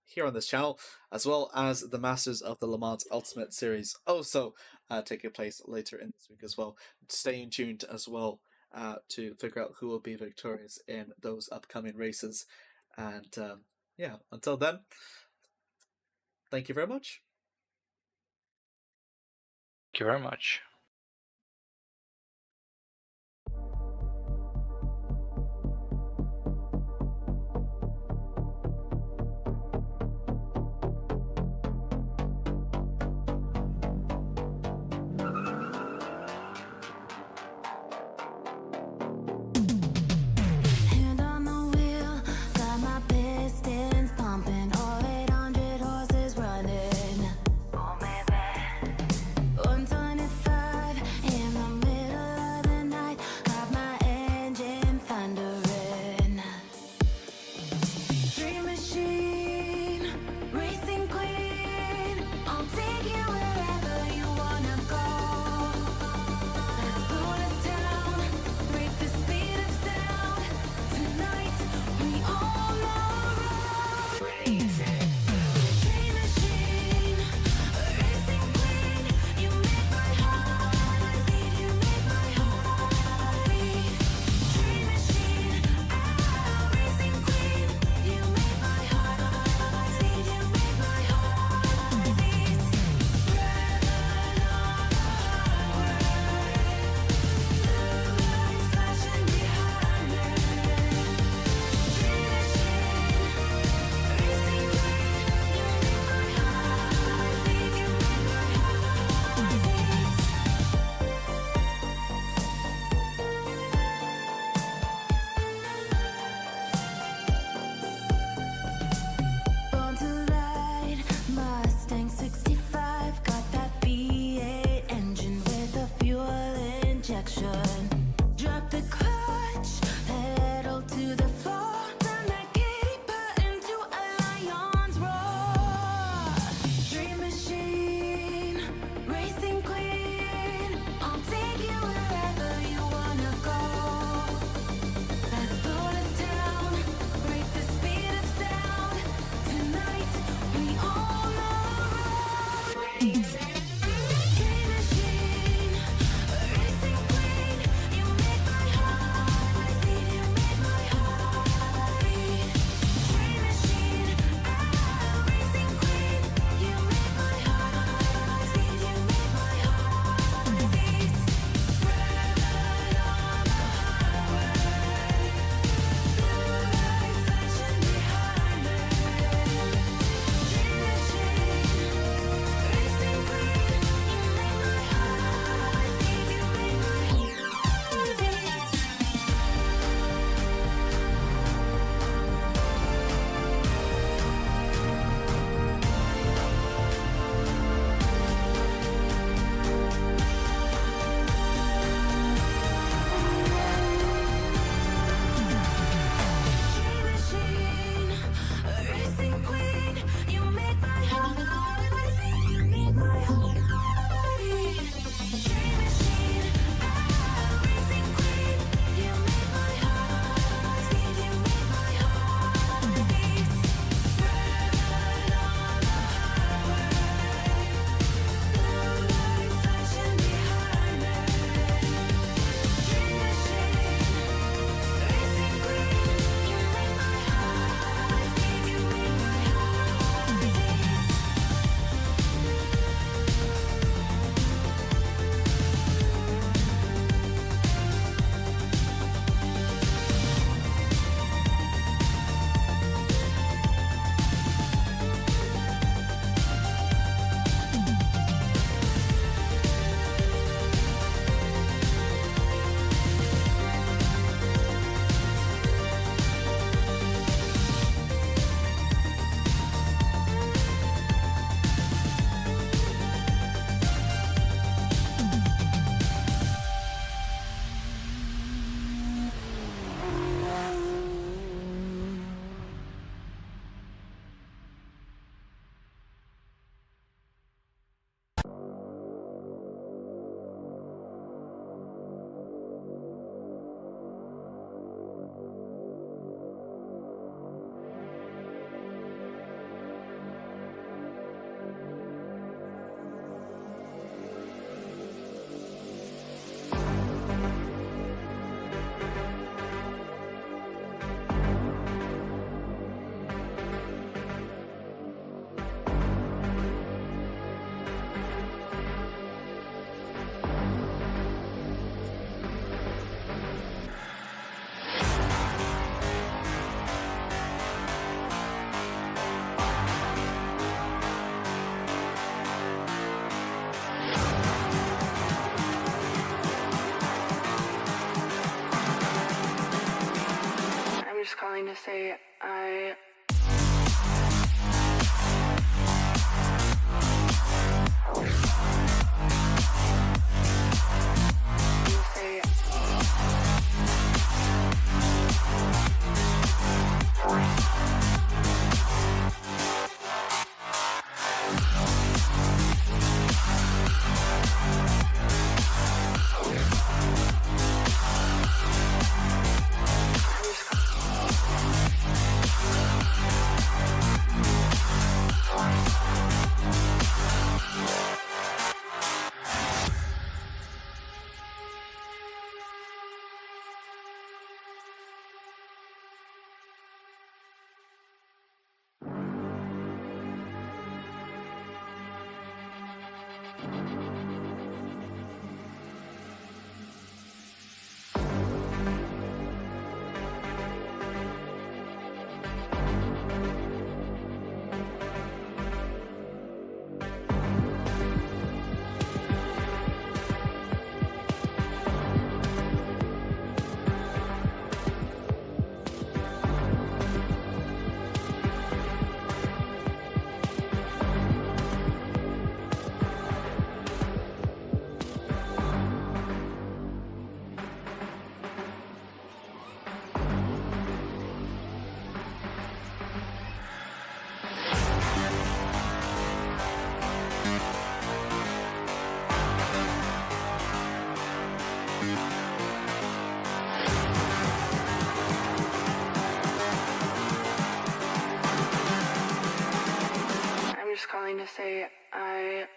here on this channel, as well as the Masters of the Le Mans Ultimate Series also taking place later in this week as well. Staying tuned as well to figure out who will be victorious in those upcoming races. And yeah, until then, thank you very much. Thank you very much. Oh, 125 calling to say I I'm just calling to say I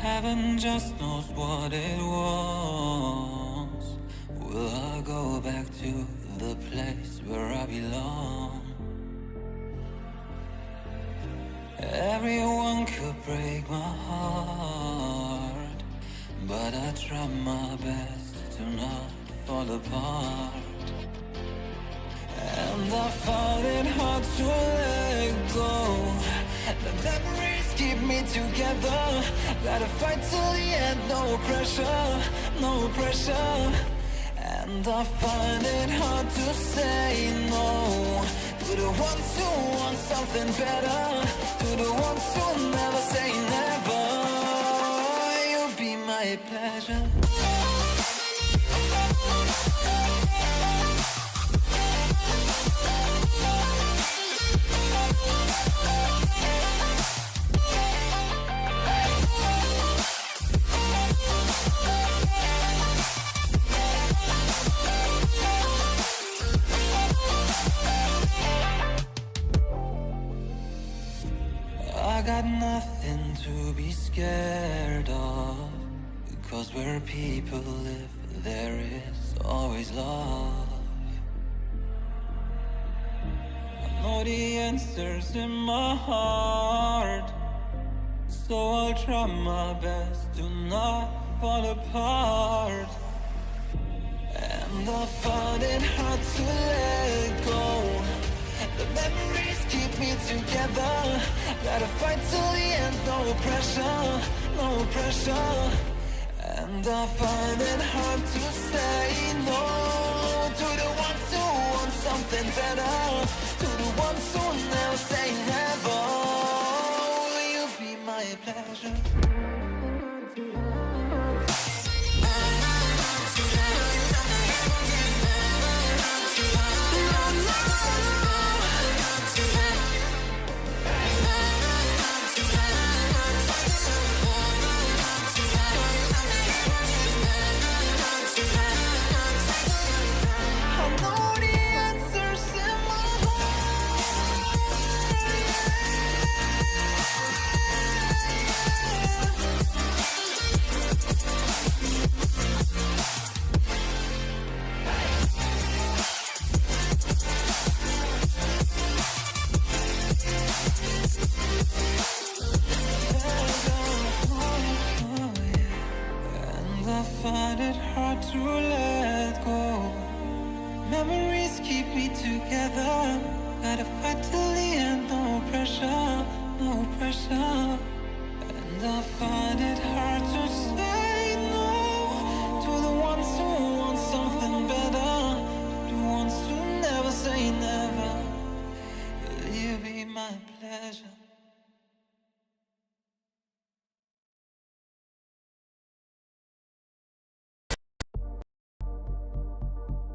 Heaven just knows what it wants. Will I go back to the place where I belong? Everyone could break my heart, but I try my best to not fall apart. And I find it hard to let go. The memories keep me together. Gotta fight till the end, no pressure, no pressure. And I find it hard to say no to the ones who want something better, to the ones who never say never. You'll be my pleasure. I got nothing to be scared of, because where people live, there is always love. I know the answers in my heart, so I'll try my best to not fall apart. And I find it hard to let go. The memories keep me together. Gotta fight till the end, no pressure, no pressure. And I find it hard to say no to the ones who want something better, to the ones who never say hello. Will you be my pleasure?